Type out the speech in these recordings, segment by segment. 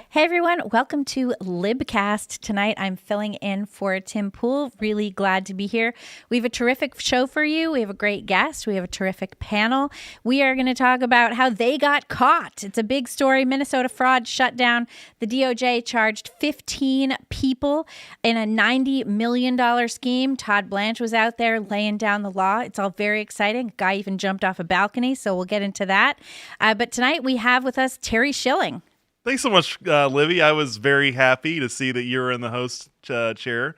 Hey everyone, welcome to Libcast. Tonight I'm filling in for Tim Pool. Really glad to be here. We have a terrific show for you. We have a great guest. We have a terrific panel. We are going to talk about how they got caught. It's a big story. Minnesota fraud shutdown. The DOJ charged 15 people in a $90 million scheme. Todd Blanche was out there laying down the law. It's all very exciting. A guy even jumped off a balcony, so we'll get into that. But tonight we have with us Terry Schilling. Thanks so much, Libby. I was very happy to see that you were in the host chair.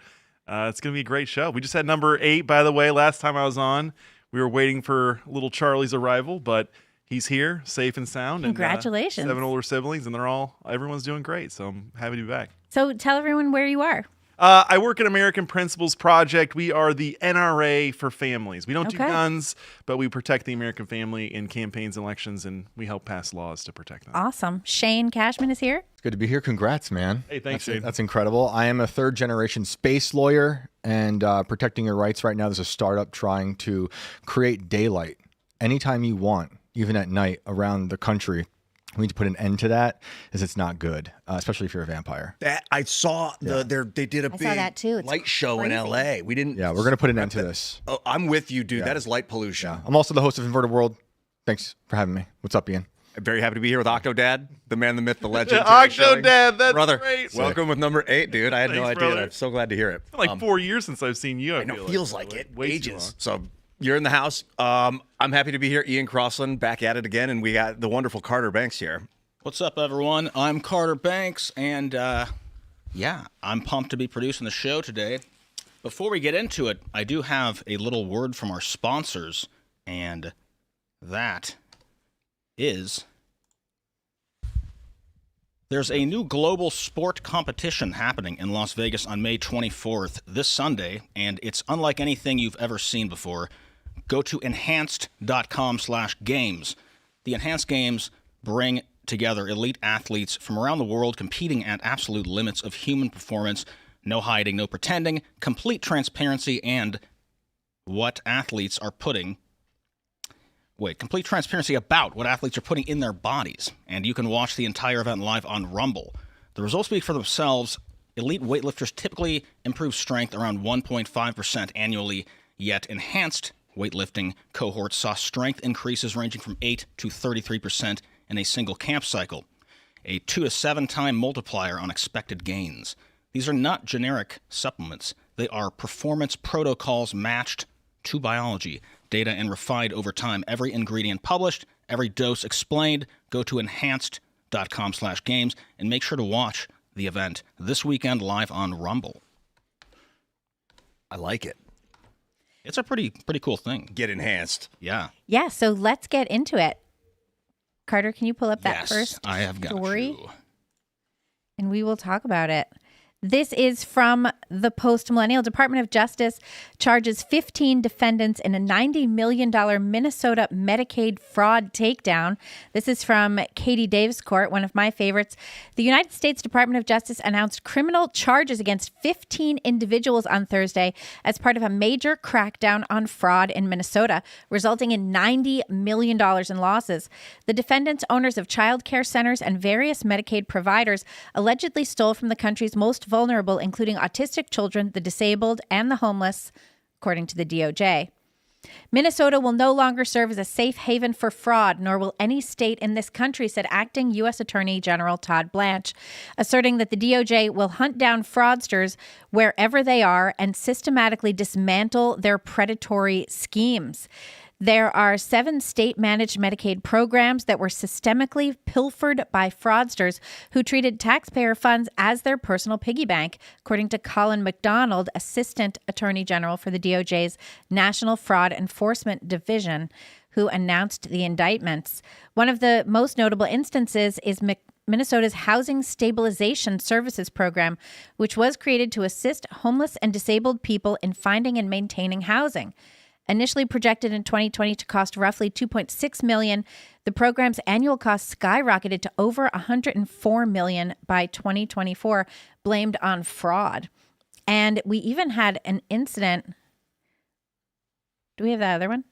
It's going to be a great show. We just had number 8, by the way. Last time I was on, we were waiting for little Charlie's arrival, but he's here, safe and sound. Congratulations. And 7 older siblings, and everyone's doing great, so I'm happy to be back. So tell everyone where you are. I work at American Principles Project. We are the NRA for families. We don't do guns, but we protect the American family in campaigns and elections, and we help pass laws to protect them. Awesome. Shane Cashman is here. It's good to be here. Congrats, man. Hey, thanks, Shane. That's incredible. I am a third-generation space lawyer, and protecting your rights right now. There's a startup trying to create daylight anytime you want, even at night, around the country. We need to put an end to that, as it's not good, especially if you're a vampire. That I saw they did a big that too. It's light show crazy. in LA. We didn't. Yeah, we're gonna put an end to this. Oh, I'm with you, dude. That is light pollution. Yeah. I'm also the host of Inverted World. Thanks for having me. What's up, Ian? I'm very happy to be here with Octodad, the man, the myth, the legend. Octodad, that's brother. great. Welcome with number 8, dude. I had no Thanks, idea. brother. I'm so glad to hear it. It's been like 4 years since I've seen you. I know, feels like it. Way too Ages. long. So you're in the house. I'm happy to be here. Ian Crossland back at it again, and we got the wonderful Carter Banks here. What's up, everyone? I'm Carter Banks, and I'm pumped to be producing the show today. Before we get into it, I do have a little word from our sponsors, and that is there's a new global sport competition happening in Las Vegas on May 24th, this Sunday, and it's unlike anything you've ever seen before. Go to enhanced.com/games. The Enhanced Games bring together elite athletes from around the world competing at absolute limits of human performance. No hiding, no pretending, complete transparency, and complete transparency about what athletes are putting in their bodies. And you can watch the entire event live on Rumble. The results speak for themselves. Elite weightlifters typically improve strength around 1.5% annually, yet enhanced weightlifting cohorts saw strength increases ranging from 8 to 33% in a single camp cycle, a 2 to 7 time multiplier on expected gains. These are not generic supplements. They are performance protocols matched to biology, data and refined over time. Every ingredient published, every dose explained. Go to enhanced.com/games and make sure to watch the event this weekend live on Rumble. I like it. It's a pretty cool thing. Get enhanced. Yeah. Yeah, so let's get into it. Carter, can you pull up that first I have got story? you. And we will talk about it. This is from the Post-Millennial. Department of Justice charges 15 defendants in a $90 million Minnesota Medicaid fraud takedown. This is from Katie Davis Court, one of my favorites. The United States Department of Justice announced criminal charges against 15 individuals on Thursday as part of a major crackdown on fraud in Minnesota, resulting in $90 million in losses. The defendants, owners of child care centers and various Medicaid providers, allegedly stole from the country's most vulnerable, including autistic children, the disabled, and the homeless, according to the DOJ. Minnesota will no longer serve as a safe haven for fraud, nor will any state in this country, said acting U.S. Attorney General Todd Blanche, asserting that the DOJ will hunt down fraudsters wherever they are and systematically dismantle their predatory schemes. There are 7 state-managed Medicaid programs that were systemically pilfered by fraudsters who treated taxpayer funds as their personal piggy bank, according to Colin McDonald, Assistant Attorney General for the DOJ's National Fraud Enforcement Division, who announced the indictments. One of the most notable instances is Minnesota's Housing Stabilization Services Program, which was created to assist homeless and disabled people in finding and maintaining housing. Initially projected in 2020 to cost roughly $2.6 million, the program's annual cost skyrocketed to over $104 million by 2024, blamed on fraud. And we even had an incident. Do we have that other one?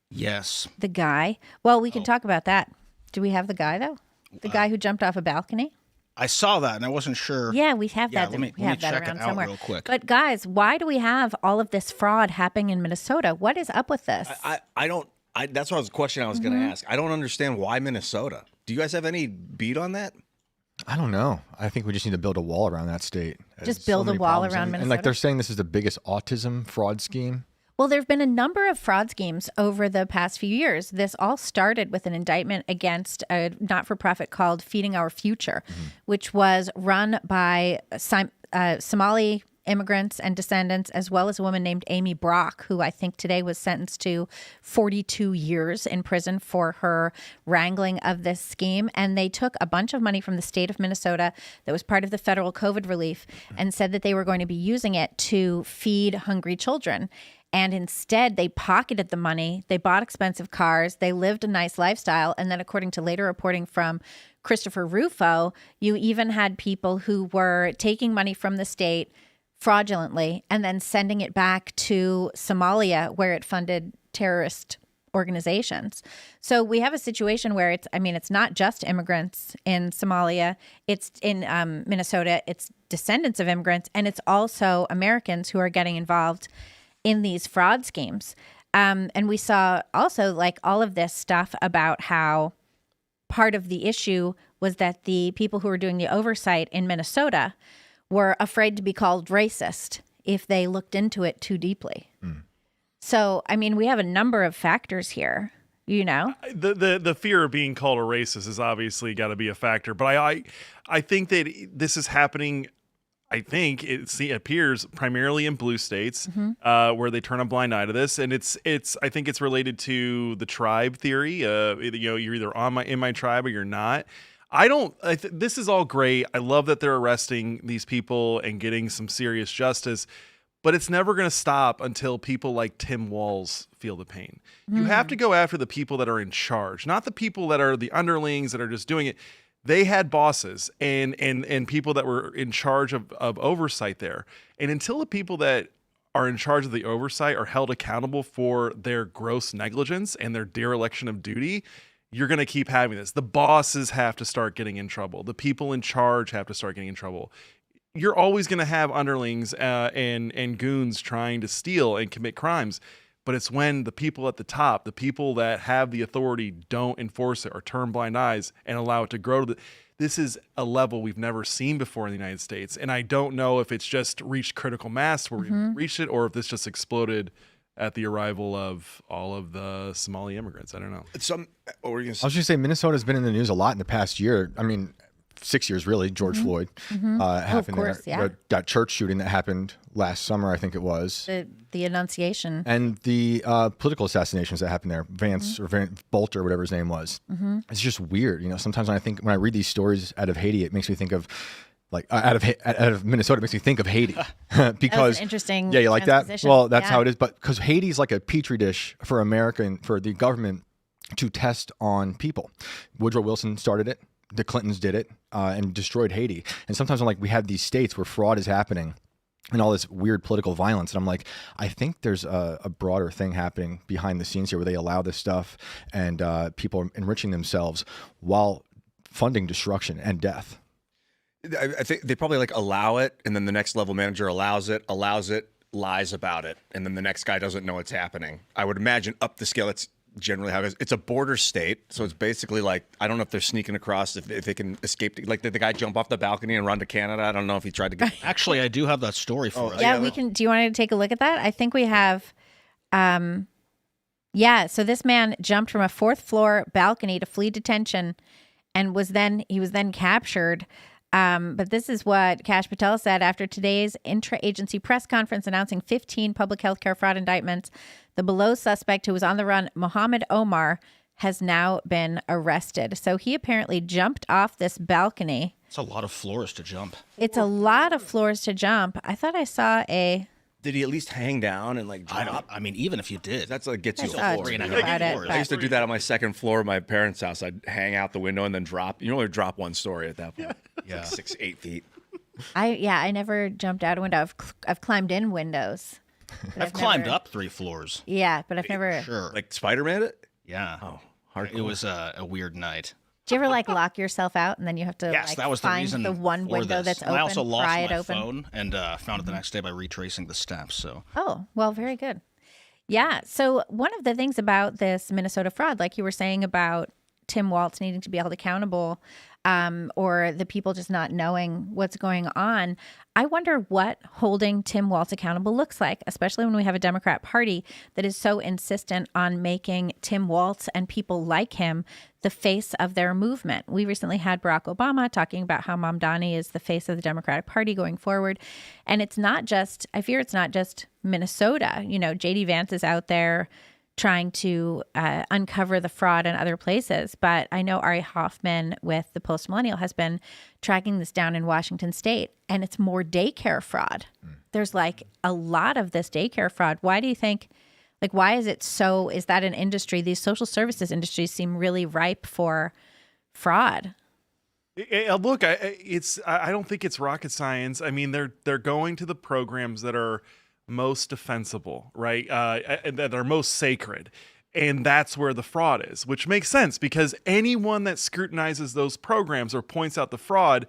Yes. The guy. Well, we can talk about that. Do we have the guy, though? The guy who jumped off a balcony? I saw that and I wasn't sure. Yeah, we have Yeah, that. let me we have that check it around out somewhere real quick. But guys, why do we have all of this fraud happening in Minnesota? What is up with this? I don't. That's what was the question I was going to ask. I don't understand why Minnesota. Do you guys have any beat on that? I don't know. I think we just need to build a wall around that state. Just There's so build a many wall problems. around And Minnesota? like they're saying this is the biggest autism fraud scheme. Well, there have been a number of fraud schemes over the past few years. This all started with an indictment against a not-for-profit called Feeding Our Future, which was run by Somali immigrants and descendants, as well as a woman named Amy Brock, who I think today was sentenced to 42 years in prison for her wrangling of this scheme. And they took a bunch of money from the state of Minnesota that was part of the federal COVID relief and said that they were going to be using it to feed hungry children. And instead, they pocketed the money. They bought expensive cars. They lived a nice lifestyle. And then, according to later reporting from Christopher Rufo, you even had people who were taking money from the state fraudulently and then sending it back to Somalia, where it funded terrorist organizations. So we have a situation where it's not just immigrants in Somalia, it's in Minnesota, it's descendants of immigrants, and it's also Americans who are getting involved in these fraud schemes. And we saw also like all of this stuff about how part of the issue was that the people who were doing the oversight in Minnesota were afraid to be called racist if they looked into it too deeply. So, we have a number of factors here, The fear of being called a racist has obviously got to be a factor. But I think that this is happening. I think it appears primarily in blue states where they turn a blind eye to this, and I think it's related to the tribe theory. You're either in my tribe or you're not. This is all great. I love that they're arresting these people and getting some serious justice, but it's never going to stop until people like Tim Walz feel the pain. You have to go after the people that are in charge, not the people that are the underlings that are just doing it. They had bosses and people that were in charge of oversight there. And until the people that are in charge of the oversight are held accountable for their gross negligence and their dereliction of duty, you're going to keep having this. The bosses have to start getting in trouble. The people in charge have to start getting in trouble. You're always going to have underlings and goons trying to steal and commit crimes. But it's when the people at the top, the people that have the authority, don't enforce it or turn blind eyes and allow it to grow. This is a level we've never seen before in the United States. And I don't know if it's just reached critical mass where we've reached it, or if this just exploded at the arrival of all of the Somali immigrants. I don't know. I was just going to say, Minnesota's been in the news a lot in the past year. 6 years, really. George Floyd happened of course, there. yeah. That church shooting that happened last summer, I think it was. The Annunciation. And the political assassinations that happened there, Vance or Bolt or whatever his name was. It's just weird. Sometimes when I read these stories out of Haiti, it makes me think of out of Minnesota, it makes me think of Haiti because that was an interesting yeah, you like that? transposition. Well, that's Yeah. how it is. But because Haiti's like a petri dish for the government to test on people. Woodrow Wilson started it. The Clintons did it and destroyed Haiti. And sometimes we have these states where fraud is happening and all this weird political violence. And I'm like, I think there's a broader thing happening behind the scenes here where they allow this stuff and people are enriching themselves while funding destruction and death. I think they probably allow it, and then the next level manager allows it, lies about it, and then the next guy doesn't know what's happening. I would imagine up the scale, it's generally how it is. It's a border state, so it's basically I don't know if they're sneaking across, if they can escape. Did the guy jump off the balcony and run to Canada? I don't know if he tried to get. Actually, I do have that story for us. Yeah, we can. Do you want to take a look at that? I think we have. So this man jumped from a 4th floor balcony to flee detention, and was then captured. But this is what Kash Patel said after today's intra-agency press conference announcing 15 public health care fraud indictments. The below suspect who was on the run, Mohammed Omar, has now been arrested. So he apparently jumped off this balcony. It's a lot of floors to jump. It's a lot of floors to jump. I thought I saw a... Did he at least hang down and drop? Even if you did. That's gets you I a saw floor. a tweet about it, I used to do that on my second floor of my parents' house. I'd hang out the window and then drop. You only drop one story at that point. Yeah. 6-8 feet. I never jumped out a window. I've climbed in windows. I've climbed up 3 floors. Yeah, but I've never. Sure. Like Spider-Man it? Yeah. Oh, hardcore. It was a weird night. Do you ever like lock yourself out and then you have to Yes, like that was the find reason the one for window this. that's And open, I also lost pry my it open? phone and found it the next day by retracing the steps. So Oh, well, very good. Yeah. So one of the things about this Minnesota fraud, like you were saying about Tim Walz needing to be held accountable, or the people just not knowing what's going on, I wonder what holding Tim Walz accountable looks like, especially when we have a Democrat Party that is so insistent on making Tim Walz and people like him the face of their movement. We recently had Barack Obama talking about how Mamdani is the face of the Democratic Party going forward. And it's not just, I fear it's not just Minnesota. You know, JD Vance is out there trying to uncover the fraud in other places. But I know Ari Hoffman with the Post Millennial has been tracking this down in Washington State, and it's more daycare fraud. There's like a lot of this daycare fraud. Why do you think, like, why is it so, is that an industry? These social services industries seem really ripe for fraud. Look, I don't think it's rocket science. I mean, they're going to the programs that are most defensible, right? That are most sacred. And that's where the fraud is, which makes sense because anyone that scrutinizes those programs or points out the fraud,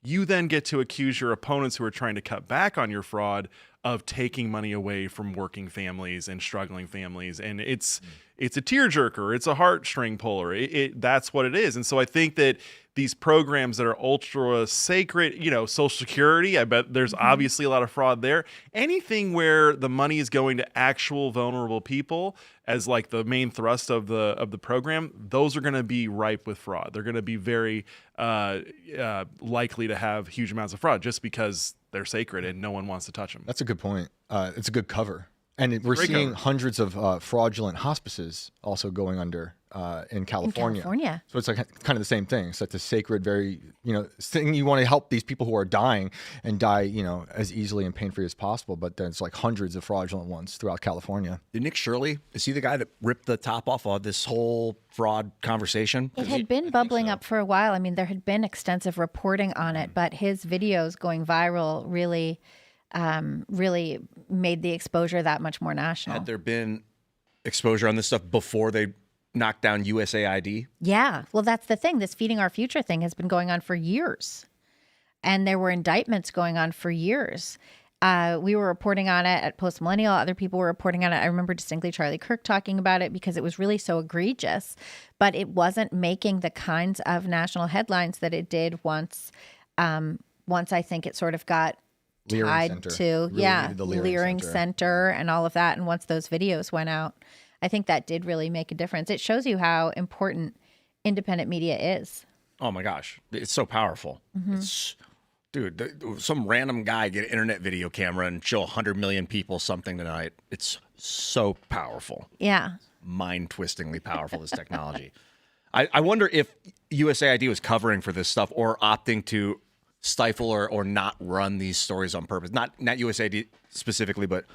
you then get to accuse your opponents who are trying to cut back on your fraud of taking money away from working families and struggling families. And it's a tearjerker. It's a heartstring puller. That's what it is. And so I think that these programs that are ultra sacred, you know, Social Security, I bet there's obviously a lot of fraud there. Anything where the money is going to actual vulnerable people as like the main thrust of the program, those are going to be ripe with fraud. They're going to be very likely to have huge amounts of fraud just because they're sacred and no one wants to touch them. That's a good point. It's a good cover. And we're Great seeing cover. hundreds of fraudulent hospices also going under in California. California. So it's like kind of the same thing. It's like the sacred, very, you know, thing. You want to help these people who are dying and die, you know, as easily and pain-free as possible. But then it's like hundreds of fraudulent ones throughout California. Did Nick Shirley, is he the guy that ripped the top off of this whole fraud conversation? It had been bubbling up for a while. I mean, there had been extensive reporting on it, but his videos going viral really made the exposure that much more national. Had there been exposure on this stuff before they knocked down USAID? Yeah. Well, that's the thing. This Feeding Our Future thing has been going on for years. And there were indictments going on for years. We were reporting on it at Post Millennial. Other people were reporting on it. I remember distinctly Charlie Kirk talking about it because it was really so egregious. But it wasn't making the kinds of national headlines that it did once I think it sort of got tied to the Leering Center and all of that. And once those videos went out, I think that did really make a difference. It shows you how important independent media is. Oh my gosh, it's so powerful. It's, dude, some random guy get an internet video camera and show 100 million people something tonight. It's so powerful. Yeah. Mind-twistingly powerful, this technology. I wonder if USAID was covering for this stuff or opting to stifle or not run these stories on purpose. Not USAID specifically, but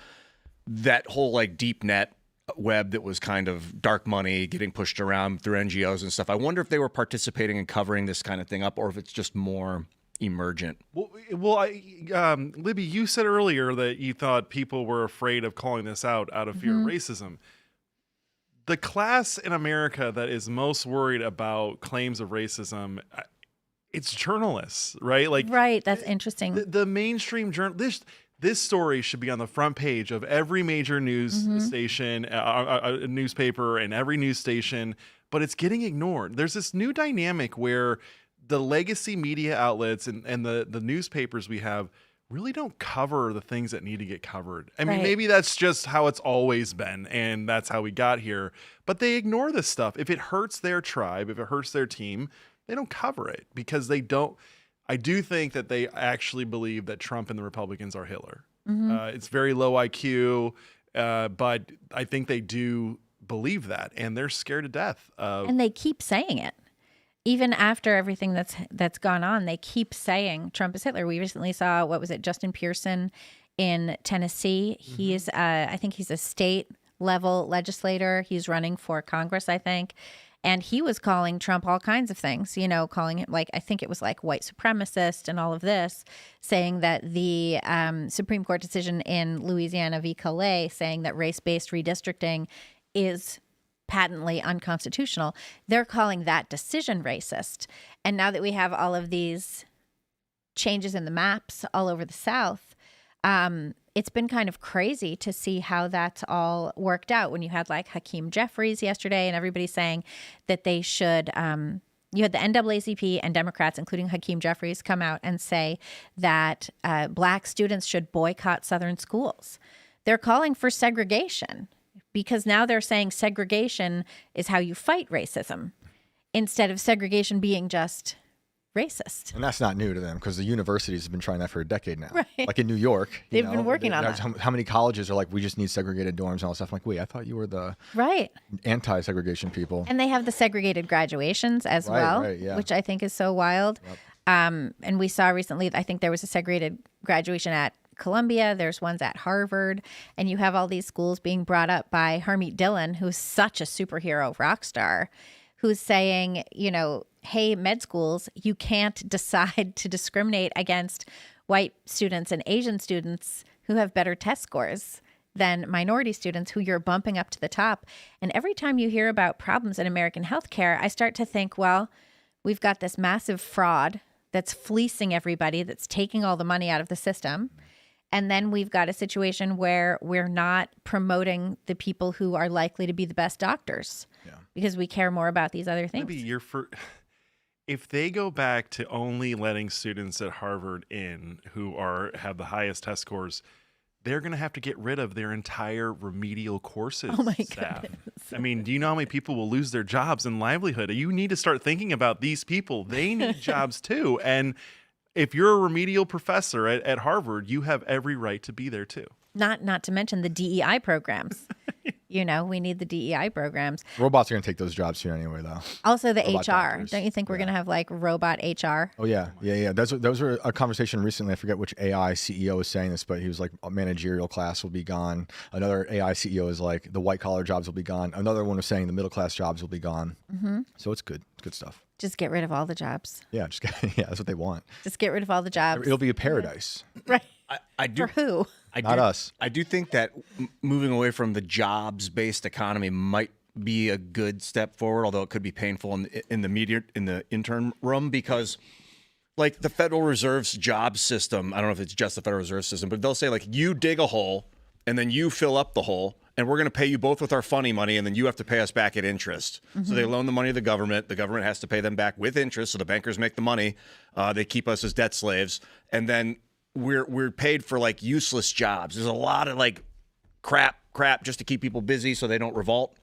that whole like deep net web that was kind of dark money getting pushed around through NGOs and stuff. I wonder if they were participating in covering this kind of thing up or if it's just more emergent. Well, Libby, you said earlier that you thought people were afraid of calling this out of fear of racism. The class in America that is most worried about claims of racism, it's journalists, right? Like, right. That's interesting. The mainstream this story should be on the front page of every major news station, newspaper, and every news station, but it's getting ignored. There's this new dynamic where the legacy media outlets and the newspapers we have really don't cover the things that need to get covered. I mean, maybe that's just how it's always been, and that's how we got here. But they ignore this stuff. If it hurts their tribe, if it hurts their team, they don't cover it because they don't. I do think that they actually believe that Trump and the Republicans are Hitler. It's very low IQ, but I think they do believe that, and they're scared to death. And they keep saying it. Even after everything that's gone on, they keep saying Trump is Hitler. We recently saw, Justin Pearson in Tennessee. He's, I think he's a state level legislator. He's running for Congress, I think. And he was calling Trump all kinds of things, you know, calling him like, I think it was like white supremacist and all of this, saying that the Supreme Court decision in Louisiana v. Calais saying that race-based redistricting is patently unconstitutional. They're calling that decision racist. And now that we have all of these changes in the maps all over the South, it's been kind of crazy to see how that's all worked out. When you had like Hakeem Jeffries yesterday and everybody saying that they should, you had the NAACP and Democrats, including Hakeem Jeffries, come out and say that Black students should boycott Southern schools. They're calling for segregation because now they're saying segregation is how you fight racism instead of segregation being just racist. And that's not new to them because the universities have been trying that for a decade now. Right. Like in New York. They've been working on that. How many colleges are like, we just need segregated dorms and all that stuff? I'm like, wait, I thought you were the Right. anti-segregation people. And they have the segregated graduations as well, which I think is so wild. Yep. And we saw recently, I think there was a segregated graduation at Columbia. There's ones at Harvard. And you have all these schools being brought up by Harmeet Dillon, who's such a superhero rock star, who's saying, you know, hey, med schools, you can't decide to discriminate against white students and Asian students who have better test scores than minority students who you're bumping up to the top. And every time you hear about problems in American healthcare, I start to think, well, we've got this massive fraud that's fleecing everybody, that's taking all the money out of the system. And then we've got a situation where we're not promoting the people who are likely to be the best doctors because we care more about these other things. Maybe if they go back to only letting students at Harvard in who have the highest test scores, they're going to have to get rid of their entire remedial courses staff. Goodness. I mean, do you know how many people will lose their jobs and livelihood? You need to start thinking about these people. They need jobs too. And if you're a remedial professor at Harvard, you have every right to be there too. Not to mention the DEI programs. You know, we need the DEI programs. Robots are going to take those jobs soon anyway, though. Also the Robot HR. doctors. Don't you think we're going to have like robot HR? Oh, yeah. Those were a conversation recently. I forget which AI CEO was saying this, but he was like, a managerial class will be gone. Another AI CEO is like, the white collar jobs will be gone. Another one was saying the middle class jobs will be gone. Mm-hmm. So it's good. It's good stuff. Just get rid of all the jobs. Yeah, that's what they want. Just get rid of all the jobs. It'll be a paradise. Right. I do. For who? Not us. I do think that moving away from the jobs-based economy might be a good step forward, although it could be painful in the interim, because like the Federal Reserve's job system, I don't know if it's just the Federal Reserve system, but they'll say like you dig a hole and then you fill up the hole, and we're going to pay you both with our funny money, and then you have to pay us back at interest. Mm-hmm. So they loan the money to the government has to pay them back with interest, so the bankers make the money. They keep us as debt slaves, and then we're paid for like useless jobs. There's a lot of like crap just to keep people busy so they don't revolt.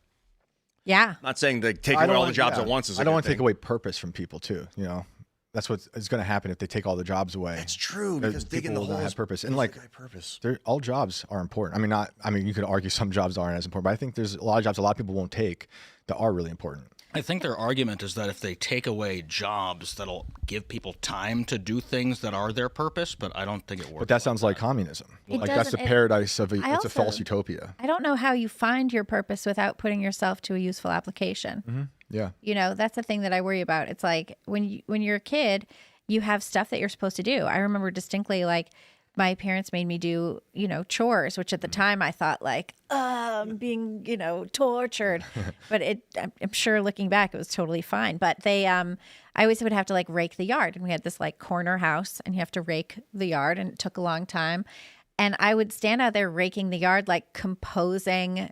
Yeah. I'm not saying that taking away all the jobs at once is I don't want to take away purpose from people too, you know. That's what is going to happen if they take all the jobs away. That's true, because digging the will not holes have purpose. And like, purpose. all jobs are important. I mean, you could argue some jobs aren't as important, but I think there's a lot of jobs a lot of people won't take that are really important. I think their argument is that if they take away jobs, that'll give people time to do things that are their purpose, but I don't think it works. But that sounds like communism. It Like that's the doesn't- paradise of it's a false utopia. I don't know how you find your purpose without putting yourself to a useful application. Mm-hmm. Yeah. You know, that's the thing that I worry about. It's like when you're a kid, you have stuff that you're supposed to do. I remember distinctly, like, my parents made me do, you know, chores, which at the time I thought like, I'm being, you know, tortured. But I'm sure looking back, it was totally fine. But I always would have to like rake the yard. And we had this like corner house and you have to rake the yard, and it took a long time. And I would stand out there raking the yard, like composing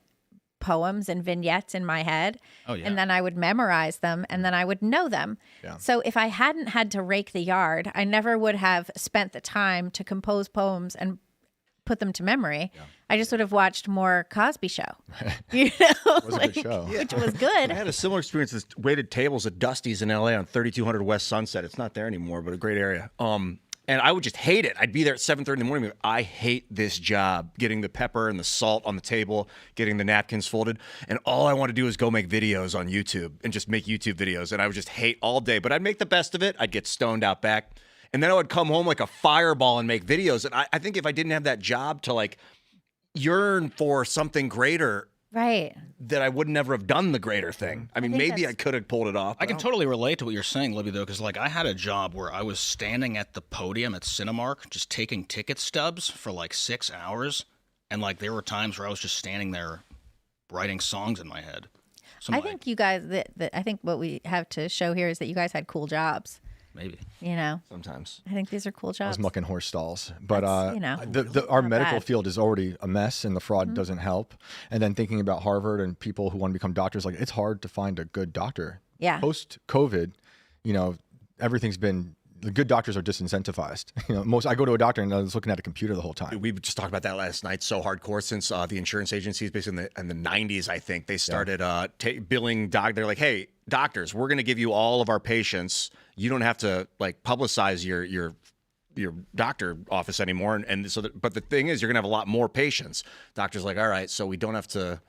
poems and vignettes in my head. Oh, yeah. And then I would memorize them, and then I would know them. Yeah. So if I hadn't had to rake the yard, I never would have spent the time to compose poems and put them to memory. Yeah. I just would have watched more Cosby Show. You know, It was a good show. which was good. I had a similar experience with waited tables at Dusty's in LA on 3200 West Sunset. It's not there anymore, but a great area. And I would just hate it. I'd be there at 7:30 in the morning. I hate this job, getting the pepper and the salt on the table, getting the napkins folded. And all I want to do is go make videos on YouTube and just make YouTube videos. And I would just hate all day. But I'd make the best of it. I'd get stoned out back. And then I would come home like a fireball and make videos. And I think if I didn't have that job to like yearn for something greater, Right. that I would never have done the greater thing. I mean, think maybe I that's- could have pulled it off. I can totally relate to what you're saying, Libby, though, because like I had a job where I was standing at the podium at Cinemark just taking ticket stubs for like 6 hours, and like there were times where I was just standing there writing songs in my head. I think you guys, I think what we have to show here is that you guys had cool jobs. Maybe. You know, Sometimes. I think these are cool I jobs. was mucking horse stalls, but That's, you know, our not medical bad. field is already a mess, and the fraud doesn't help. And then thinking about Harvard and people who want to become doctors, like it's hard to find a good doctor. Yeah. Post COVID, you know, everything's been. The good doctors are disincentivized. You know, I go to a doctor and I was looking at a computer the whole time. We just talked about that last night. So hardcore since the insurance agencies, basically in the 90s, I think they started billing They're like, hey, doctors, we're going to give you all of our patients. You don't have to like publicize your doctor office anymore. And so, but the thing is, you're going to have a lot more patients. Doctors like, all right, so we don't have to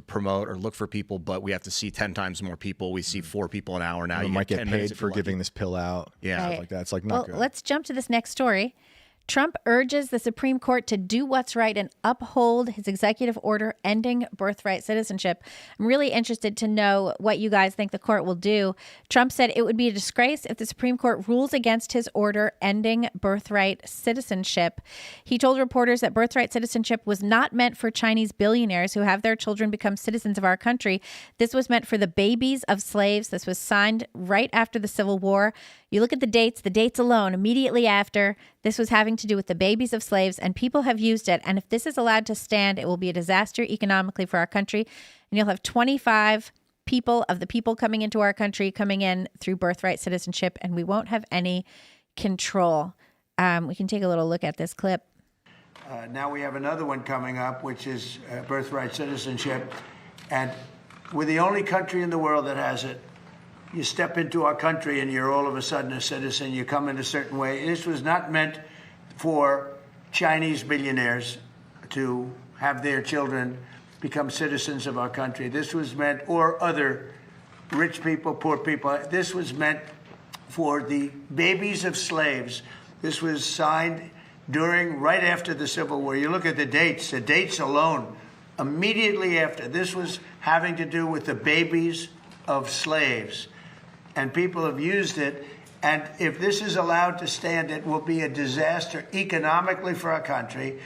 promote or look for people, but we have to see 10 times more people. We see 4 people an hour now. You might get paid for giving this pill out. Yeah. Stuff like that. It's like not good. Let's jump to this next story. Trump urges the Supreme Court to do what's right and uphold his executive order ending birthright citizenship. I'm really interested to know what you guys think the court will do. Trump said it would be a disgrace if the Supreme Court rules against his order ending birthright citizenship. He told reporters that birthright citizenship was not meant for Chinese billionaires who have their children become citizens of our country. This was meant for the babies of slaves. This was signed right after the Civil War. You look at the dates alone, immediately after, this was having to do with the babies of slaves, and people have used it. And if this is allowed to stand, it will be a disaster economically for our country. And you'll have 25 people of the people coming into our country coming in through birthright citizenship, and we won't have any control. We can take a little look at this clip. Now we have another one coming up, which is birthright citizenship. And we're the only country in the world that has it. You step into our country and you're all of a sudden a citizen. You come in a certain way. This was not meant for Chinese billionaires to have their children become citizens of our country. This was meant, or other rich people, poor people. This was meant for the babies of slaves. This was signed right after the Civil War. You look at the dates alone, immediately after. This was having to do with the babies of slaves. And people have used it. And if this is allowed to stand, it will be a disaster economically for our country.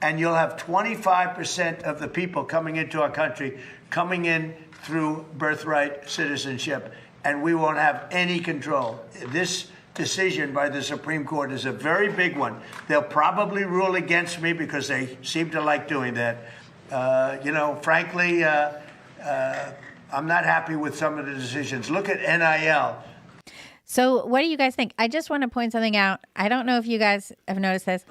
And you'll have 25% of the people coming into our country coming in through birthright citizenship. And we won't have any control. This decision by the Supreme Court is a very big one. They'll probably rule against me because they seem to like doing that. Frankly, I'm not happy with some of the decisions. Look at NIL. So what do you guys think? I just want to point something out. I don't know if you guys have noticed this.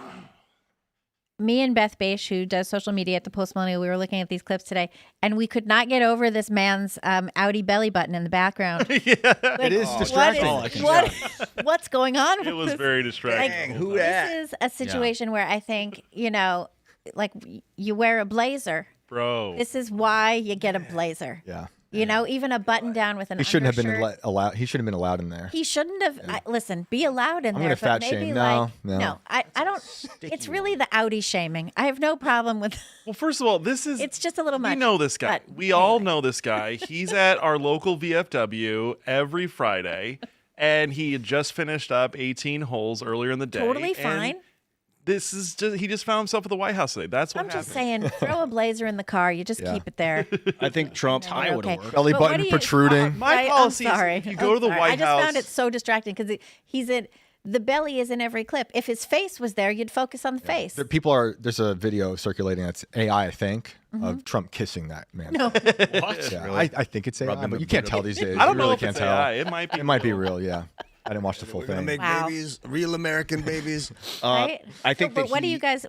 Me and Beth Bache, who does social media at the Post Millennial, we were looking at these clips today, and we could not get over this man's outie belly button in the background. It is distracting. What's going on? It was very distracting. Dang, who that? This is a situation where I think, like you wear a blazer. Bro. This is why you get a blazer. Yeah. Even a button down with an He shouldn't have been undershirt. allowed. He shouldn't have been allowed in there. He shouldn't have. Listen, be allowed in I'm there. gonna fat but maybe shame. like, No. I don't. It's really the outie shaming. I have no problem with. Well, first of all, this is. It's just a little much. We know this guy. but We all know this guy. He's at our local VFW every Friday, and he had just finished up 18 holes earlier in the day. Totally and fine. This is he just found himself at the White House today. That's what I'm happened. just saying, throw a blazer in the car. You just keep it there. I think Trump. Tie would have Okay. worked. Belly But what button do you- protruding. My I'm policy is sorry. if you go to the I'm sorry. White I just House, found it so distracting because he's in the belly is in every clip. If his face was there, you'd focus on the face. There's a video circulating that's AI, I think, of Trump kissing that man. No. What? Yeah, I think it's AI, Rubbing but the you can't boot tell of these days. I don't You know really if can't it's tell. AI. It might be. It might be real, yeah. I didn't watch the full We're gonna thing. make Wow. babies, real American babies. Right? I think. But that what do you guys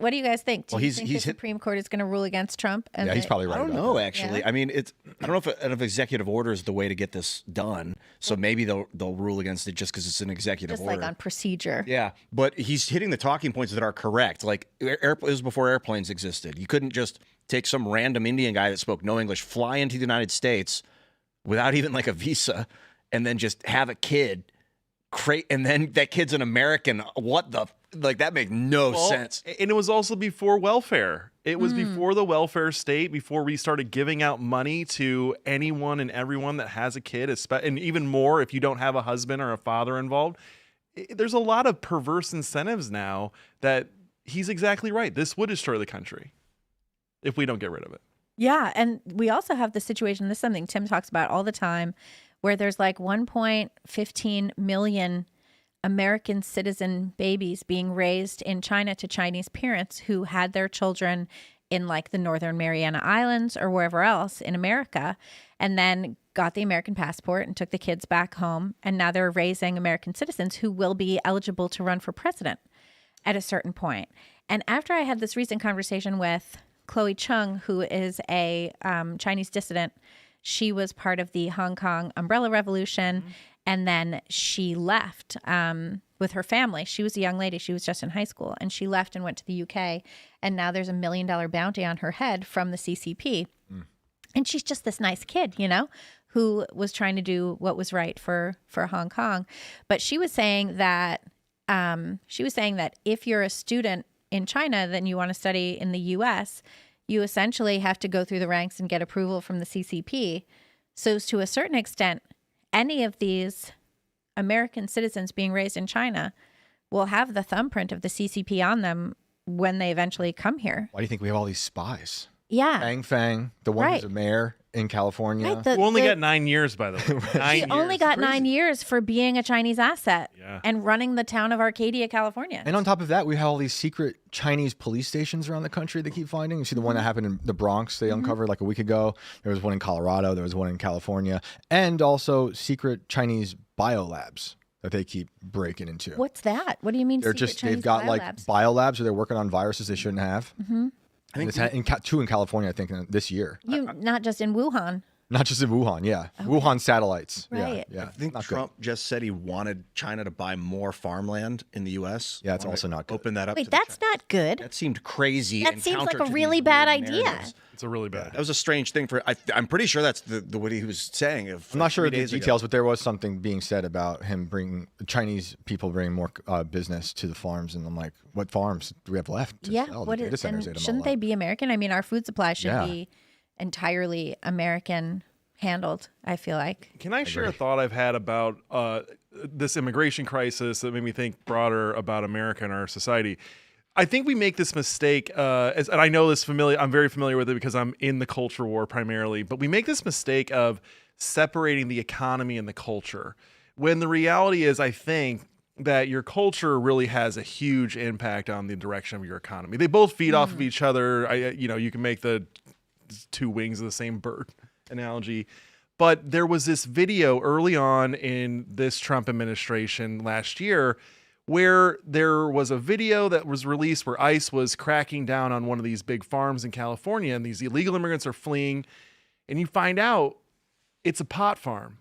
think? Do Well, you he's- think he's the hit- Supreme Court is going to rule against Trump? And Yeah, he's probably right. I don't about know, that. actually. Yeah. I mean, I don't know if an executive order is the way to get this done. So maybe they'll rule against it just because it's an executive just order. like on procedure. Yeah, but he's hitting the talking points that are correct. Like it was before airplanes existed. You couldn't just take some random Indian guy that spoke no English, fly into the United States without even like a visa, and then just have a kid. And then that kid's an American. What the that makes no sense. And it was also before welfare. It was before the welfare state, before we started giving out money to anyone and everyone that has a kid, and even more if you don't have a husband or a father involved. There's a lot of perverse incentives now that he's exactly right. This would destroy the country if we don't get rid of it. Yeah, and we also have the situation, this is something Tim talks about all the time, where there's like 1.15 million American citizen babies being raised in China to Chinese parents who had their children in like the Northern Mariana Islands or wherever else in America, and then got the American passport and took the kids back home. And now they're raising American citizens who will be eligible to run for president at a certain point. And after I had this recent conversation with Chloe Chung, who is a Chinese dissident, she was part of the Hong Kong Umbrella Revolution. And then she left with her family. She was a young lady. She was just in high school. And she left and went to the UK. And now there's $1 million bounty on her head from the CCP. And she's just this nice kid, you know, who was trying to do what was right for Hong Kong. But she was saying that if you're a student in China, then you want to study in the US, you essentially have to go through the ranks and get approval from the CCP. So to a certain extent, any of these American citizens being raised in China will have the thumbprint of the CCP on them when they eventually come here. Why do you think we have all these spies? Yeah. Fang, the one who's a mayor in California. Right, Who only got 9 years, by the way. He only got 9 years for being a Chinese asset and running the town of Arcadia, California. And on top of that, we have all these secret Chinese police stations around the country they keep finding. You see the one that happened in the Bronx they uncovered like a week ago. There was one in Colorado. There was one in California. And also secret Chinese biolabs that they keep breaking into. What's that? What do you mean? They're secret just, Chinese they've got biolabs? like biolabs where they're working on viruses they shouldn't have. I think it's two in California, I think, this year. Not just in Wuhan. Not just in Wuhan, yeah. Okay. Wuhan satellites. Right. Yeah. I think not Trump just said he wanted China to buy more farmland in the U.S. Yeah, it's also not good. Open that up. Wait, to that's not good. That seemed crazy. That and seems like counter a to really these bad weird idea. narratives. It's a really bad. That was a strange thing for. I'm pretty sure that's the what he was saying. I'm not sure of the details, but there was something being said about him bringing Chinese people bringing more business to the farms, and I'm like, what farms do we have left? To sell? The data centers ate them all shouldn't they up. be American? I mean, our food supply should be entirely American handled, I feel like. Can I share a thought I've had about this immigration crisis that made me think broader about America and our society? I think we make this mistake, and I know this I'm very familiar with it because I'm in the culture war primarily, but we make this mistake of separating the economy and the culture. When the reality is, I think, that your culture really has a huge impact on the direction of your economy. They both feed off of each other. You can make the two wings of the same bird analogy. But there was this video early on in this Trump administration last year where there was a video that was released where ICE was cracking down on one of these big farms in California, and these illegal immigrants are fleeing, and you find out it's a pot farm.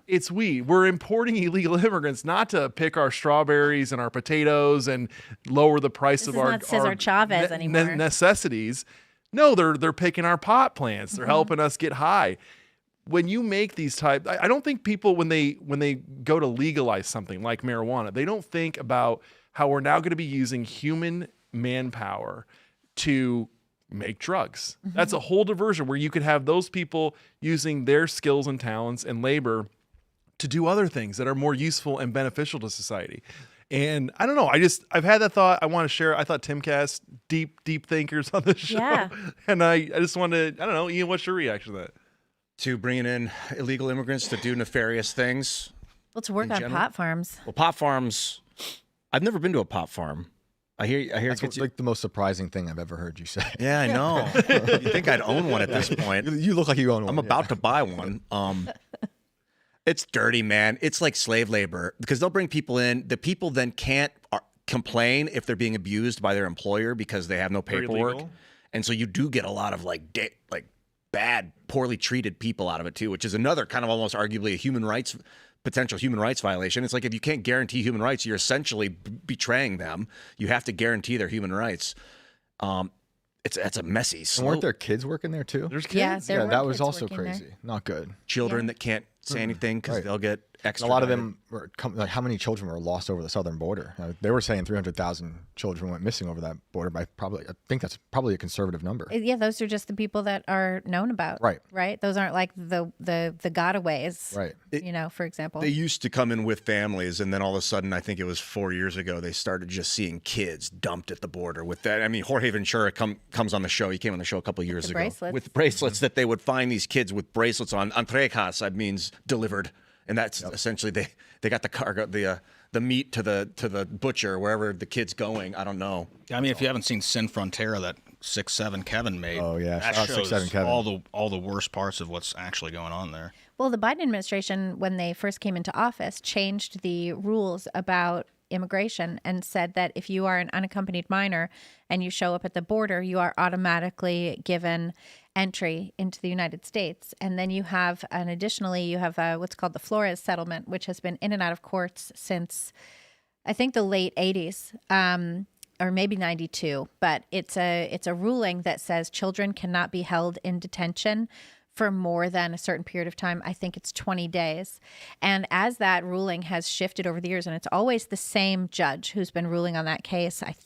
It's weed. We're importing illegal immigrants not to pick our strawberries and our potatoes and lower the price This of is our not Cesar Chavez anymore. necessities. No, they're picking our pot plants. They're helping us get high. When you make these type, I don't think people when they go to legalize something like marijuana, they don't think about how we're now going to be using human manpower to make drugs. That's a whole diversion where you could have those people using their skills and talents and labor to do other things that are more useful and beneficial to society. And I don't know. I've had that thought. I want to share. I thought Timcast, deep thinkers on this show. Yeah. And I just wanted to, I don't know, Ian, what's your reaction to that? To bringing in illegal immigrants to do nefarious things. Well, to work on pot farms. Well, pot farms. I've never been to a pot farm. I hear. That's like the most surprising thing I've ever heard you say. Yeah, I know. You think I'd own one at this point? You look like you own one. I'm about to buy one. It's dirty, man. It's like slave labor because they'll bring people in. The people then can't complain if they're being abused by their employer because they have no paperwork, and so you do get a lot of like bad, poorly treated people out of it too, which is another kind of almost arguably a potential human rights violation. It's like if you can't guarantee human rights, you're essentially betraying them. You have to guarantee their human rights. That's a messy slope. And weren't there kids working there too? There's kids. Yeah, there were that was kids also working crazy. there. Not good. Children that can't say anything because they'll get A lot of them were like, how many children were lost over the southern border? They were saying 300,000 children went missing over that border. I think that's probably a conservative number. Yeah, those are just the people that are known about. Right. Those aren't like the gotaways. Right. For example. They used to come in with families, and then all of a sudden, I think it was 4 years ago, they started just seeing kids dumped at the border with that. I mean, Jorge Ventura comes on the show. He came on the show a couple of years ago. With bracelets that they would find these kids with bracelets on. Entregas, that means delivered. And that's essentially they got the cargo, the meat to the butcher wherever the kid's going. I don't know. I mean, if you haven't seen Sin Frontera that 6'7" Kevin made, oh yeah, that shows 6'7" Kevin. all the worst parts of what's actually going on there. Well, the Biden administration, when they first came into office, changed the rules about immigration and said that if you are an unaccompanied minor and you show up at the border, you are automatically given entry into the United States. And then you have, what's called the Flores settlement, which has been in and out of courts since, I think, the late 80s, or maybe 92. But it's a ruling that says children cannot be held in detention for more than a certain period of time. I think it's 20 days. And as that ruling has shifted over the years, and it's always the same judge who's been ruling on that case, I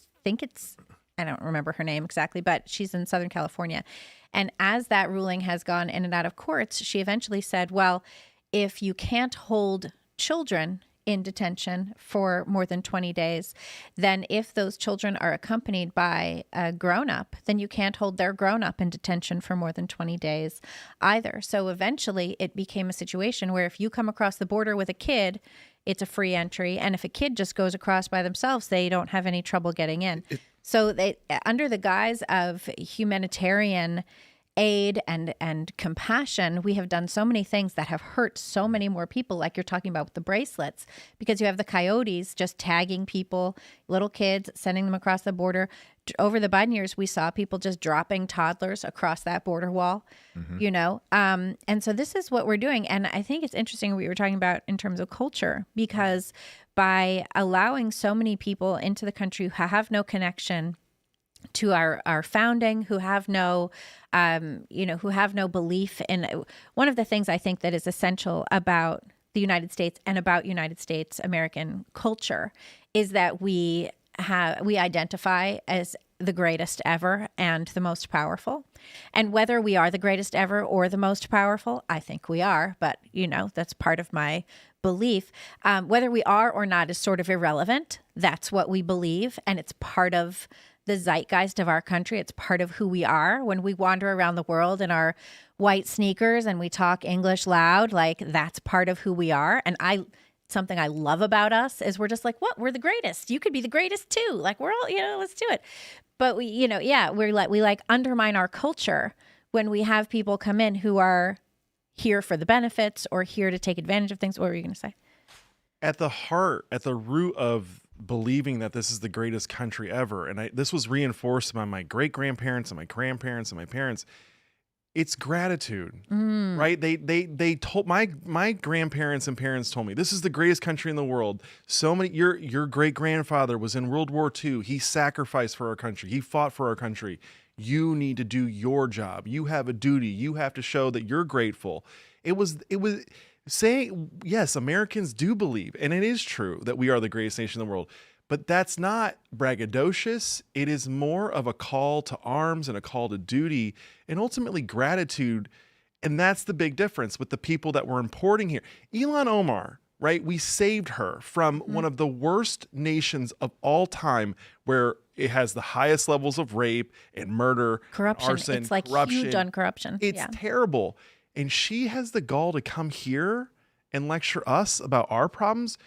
don't remember her name exactly, but she's in Southern California. And as that ruling has gone in and out of courts, she eventually said, well, if you can't hold children in detention for more than 20 days, then if those children are accompanied by a grown-up, then you can't hold their grown-up in detention for more than 20 days either. So eventually it became a situation where if you come across the border with a kid, it's a free entry. And if a kid just goes across by themselves, they don't have any trouble getting in. So they, under the guise of humanitarian aid and compassion, we have done so many things that have hurt so many more people, like you're talking about with the bracelets, because you have the coyotes just tagging people, little kids, sending them across the border. Over the Biden years, we saw people just dropping toddlers across that border wall, and so this is what we're doing. And I think it's interesting what you were talking about in terms of culture, because by allowing so many people into the country who have no connection to our founding, who have no, who have no belief in. One of the things I think that is essential about the United States and about United States American culture is that we identify as the greatest ever and the most powerful. And whether we are the greatest ever or the most powerful, I think we are, but that's part of my belief. Whether we are or not is sort of irrelevant. That's what we believe, and it's part of the zeitgeist of our country. It's part of who we are. When we wander around the world in our white sneakers and we talk English loud, like that's part of who we are. And something I love about us is we're just like, what? We're the greatest. You could be the greatest too. Like we're all, let's do it. But we undermine our culture when we have people come in who are here for the benefits or here to take advantage of things. What were you going to say? At the root of believing that this is the greatest country ever, and this was reinforced by my great-grandparents and my grandparents and my parents, it's gratitude, right? They told my grandparents and parents told me this is the greatest country in the world. So many, your great-grandfather was in World War II. He sacrificed for our country. He fought for our country. You need to do your job. You have a duty. You have to show that you're grateful. It was saying, yes, Americans do believe, and it is true that we are the greatest nation in the world, but that's not braggadocious. It is more of a call to arms and a call to duty and ultimately gratitude. And that's the big difference with the people that we're importing here. Ilhan Omar, right? We saved her from one of the worst nations of all time, where it has the highest levels of rape and murder, corruption, arson, it's like corruption. huge on corruption. It's terrible. And she has the gall to come here and lecture us about our problems.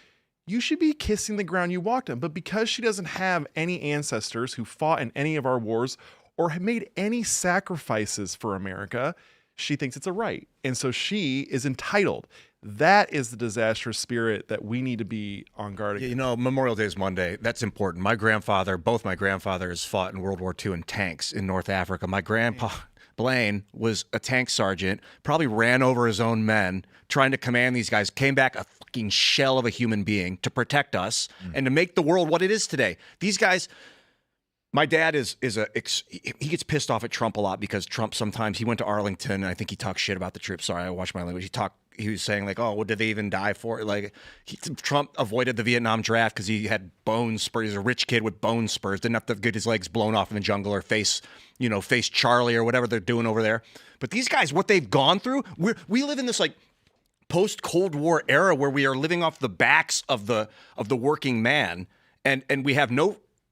You should be kissing the ground you walked on. But because she doesn't have any ancestors who fought in any of our wars or have made any sacrifices for America, she thinks it's a right. And so she is entitled. That is the disastrous spirit that we need to be on guard against. Memorial Day is Monday. That's important. Both my grandfathers fought in World War II in tanks in North Africa. My grandpa, Blaine, was a tank sergeant, probably ran over his own men trying to command these guys, came back a fucking shell of a human being to protect us and to make the world what it is today. These guys, My dad he gets pissed off at Trump a lot because Trump sometimes he went to Arlington and I think he talked shit about the troops. Sorry, I watched my language. He was saying like, oh, what did they even die for? Like Trump avoided the Vietnam draft because he had bone spurs. He's a rich kid with bone spurs. Didn't have to get his legs blown off in the jungle or face Charlie or whatever they're doing over there. But these guys, what they've gone through, we live in this like post-Cold War era where we are living off the backs of the working man, and we have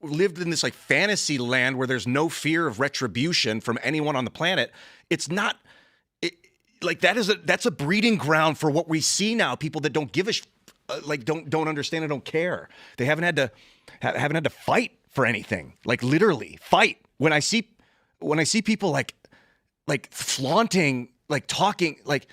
lived in this like fantasy land where there's no fear of retribution from anyone on the planet. It's not like that's a breeding ground for what we see now. People that don't give don't understand and don't care. They haven't had to fight for anything. Like literally fight. When I see people like flaunting, like talking, like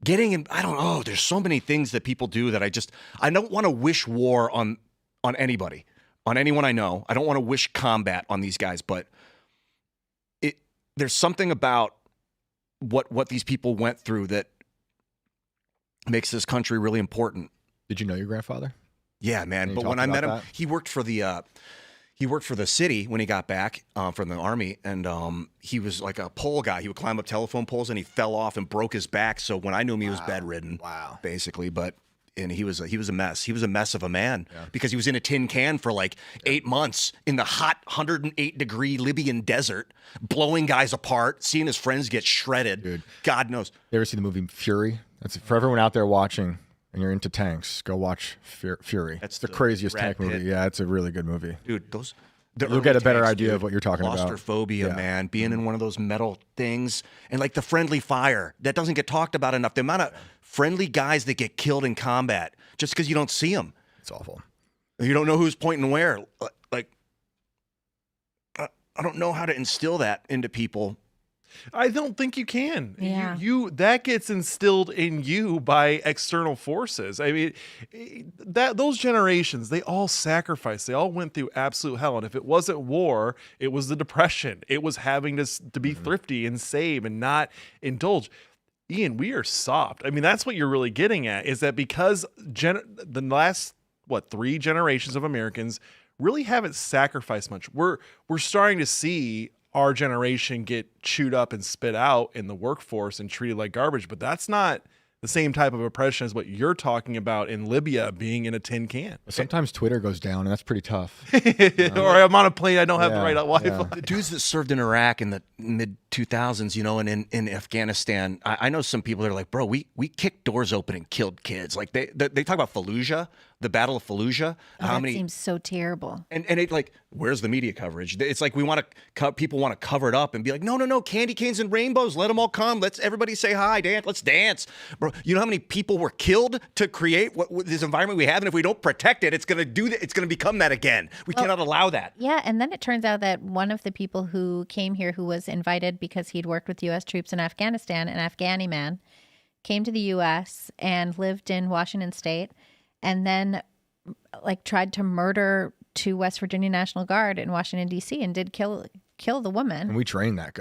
getting in, I don't know. There's so many things that people do that I don't want to wish war on anybody. On anyone I know. I don't want to wish combat on these guys, but there's something about what these people went through that makes this country really important. Did you know your grandfather? Yeah, man. But when I met him, he worked for the city when he got back from the army, and he was like a pole guy. He would climb up telephone poles, and he fell off and broke his back. So when I knew him, he was bedridden. Wow. Basically, and he was a mess. He was a mess of a man because he was in a tin can for like 8 months in the hot 108-degree Libyan desert, blowing guys apart, seeing his friends get shredded. Dude, God knows. You ever see the movie Fury? That's for everyone out there watching and you're into tanks. Go watch Fury. That's the craziest tank movie. Yeah, it's a really good movie. Dude, you'll get a better idea of what you're talking about. Claustrophobia, man, being in one of those metal things, and like the friendly fire that doesn't get talked about enough. The amount of friendly guys that get killed in combat just because you don't see them. It's awful. You don't know who's pointing where. Like, I don't know how to instill that into people. I don't think you can. Yeah. You that gets instilled in you by external forces. I mean, those generations, they all sacrificed. They all went through absolute hell. And if it wasn't war, it was the Depression. It was having to be thrifty and save and not indulge. Ian, we are soft. I mean, that's what you're really getting at, is that because the last 3 generations of Americans really haven't sacrificed much. We're starting to see our generation get chewed up and spit out in the workforce and treated like garbage, but that's not the same type of oppression as what you're talking about in Libya, being in a tin can. Sometimes Twitter goes down, and that's pretty tough. Or I'm on a plane, I don't have the right Wi-Fi. Yeah. The dudes that served in Iraq in the mid-2000s, and in Afghanistan, I know some people that are like, bro, we kicked doors open and killed kids. Like they talk about Fallujah, the Battle of Fallujah. That seems so terrible. And it like, where's the media coverage? It's like people want to cover it up and be like, no, candy canes and rainbows, let them all come. Let's everybody say hi, dance, let's dance. Bro, you know how many people were killed to create this environment we have? And if we don't protect it, it's going to become that again. We cannot allow that. Yeah, and then it turns out that one of the people who came here, who was invited because he'd worked with U.S. troops in Afghanistan, an Afghani man, came to the U.S. and lived in Washington State, and then tried to murder 2 West Virginia National Guard in Washington, D.C. and did kill the woman. And we trained that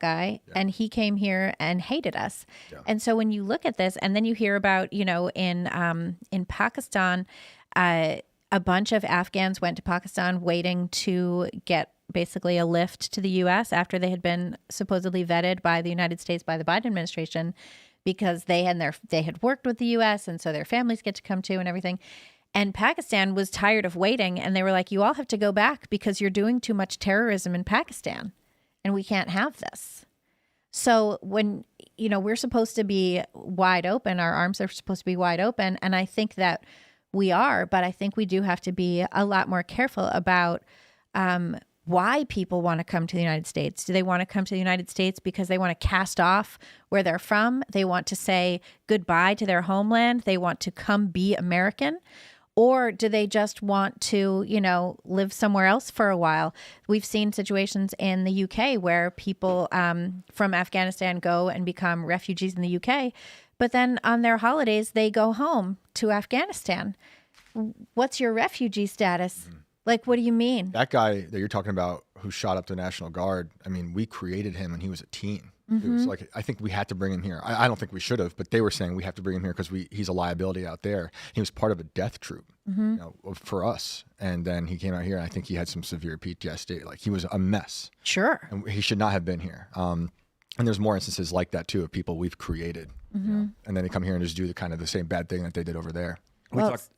guy. And he came here and hated us. Yeah. And so when you look at this, and then you hear about, in Pakistan, a bunch of Afghans went to Pakistan waiting to get basically a lift to the U.S. after they had been supposedly vetted by the United States, by the Biden administration, because they had worked with the U.S. and so their families get to come too and everything. And Pakistan was tired of waiting, and they were like, you all have to go back because you're doing too much terrorism in Pakistan, and we can't have this. So when, we're supposed to be wide open, our arms are supposed to be wide open, and I think that we are, but I think we do have to be a lot more careful about why people want to come to the United States. Do they want to come to the United States because they want to cast off where they're from? They want to say goodbye to their homeland? They want to come be American? Or do they just want to, live somewhere else for a while? We've seen situations in the UK where people from Afghanistan go and become refugees in the UK, but then on their holidays, they go home to Afghanistan. What's your refugee status? Like, what do you mean? That guy that you're talking about who shot up the National Guard, I mean, we created him when he was a teen. It was like, I think we had to bring him here. I don't think we should have, but they were saying we have to bring him here because he's a liability out there. He was part of a death troop, for us. And then he came out here, and I think he had some severe PTSD. Like, he was a mess. Sure. And he should not have been here. And there's more instances like that too, of people we've created, and then they come here and just do the same bad thing that they did over there.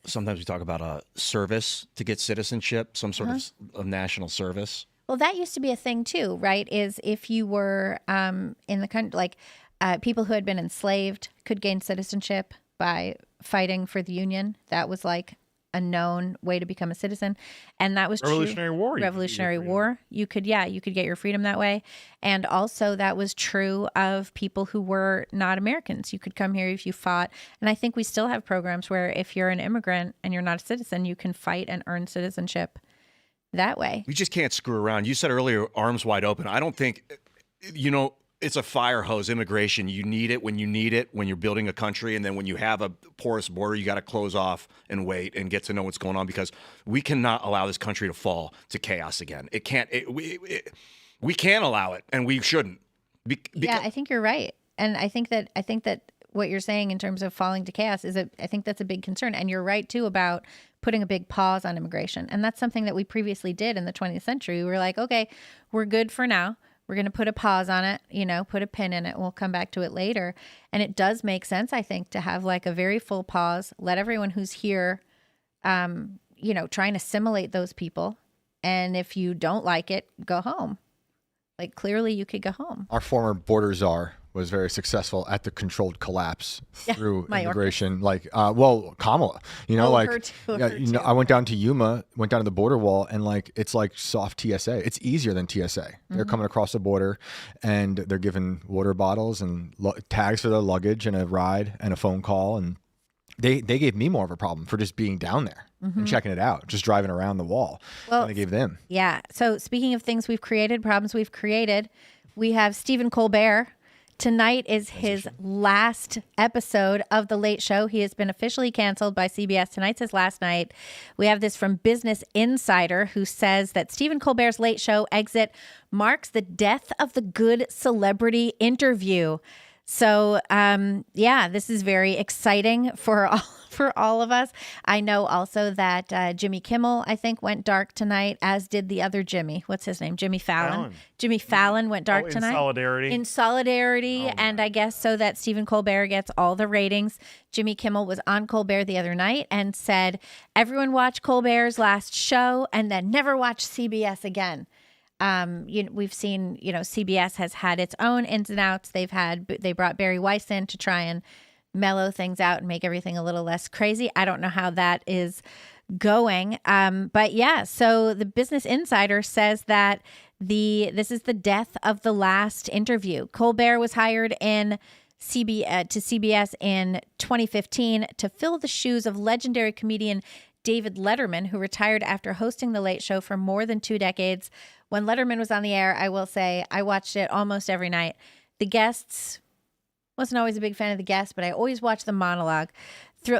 Sometimes we talk about service to get citizenship, some sort of national service. Well, that used to be a thing too, right? Is if you were in the country, like people who had been enslaved could gain citizenship by fighting for the Union. That was like a known way to become a citizen, and that was Revolutionary War. Revolutionary War. You could get your freedom that way, and also that was true of people who were not Americans. You could come here if you fought, and I think we still have programs where if you're an immigrant and you're not a citizen, you can fight and earn citizenship that way. We just can't screw around. You said earlier, arms wide open. I don't think, it's a fire hose, immigration. You need it when you're building a country. And then when you have a porous border, you got to close off and wait and get to know what's going on, because we cannot allow this country to fall to chaos again. It can't, we can't allow it, and we shouldn't. Yeah, I think you're right. And I think that what you're saying in terms of falling to chaos I think that's a big concern. And you're right too about putting a big pause on immigration. And that's something that we previously did in the 20th century. We were like, okay, we're good for now. We're going to put a pause on it, put a pin in it. We'll come back to it later. And it does make sense, I think, to have like a very full pause, let everyone who's here, try and assimilate those people. And if you don't like it, go home. Like, clearly you could go home. Our former border czar was very successful at the controlled collapse through immigration. Like, Kamala, her too. I went down to Yuma, went down to the border wall, and like, it's like soft TSA. It's easier than TSA. They're coming across the border, and they're giving water bottles and tags for their luggage and a ride and a phone call. And they gave me more of a problem for just being down there and checking it out, just driving around the wall. Well, than they gave them. Yeah. So speaking of things we've created, problems we've created, we have Stephen Colbert. Tonight is his last episode of The Late Show. He has been officially canceled by CBS. Tonight's his last night. We have this from Business Insider, who says that Stephen Colbert's Late Show exit marks the death of the good celebrity interview. So, this is very exciting for all of us. I know also that Jimmy Kimmel, I think, went dark tonight, as did the other Jimmy. What's his name? Jimmy Fallon. Jimmy Fallon went dark tonight. In solidarity. And I guess so that Stephen Colbert gets all the ratings. Jimmy Kimmel was on Colbert the other night and said, everyone watch Colbert's last show and then never watch CBS again. We've seen, CBS has had its own ins and outs. They brought Barry Weiss in to try and mellow things out and make everything a little less crazy. I don't know how that is going. But yeah, so the Business Insider says that this is the death of the last interview. Colbert was hired to CBS in 2015 to fill the shoes of legendary comedian David Letterman, who retired after hosting The Late Show for more than 2 decades. When Letterman was on the air, I will say I watched it almost every night. The guests, wasn't always a big fan of the guests, but I always watched the monologue.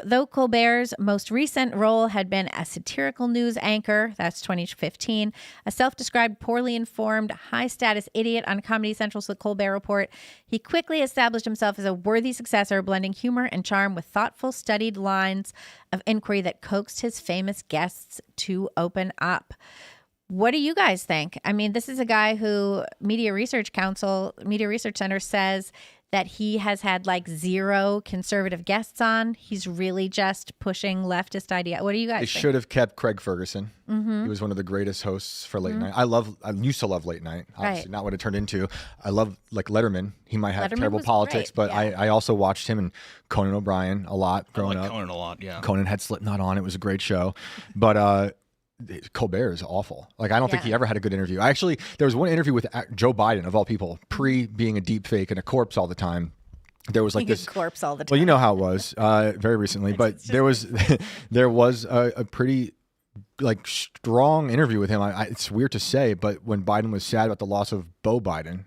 Though Colbert's most recent role had been a satirical news anchor, that's 2015, a self-described poorly informed, high-status idiot on Comedy Central's The Colbert Report, he quickly established himself as a worthy successor, blending humor and charm with thoughtful, studied lines of inquiry that coaxed his famous guests to open up. What do you guys think? I mean, this is a guy who Media Research Center says that he has had like 0 conservative guests on. He's really just pushing leftist idea. What do you guys think? They should have kept Craig Ferguson. He was one of the greatest hosts for late night. I used to love late night. Obviously, not what it turned into. I love like Letterman. He might have terrible politics, but I also watched him and Conan O'Brien a lot growing up. Conan a lot, yeah. Conan had Slipknot on. It was a great show. But Colbert is awful. Like, I don't think he ever had a good interview. There was one interview with Joe Biden, of all people, pre being a deep fake and a corpse all the time. There was like this corpse all the time. Well, you know how it was very recently, but there was a pretty like strong interview with him. It's weird to say, but when Biden was sad about the loss of Beau Biden,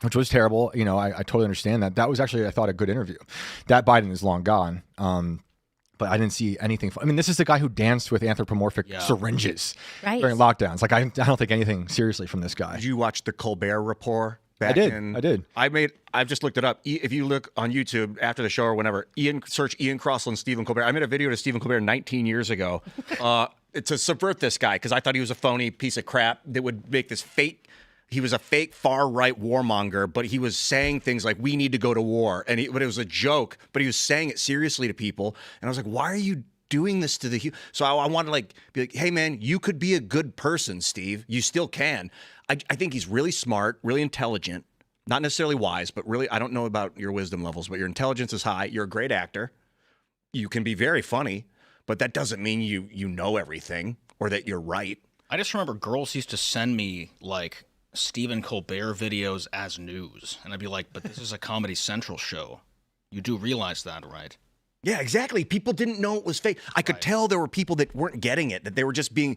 which was terrible, I totally understand that. That was actually, I thought, a good interview. That Biden is long gone. But I didn't see anything. I mean, this is the guy who danced with anthropomorphic syringes during lockdowns. Like, I don't think anything seriously from this guy. Did you watch the Colbert Report? I did. I've just looked it up. If you look on YouTube after the show or whenever, search Ian Crossland, Stephen Colbert. I made a video to Stephen Colbert 19 years ago to subvert this guy because I thought he was a phony piece of crap that would make this fake. He was a fake far-right warmonger, but he was saying things like, we need to go to war. But it was a joke, but he was saying it seriously to people. And I was like, why are you doing this to the... So I wanted to be like, hey, man, you could be a good person, Steve. You still can. I think he's really smart, really intelligent, not necessarily wise, but really, I don't know about your wisdom levels, but your intelligence is high. You're a great actor. You can be very funny, but that doesn't mean you know everything or that you're right. I just remember girls used to send me Stephen Colbert videos as news. And I'd be like, but this is a Comedy Central show. You do realize that, right? Yeah, exactly. People didn't know it was fake. I could tell there were people that weren't getting it, that they were just being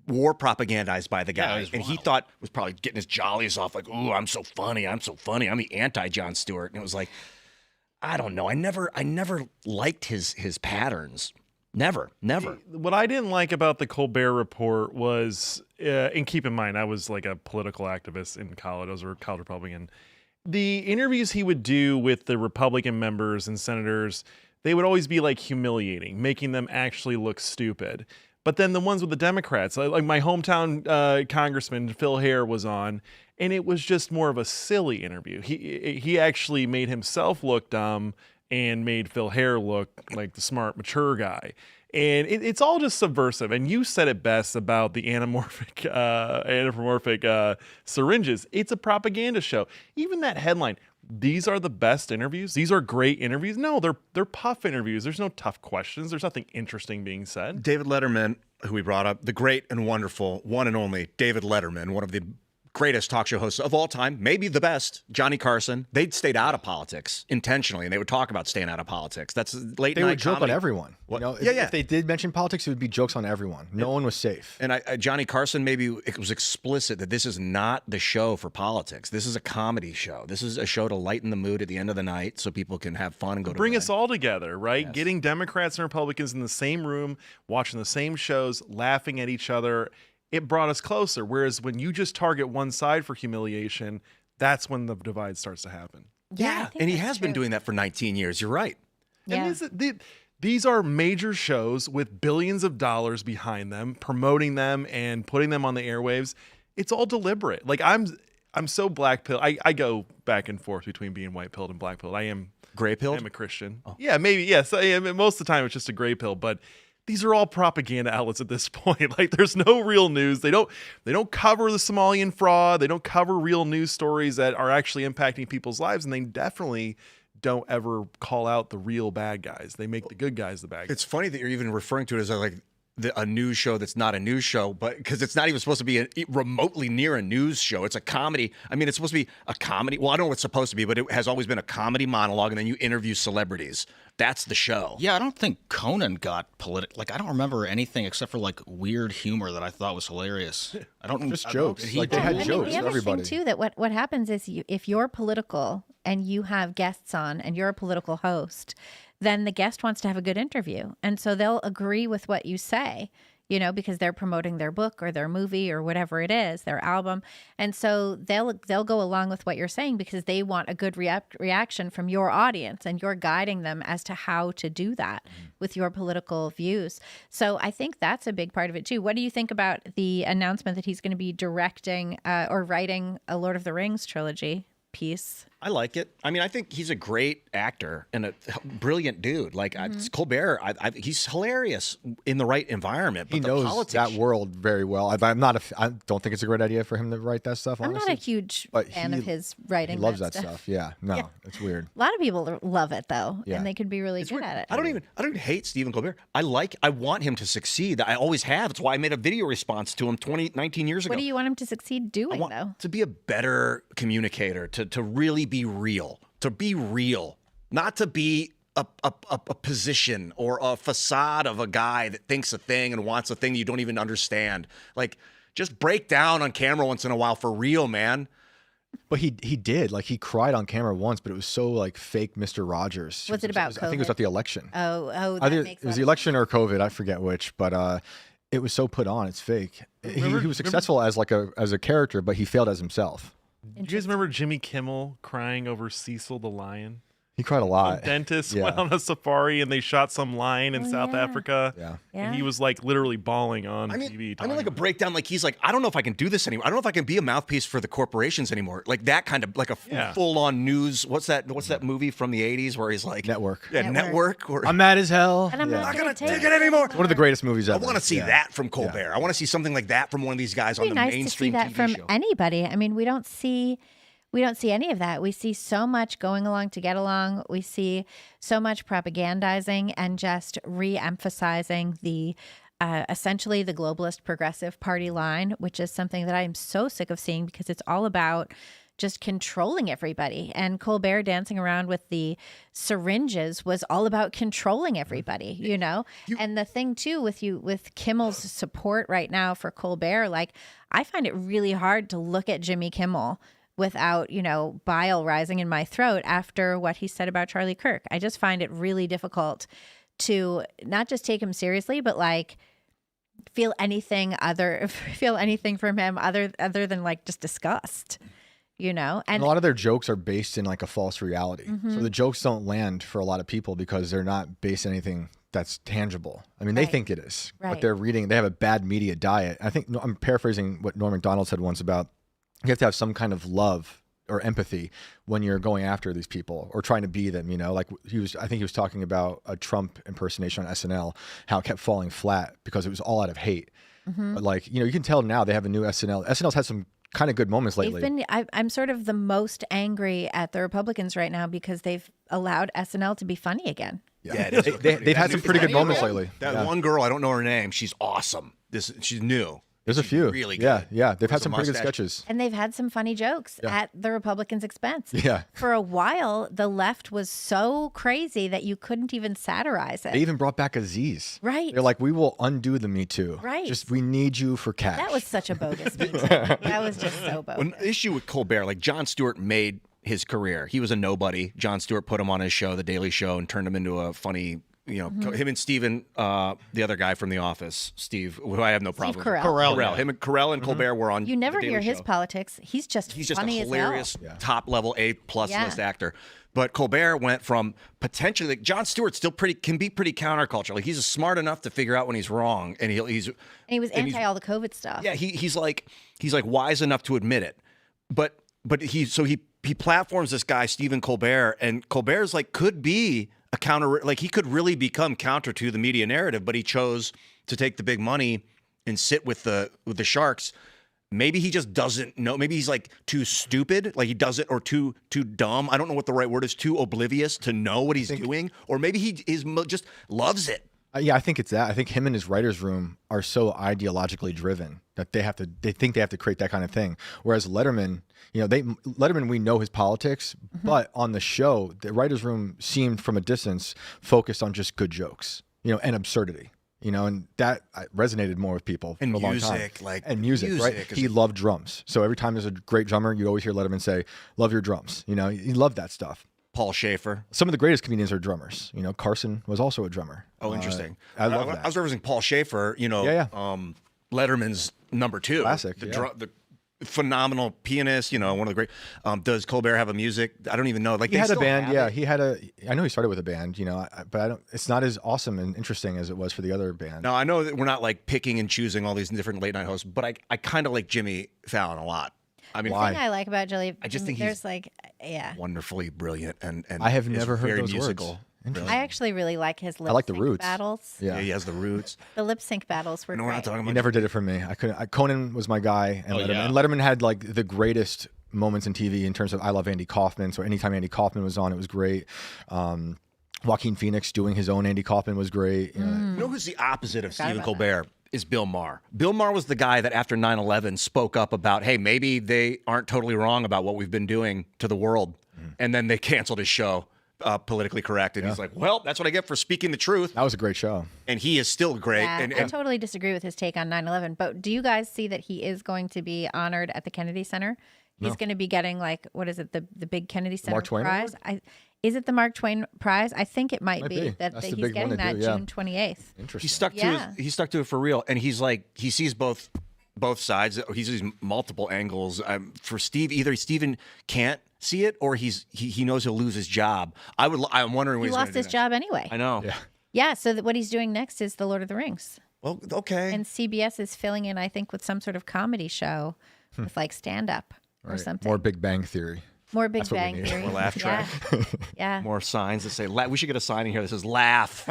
war propagandized by the guy. And he thought was probably getting his jollies off like, ooh, I'm so funny. I'm the anti-Jon Stewart. And it was like, I don't know. I never liked his patterns. Never. What I didn't like about the Colbert Report was, and keep in mind, I was like a political activist in college. I was a college Republican. The interviews he would do with the Republican members and senators, they would always be like humiliating, making them actually look stupid. But then the ones with the Democrats, like my hometown congressman, Phil Hare, was on, and it was just more of a silly interview. He actually made himself look dumb and made Phil Hare look like the smart, mature guy. And it's all just subversive. And you said it best about the anamorphic syringes. It's a propaganda show. Even that headline, these are the best interviews. These are great interviews. No, they're puff interviews. There's no tough questions. There's nothing interesting being said. David Letterman, who we brought up, the great and wonderful, one and only David Letterman, one of the greatest talk show hosts of all time, maybe the best, Johnny Carson. They'd stayed out of politics intentionally, and they would talk about staying out of politics. That's late They night would joke comedy. on everyone. If they did mention politics, it would be jokes on everyone. No one was safe. And Johnny Carson, maybe it was explicit that this is not the show for politics. This is a comedy show. This is a show to lighten the mood at the end of the night so people can have fun and go to bring bed. us all together, right? Yes. Getting Democrats and Republicans in the same room, watching the same shows, laughing at each other. It brought us closer. Whereas when you just target one side for humiliation, that's when the divide starts to happen. Yeah, and he has been doing that for 19 years. You're right. Yeah. And these are major shows with billions of dollars behind them, promoting them and putting them on the airwaves. It's all deliberate. Like I'm so black pill. I go back and forth between being white pilled and black pilled. I am gray pilled. I'm a Christian. Oh. Yeah, maybe. Yes. Most of the time it's just a gray pill, but these are all propaganda outlets at this point. Like there's no real news. They don't cover the Somalian fraud. They don't cover real news stories that are actually impacting people's lives. And they definitely don't ever call out the real bad guys. They make the good guys the bad guys. It's funny that you're even referring to it as a news show that's not a news show, but because it's not even supposed to be remotely near a news show. It's a comedy. I mean, it's supposed to be a comedy. Well, I don't know what it's supposed to be, but it has always been a comedy monologue, and then you interview celebrities. That's the show. Yeah, I don't think Conan got political. I don't remember anything except for weird humor that I thought was hilarious. I don't just jokes. They had the jokes for other everybody. thing too that what happens is if you're political and you have guests on and you're a political host, then the guest wants to have a good interview, and so they'll agree with what you say. Because they're promoting their book or their movie or whatever it is, their album. And so they'll go along with what you're saying because they want a good reaction from your audience, and you're guiding them as to how to do that with your political views. So I think that's a big part of it too. What do you think about the announcement that he's going to be directing or writing a Lord of the Rings trilogy piece? I like it. I mean, I think he's a great actor and a brilliant dude. Colbert, he's hilarious in the right environment. But he knows that world very well. I don't think it's a great idea for him to write that stuff. Honestly. I'm not a huge fan of his writing. He loves that stuff. Yeah, no, it's weird. A lot of people love it though, and they could be really good at it. I don't even hate Stephen Colbert. I want him to succeed. I always have. That's why I made a video response to him 19 years ago. What do you want him to succeed doing though? To be a better communicator, to really be real, not to be a position or a facade of a guy that thinks a thing and wants a thing you don't even understand. Just break down on camera once in a while for real, man. But he did. He cried on camera once, but it was so fake Mr. Rogers. Was it about COVID? I think it was about the election. Oh, it was the election or COVID. I forget which, but it was so put on. It's fake. He was successful as a character, but he failed as himself. Do you guys remember Jimmy Kimmel crying over Cecil the lion? He cried a lot. Dentist Yeah. went on a safari and they shot some lion in South Africa. Yeah. And he was like literally bawling on I mean, TV. I mean, like a breakdown. Like he's like, I don't know if I can do this anymore. I don't know if I can be a mouthpiece for the corporations anymore. Like that kind of like a full-on news. What's that movie from the '80s where he's like Network. Yeah, Network. Or, I'm mad as hell. And I'm not gonna take take it anymore. One of the greatest movies I ever. want to see that from Colbert. I want to see something like that from one of these guys on It'd the be nice to see mainstream that TV from show. anybody. I mean, we don't see any of that. We see so much going along to get along. We see so much propagandizing and just re-emphasizing the essentially the globalist progressive party line, which is something that I am so sick of seeing because it's all about just controlling everybody. And Colbert dancing around with the syringes was all about controlling everybody, you know? And the thing too with Kimmel's support right now for Colbert, like I find it really hard to look at Jimmy Kimmel without, bile rising in my throat after what he said about Charlie Kirk. I just find it really difficult to not just take him seriously, but like feel anything from him other than like just disgust, And a lot of their jokes are based in like a false reality. So the jokes don't land for a lot of people because they're not based on anything that's tangible. I mean, they think it is. Right. What they're reading, they have a bad media diet. I think I'm paraphrasing what Norm Macdonald said once about you have to have some kind of love or empathy when you're going after these people or trying to be them, like I think he was talking about a Trump impersonation on SNL, how it kept falling flat because it was all out of hate. But like, you can tell now they have a new SNL. SNL's had some kind of good moments lately. I'm sort of the most angry at the Republicans right now because they've allowed SNL to be funny again. Yeah, they've had some pretty good moments lately. That one girl, I don't know her name. She's awesome. She's new. There's a few. Really good. Yeah. They've had With some a pretty good mustache. sketches. And they've had some funny jokes at the Republicans' expense. Yeah. For a while, the left was so crazy that you couldn't even satirize it. They even brought back Aziz. Right. They're like, we will undo the Me Too. Right. We need you for cash. That was such a bogus Me Too. That was just so bogus. An issue with Colbert, like Jon Stewart made his career. He was a nobody. Jon Stewart put him on his show, The Daily Show, and turned him into a funny, him and Steven, the other guy from The Office, Steve, who I have no problem Carell. with. Carell. Him and Carell and Colbert were on You never The Daily hear his Show. politics. He's just He's just funny a hilarious, as hell. top level A+ Yeah. list actor. But Colbert went from potentially, like Jon Stewart still can be pretty countercultural. Like he's smart enough to figure out when he's wrong, and he's And he was anti all the COVID stuff. yeah, he's like wise enough to admit it. But he platforms this guy Stephen Colbert, and Colbert's like could be a counter, like he could really become counter to the media narrative, but he chose to take the big money and sit with the sharks. Maybe he just doesn't know. Maybe he's like too stupid, like he doesn't, or too dumb. I don't know what the right word is. Too oblivious to know what he's doing, or maybe he just loves it. Yeah, I think it's that. I think him and his writer's room are so ideologically driven that they think they have to create that kind of thing. Whereas Letterman, Letterman, we know his politics, but on the show, the writer's room seemed from a distance focused on just good jokes, and absurdity. And that resonated more with people And for a long music, time. like, and music, right? music is He a- loved drums. So every time there's a great drummer, you always hear Letterman say, "Love your drums." He loved that stuff. Paul Schaefer. Some of the greatest comedians are drummers. Carson was also a drummer. Oh, interesting. I love that. I was referencing Paul Schaefer, Letterman's number 2. Classic, The phenomenal pianist, one of the great. Does Colbert have a music? I don't even know. Like He they had a still band, have yeah. it. He had I know he started with a band, but I don't. It's not as awesome and interesting as it was for the other band. Now I know that we're not like picking and choosing all these different late night hosts, but I kind of like Jimmy Fallon a lot. I mean, The thing I like about Jilly, I just think there's he's wonderfully brilliant and I have is never heard very those musical. words. Interesting. I actually really like his lip like the sync Roots. battles. Yeah. Yeah, he has the roots. The lip sync battles were No, we're great. not talking He about. never did it for me. I couldn't. Conan was my guy, and Letterman. yeah. And Letterman had like the greatest moments in TV in terms of I love Andy Kaufman. So anytime Andy Kaufman was on, it was great. Joaquin Phoenix doing his own Andy Kaufman was great. You know who's the opposite of Stephen about Colbert? Is Bill Maher. Bill Maher was the guy that after 9/11 spoke up about, hey, maybe they aren't totally wrong about what we've been doing to the world. And then they canceled his show, Politically Correct. And he's like, well, that's what I get for speaking the truth. That was a great show. And he is still great. Yeah, and I totally disagree with his take on 9/11. But do you guys see that he is going to be honored at the Kennedy Center? He's going to be getting what is it, the big Kennedy Center Mark Twain prize? Is it the Mark Twain prize? I think it might be. That's That the he's big one getting to that do, yeah. June 28th. Interesting. he stuck to Yeah. he stuck to it for real. And he's like, he sees both both sides. He sees multiple angles. For Steve, either Steven can't see it or he knows he'll lose his job. I'm wondering what He he's gonna lost do his next. job anyway. I know. Yeah. Yeah, so what he's doing next is The Lord of the Rings. Well, okay. And CBS is filling in, I think, with some sort of comedy show with like stand-up or something. More Big Bang Theory. More Big That's what we Bang need. Theory. More laugh track. Yeah. More signs that say, we should get a sign in here that says laugh.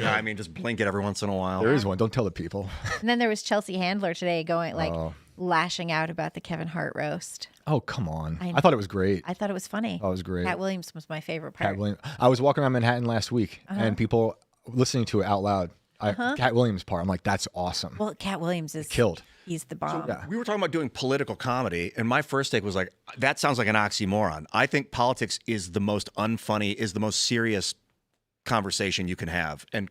I mean, just blink it every once in a while. There is one. Don't tell the people. And then there was Chelsea Handler today going like lashing out about the Kevin Hart roast. Oh, come on. I know. I thought it was great. I thought it was funny. Oh, it was great. Cat Williams was my favorite part. Cat Williams. I was walking around Manhattan last week and people listening to it out loud. Cat Williams part. I'm like, that's awesome. Well, Cat Williams is Killed. He's the bomb. We were talking about doing political comedy, and my first take was like, that sounds like an oxymoron. I think politics is the most unfunny, is the most serious conversation you can have, and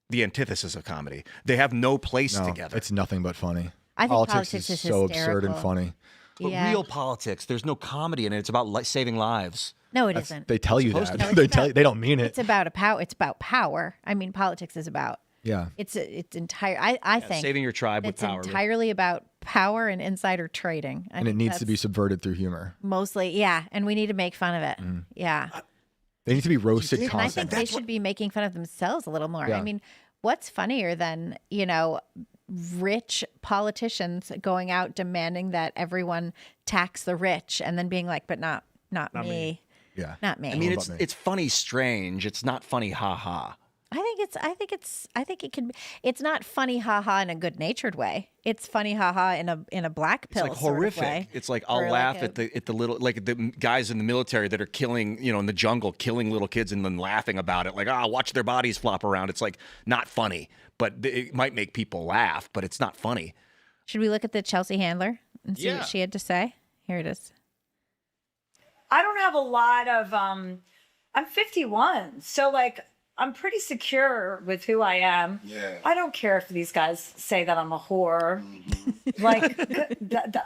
the antithesis of comedy. They have no place together. It's nothing but funny. I think politics is so absurd and hysterical. funny. But real politics, there's no comedy in it. It's about saving lives. No, it isn't. They tell you that. No, it's They about- tell you, they don't mean it. It's about It's about power. I mean, politics is about. Yeah. It's entire. I think saving your tribe with it's power. entirely about power and insider trading. And it needs to be subverted through humor. mostly, yeah. And we need to make fun of it. Yeah. They need to be roasted And I think constantly. they should be making fun of themselves a little more. Yeah. I mean, what's funnier than, rich politicians going out demanding that everyone tax the rich and then being like, but not me. Yeah. Not me. I mean, about me? it's funny, strange. It's not funny, ha ha. It's not funny haha in a good natured way. It's funny haha in a black It's pill like sort of horrific. way. It's like Or I'll like laugh a- at the little, like the guys in the military that are killing, in the jungle, killing little kids and then laughing about it. Like, watch their bodies flop around. It's like not funny, but it might make people laugh, but it's not funny. Should we look at the Chelsea Handler and see what she had to say? Here it is. I don't have a lot of I'm 51, so like I'm pretty secure with who I am. Yeah. I don't care if these guys say that I'm a whore. Like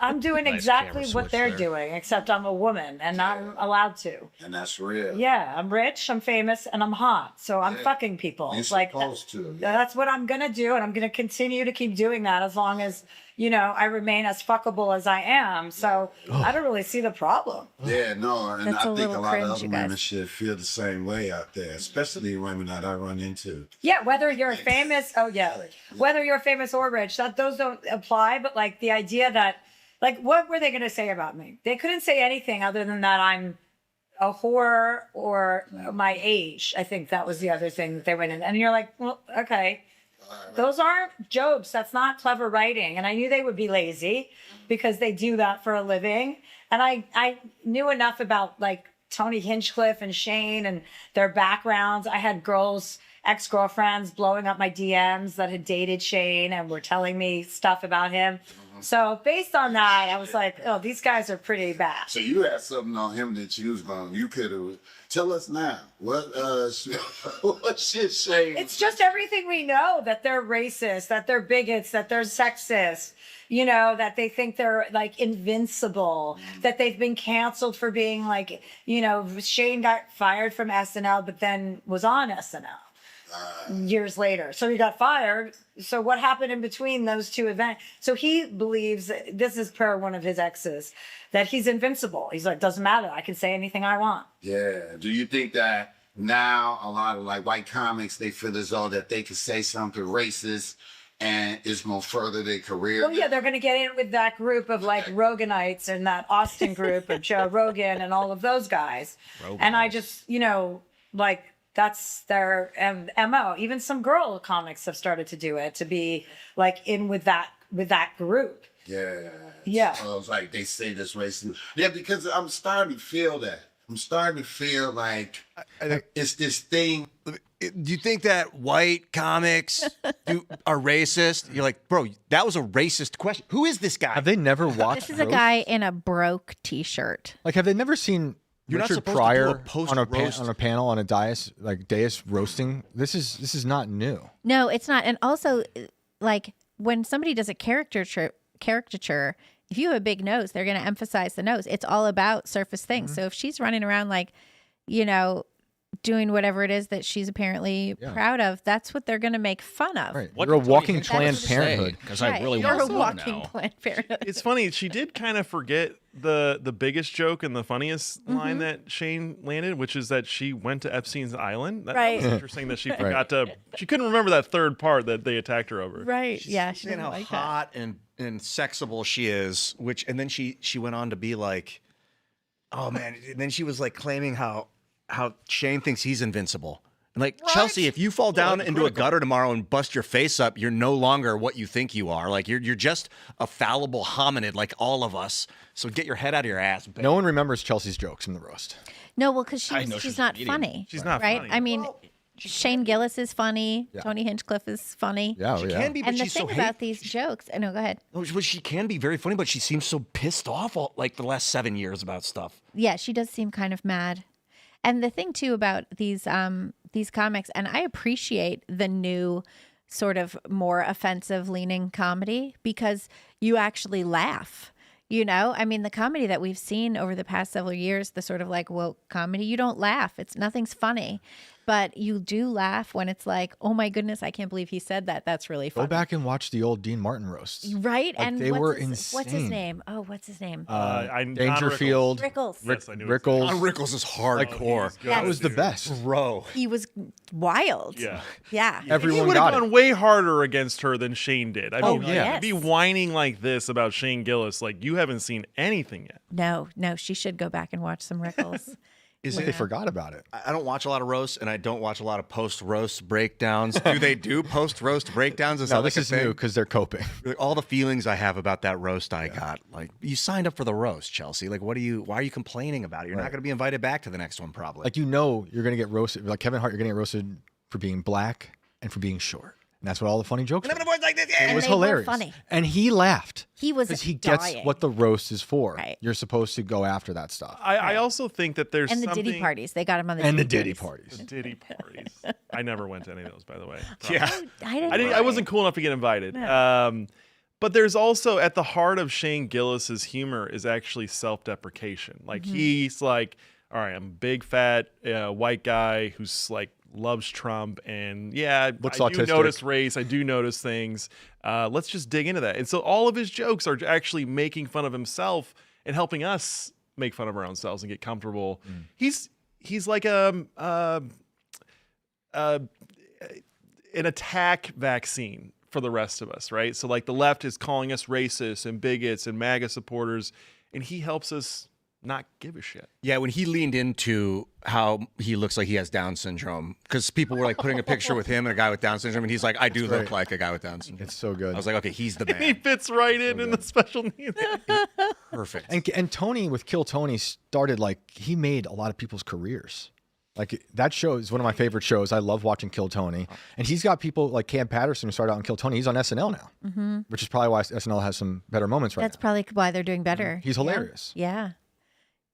I'm doing exactly camera what switch they're there. doing, except I'm a woman and I'm allowed to. And that's real. Yeah, I'm rich, I'm famous, and I'm hot. So I'm fucking people. You're Like supposed to. that's what I'm gonna do, and I'm gonna continue to keep doing that as long as I remain as fuckable as I am. So I don't really see the problem. Yeah, no, and That's I a think a little lot cringe, of you other women guys. should feel the same way out there, especially women that I run into. Yeah, whether you're famous, whether you're famous or rich, those don't apply. But like the idea that, like, what were they going to say about me? They couldn't say anything other than that I'm a whore or my age. I think that was the other thing that they went in. And you're like, well, okay. Those aren't jokes. That's not clever writing. And I knew they would be lazy because they do that for a living. And I knew enough about like Tony Hinchcliffe and Shane and their backgrounds. I had ex-girlfriends blowing up my DMs that had dated Shane and were telling me stuff about him. So based on that, I was like, oh, these guys are pretty bad. So you had something on him that you was going. You could have. Tell us now. What shit Shane? It's just everything we know, that they're racist, that they're bigots, that they're sexist, that they think they're like invincible, that they've been canceled for being like, Shane got fired from SNL, but then was on SNL years later. So he got fired. So what happened in between those two events? So he believes, this is per one of his exes, that he's invincible. He's like, doesn't matter. I can say anything I want. Yeah. Do you think that now a lot of like white comics, they feel as though that they can say something racist and it's gonna further their career? Well, yeah, they're going to get in with that group of like Roganites and that Austin group of Joe Rogan and all of those guys. And I just, like that's their MO. Even some girl comics have started to do it, to be like in with that group. Yeah. Yeah. So it's like they say this racist. Yeah, because I'm starting to feel that. I'm starting to feel like it's this thing. Do you think that white comics are racist? You're like, bro, that was a racist question. Who is this guy? Have they never watched This is a roast? guy in a broke T-shirt. Like, have they never seen You're not Richard supposed to do a Pryor post-roast. on a panel on a dais roasting? This is not new. No, it's not. And also, like when somebody does a caricature, if you have a big nose, they're going to emphasize the nose. It's all about surface things. So if she's running around like, doing whatever it is that she's apparently proud of, that's what they're going to make fun of. Right. What You're a did Tony walking Hinchcliffe Planned say? Parenthood. Because I really You're want a to know walking now. Planned Parenthood. It's funny. She did kind of forget the biggest joke and the funniest line that Shane landed, which is that she went to Epstein's island. That Right. was interesting that she forgot to. She couldn't remember that third part that they attacked her over. Right. Yeah. She Saying didn't how like that. hot and sexable she is, and then she went on to be like, oh man, and then she was like claiming how Shane thinks he's invincible. And like, Chelsea, if you fall down into a gutter tomorrow and bust your face up, you're no longer what you think you are. Like you're just a fallible hominid like all of us. So get your head out of your ass. Babe. No one remembers Chelsea's jokes from the roast. No, well, because I know she's she's a not comedian. funny. She's not right. funny. I mean, Shane Gillis is funny. Tony Hinchcliffe is funny. Yeah, She yeah. can be, but And the she's thing so about these jokes, no, go ahead. she can be very funny, but she seems so pissed off like the last 7 years about stuff. Yeah, she does seem kind of mad. And the thing too about these comics, and I appreciate the new sort of more offensive leaning comedy because you actually laugh. You know, I mean, the comedy that we've seen over the past several years, the sort of like woke comedy, you don't laugh. Nothing's funny. But you do laugh when it's like, oh my goodness, I can't believe he said that. That's really funny. Go back and watch the old Dean Martin roasts. Right? Like, and they were What's his insane. name? Oh, what's his name? Don Dangerfield, Rickles. Yes, I knew it. Rickles. Don Rickles is hardcore. He's good, That That was the dude. best. Bro. He was wild. Yeah. Yeah. He Everyone would have got gone it. way harder against her than Shane did. I mean, yeah. to be whining like this about Shane Gillis, like you haven't seen anything yet. No, she should go back and watch some Rickles. They forgot about it. I don't watch a lot of roasts, and I don't watch a lot of post-roast breakdowns. Do they do post-roast breakdowns? Is No, that this like is a thing? new because they're coping. Like, all the feelings I have about that roast I got. Like, you signed up for the roast, Chelsea. Like, why are you complaining about it? You're not going to be invited back to the next one, probably. Like you're going to get roasted. Like Kevin Hart, you're going to get roasted for being black and for being short. And that's what all the funny jokes were. like this. And It was they were hilarious. funny. And he laughed. He was because he gets dying. what the roast is for. Right. You're supposed to go after that stuff. I also think that there's And the something... Diddy parties. They got him on the And the Diddy Diddy parties. parties. Diddy parties. I never went to any of those, by the way. Yeah. I wasn't cool enough to get invited. But there's also at the heart of Shane Gillis's humor is actually self-deprecation. Like he's like, all right, I'm a big fat white guy who's like loves Trump, and Looks I do autistic. notice race. I do notice things. Let's just dig into that. And so all of his jokes are actually making fun of himself and helping us make fun of our own selves and get comfortable. He's like an attack vaccine for the rest of us, right? So like the left is calling us racist and bigots and MAGA supporters, and he helps us not give a shit. Yeah, when he leaned into how he looks like he has Down syndrome, because people were like putting a picture with him and a guy with Down syndrome, and he's like, I do look like a guy with Down syndrome. It's so good. I was like, okay, he's the He man. fits right in the special needs. Perfect. And Tony with Kill Tony started he made a lot of people's careers. Like that show is one of my favorite shows. I love watching Kill Tony. And he's got people like Cam Patterson who started out on Kill Tony. He's on SNL now, which is probably why SNL has some better moments right That's now. probably why they're doing better. He's hilarious. Yeah.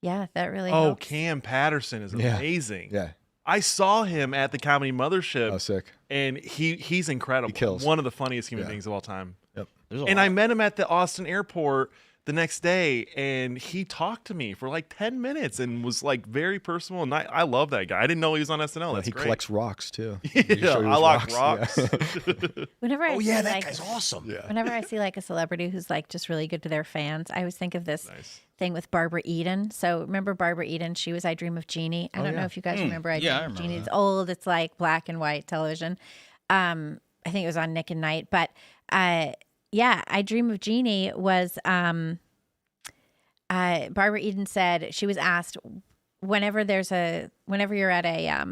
Yeah, that really Oh, helps. Cam Patterson is Yeah. amazing. Yeah. I saw him at the Comedy Mothership. Oh, sick. And he's incredible. He kills. One of the funniest human Yeah. beings of all time. Yep. And I met him at the Austin airport the next day, and he talked to me for like 10 minutes and was like very personal. And I love that guy. I didn't know he was on SNL. That's He great. collects rocks too. Yeah, I like rocks. Whenever I Oh see, yeah, that like, guy's awesome. Yeah. whenever I see like a celebrity who's like just really good to their fans, I always think of this thing with Barbara Eden. So remember Barbara Eden? She was I Dream of Jeannie. I don't know if you guys remember I Dream Yeah, I of remember Jeannie. that. It's old. It's like black and white television. I think it was on Nick at Night. But yeah, I Dream of Jeannie was Barbara Eden said she was asked whenever you're at a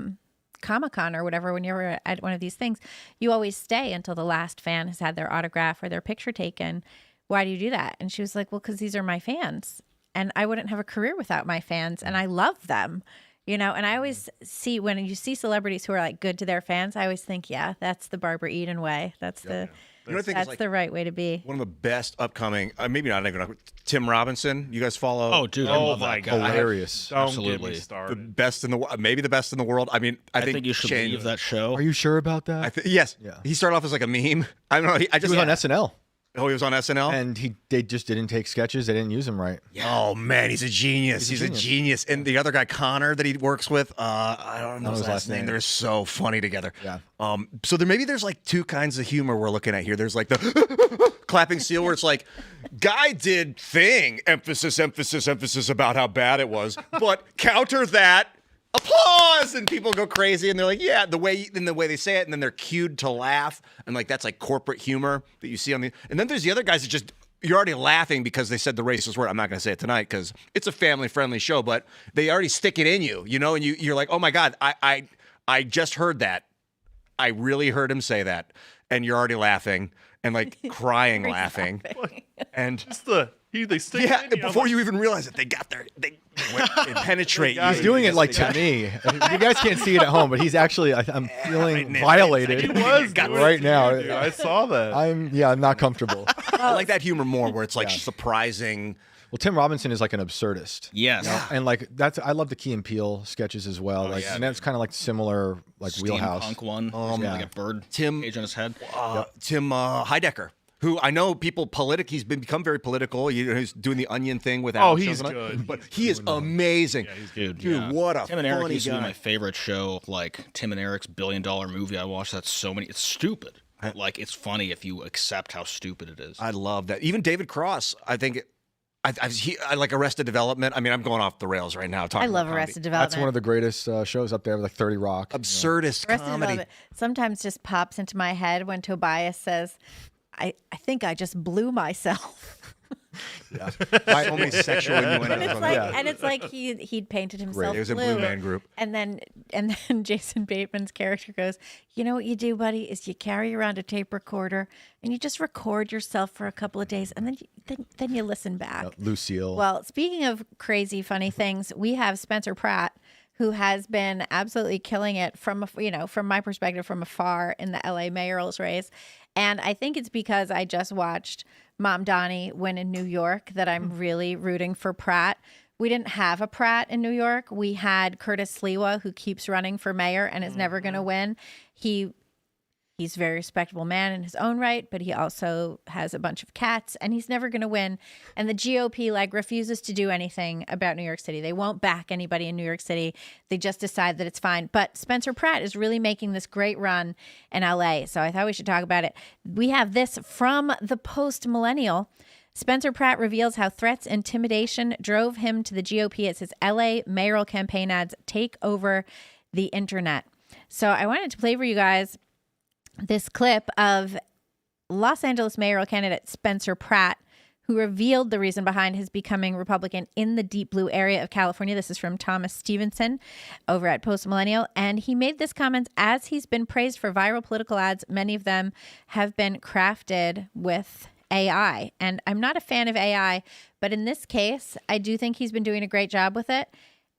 Comic-Con or whatever, when you're at one of these things, you always stay until the last fan has had their autograph or their picture taken. Why do you do that? And she was like, well, because these are my fans and I wouldn't have a career without my fans and I love them, and I always see when you see celebrities who are like good to their fans, I always think, yeah, that's the Barbara Eden way. That's You know what I think is that's like the right way to be. one of the best upcoming, maybe not even Tim Robinson. You guys follow? Oh, dude, I Oh love my that guy. God. Hilarious. Don't get Absolutely. me the started. best in the world, maybe the best in the world. I mean, I I think you should Shane, leave that show. Are you sure about that? Yes. Yeah. He started off as like a meme. I don't know. I He just was on SNL. Oh, he was on SNL? And they just didn't take sketches. They didn't use him right. Oh, man, he's a genius. He's a genius. And the other guy, Connor, that he works with, I don't know his last name. They're so funny together. Yeah. So there's like two kinds of humor we're looking at here. There's like the clapping seal where it's like, guy did thing, emphasis about how bad it was, but counter that, applause, and people go crazy, and they're like, yeah, the way they say it, and then they're cued to laugh, and like that's like corporate humor that you see on the. And then there's the other guys that just you're already laughing because they said the racist word. I'm not going to say it tonight because it's a family-friendly show, but they already stick it in you, and you're like, oh my god, I just heard that, I really heard him say that, and you're already laughing and like crying laughing, and Just they stick it in you. before you even realize it, they penetrate you. He's doing it like to me. You guys can't see it at home, but he's actually. I'm feeling violated. He was right now. I saw that. I'm not comfortable. I like that humor more, where it's like surprising. Well, Tim Robinson is like an absurdist. Yes. And like I love the Key and Peele sketches as well. And that's kind of like similar wheelhouse. Steampunk one. Like a bird cage on his head. Tim Heidecker, who I know he's become very political. He's doing the Onion thing with Alex. He's good. But he is amazing. Yeah, he's good. Dude, what a Tim and Eric funny used to be guy. my favorite show. Like Tim and Eric's $1 billion movie. I watched that so many. It's stupid. Like it's funny if you accept how stupid it is. I love that. Even David Cross, I think. I like Arrested Development. I mean, I'm going off the rails right now. I love Arrested Development. That's one of the greatest shows up there, like 30 Rock. Absurdist Arrested comedy. Development sometimes just pops into my head when Tobias says, I think I just blew myself. Yeah. So many sexual innuendos on that. And it's like he'd painted himself It was a blue. Blue Man Group. And then Jason Bateman's character goes, you know what you do, buddy, is you carry around a tape recorder and you just record yourself for a couple of days and then you listen back. Lucille. Well, speaking of crazy, funny things, we have Spencer Pratt, who has been absolutely killing it from my perspective from afar in the LA mayoral's race. And I think it's because I just watched Mom Donnie win in New York that I'm really rooting for Pratt. We didn't have a Pratt in New York. We had Curtis Sliwa, who keeps running for mayor and is never going to win. He's a very respectable man in his own right, but he also has a bunch of cats, and he's never going to win. And the GOP refuses to do anything about New York City. They won't back anybody in New York City. They just decide that it's fine. But Spencer Pratt is really making this great run in LA, so I thought we should talk about it. We have this from the Post Millennial. Spencer Pratt reveals how threats, intimidation drove him to the GOP as his LA mayoral campaign ads take over the internet. So I wanted to play for you guys this clip of Los Angeles mayoral candidate Spencer Pratt, who revealed the reason behind his becoming Republican in the deep blue area of California. This is from Thomas Stevenson over at Post Millennial. And he made this comment as he's been praised for viral political ads. Many of them have been crafted with AI. And I'm not a fan of AI, but in this case, I do think he's been doing a great job with it.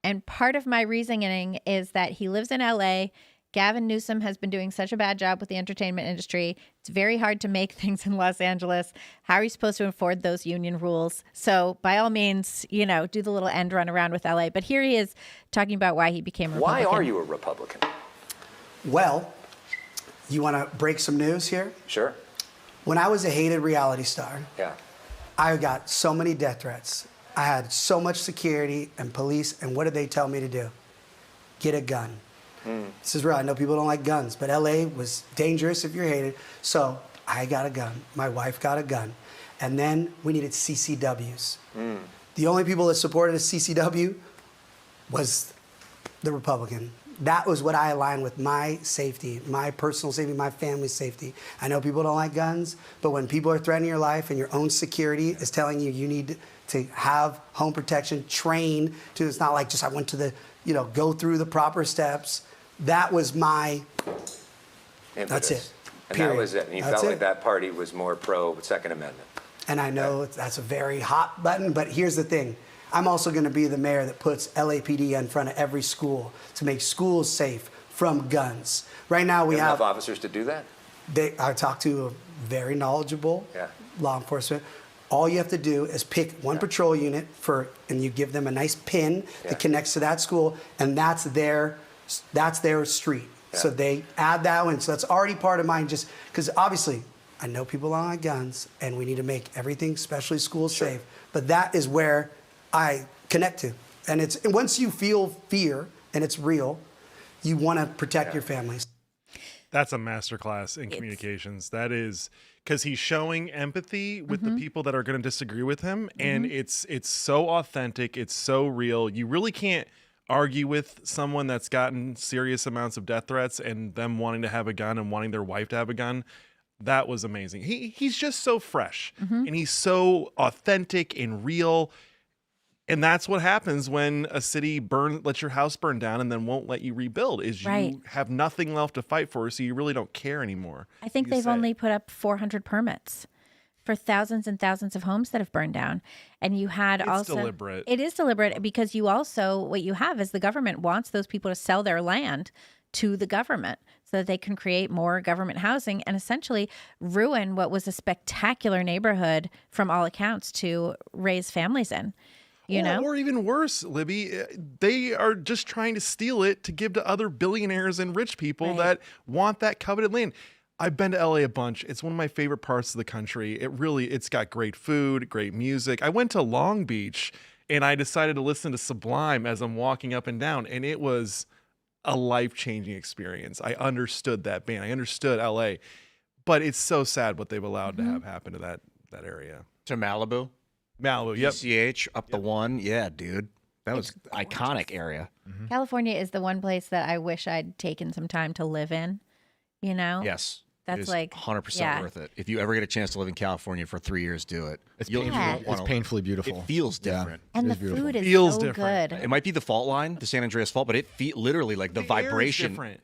And part of my reasoning is that he lives in LA. Gavin Newsom has been doing such a bad job with the entertainment industry. It's very hard to make things in Los Angeles. How are you supposed to enforce those union rules? So by all means, do the little end run around with LA. But here he is talking about why he became a Republican. Why are you a Republican? Well, you want to break some news here? Sure. When I was a hated reality star, Yeah. I got so many death threats. I had so much security and police, and what did they tell me to do? Get a gun. This is real. I know people don't like guns, but LA was dangerous if you're hated. So I got a gun. My wife got a gun. And then we needed CCWs. The only people that supported a CCW was the Republican. That was what I aligned with my safety, my personal safety, my family's safety. I know people don't like guns, but when people are threatening your life and your own security is telling you need to have home protection, train to, it's not like just I went to the, go through the proper steps. That was my, Impetus. That's it. And Period. that was it. And you That's felt it. like that party was more pro Second Amendment. And I know that's a very hot button, but here's the thing. I'm also going to be the mayor that puts LAPD in front of every school to make schools safe from guns. Right now we have enough officers to do that? I talked to a very knowledgeable law enforcement. All you have to do is pick one patrol unit and you give them a nice pin that connects to that school, and that's their street. So they add that one. So that's already part of mine, just because obviously I know people don't like guns, and we need to make everything, especially schools, safe. But that is where I connect to. And once you feel fear and it's real, you want to protect your families. That's a masterclass in communications. That is because he's showing empathy with the people that are going to disagree with him, and it's so authentic. It's so real. You really can't argue with someone that's gotten serious amounts of death threats and them wanting to have a gun and wanting their wife to have a gun. That was amazing. He's just so fresh, and he's so authentic and real. And that's what happens when a city lets your house burn down and then won't let you rebuild, is you have nothing left to fight for, so you really don't care anymore. I think they've only put up 400 permits for thousands and thousands of homes that have burned down. And you had It's deliberate. It is deliberate because what you have is the government wants those people to sell their land to the government so that they can create more government housing and essentially ruin what was a spectacular neighborhood from all accounts to raise families in. Or even worse, Libby, they are just trying to steal it to give to other billionaires and rich people that want that coveted land. I've been to LA a bunch. It's one of my favorite parts of the country. It's got great food, great music. I went to Long Beach and I decided to listen to Sublime as I'm walking up and down, and it was a life-changing experience. I understood that band. I understood LA, but it's so sad what they've allowed to have happen to that area. To Malibu? Malibu, yep. PCH up the one. Yeah, dude. That was iconic area. California is the one place that I wish I'd taken some time to live in, Yes. That's it is like 100% worth it. If you ever get a chance to live in California for 3 years, do it. It's painfully beautiful. It feels different. And the food is Feels so different. good. It might be the fault line, the San Andreas fault, but it literally like the air is vibration. different.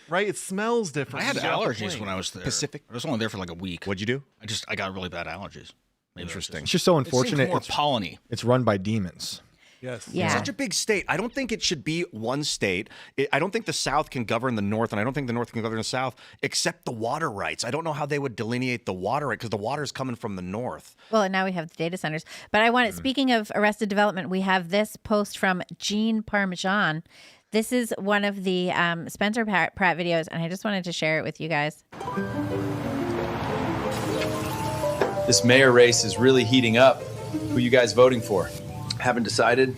Right? It smells different. I had You get off the allergies plane. when I was there. Pacific? I was only there for like a week. What'd you do? I got really bad allergies. Maybe Interesting. It's just so It seems unfortunate. more polleny. It's run by demons. Yes. Yeah. It's such a big state. I don't think it should be one state. I don't think the South can govern the North, and I don't think the North can govern the South, except the water rights. I don't know how they would delineate the water right, because the water is coming from the North. Well, and now we have the data centers. But I want speaking of Arrested Development, we have this post from Gene Parmesan. This is one of the Spencer Pratt videos, and I just wanted to share it with you guys. This mayor race is really heating up. Who you guys voting for? Haven't decided?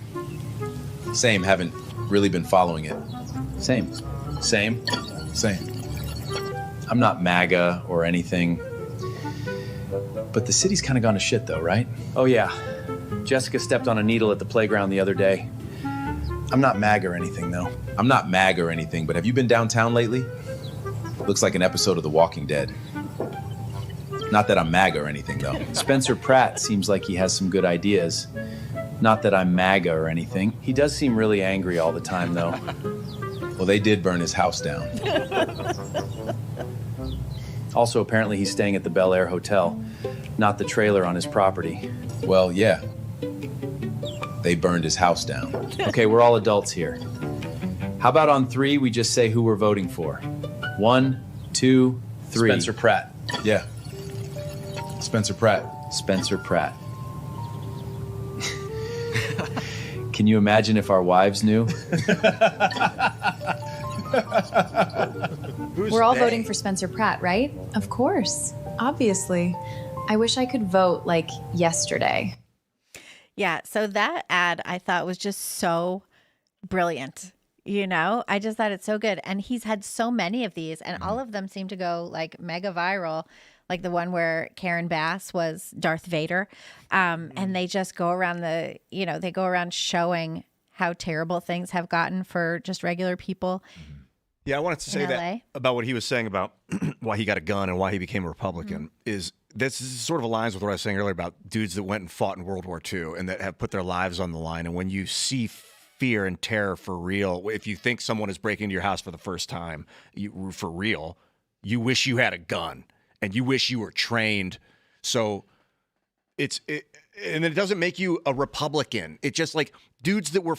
Same, haven't really been following it. Same. Same? Same. I'm not MAGA or anything. But the city's kind of gone to shit though, right? Oh yeah. Jessica stepped on a needle at the playground the other day. I'm not MAGA or anything though. I'm not MAGA or anything, but have you been downtown lately? Looks like an episode of The Walking Dead. Not that I'm MAGA or anything, though. Spencer Pratt seems like he has some good ideas. Not that I'm MAGA or anything. He does seem really angry all the time, though. Well, they did burn his house down. Also, apparently he's staying at the Bel Air Hotel, not the trailer on his property. Well, yeah. They burned his house down. Okay, we're all adults here. How about on 3, we just say who we're voting for? 1, 2, 3. Spencer Pratt. Yeah. Spencer Pratt. Spencer Pratt. Can you imagine if our wives knew? We're all voting for Spencer Pratt, right? Of course. Obviously. I wish I could vote like yesterday. Yeah, so that ad I thought was just so brilliant. I just thought it's so good. And he's had so many of these, and all of them seem to go like mega viral. Like the one where Karen Bass was Darth Vader. And they just go around they go around showing how terrible things have gotten for just regular people. Yeah, I wanted to say LA? that about what he was saying about why he got a gun and why he became a Republican is this sort of aligns with what I was saying earlier about dudes that went and fought in World War II and that have put their lives on the line. And when you see fear and terror for real, if you think someone is breaking into your house for the first time, for real, you wish you had a gun. And you wish you were trained. So and it doesn't make you a Republican. It's just like dudes that were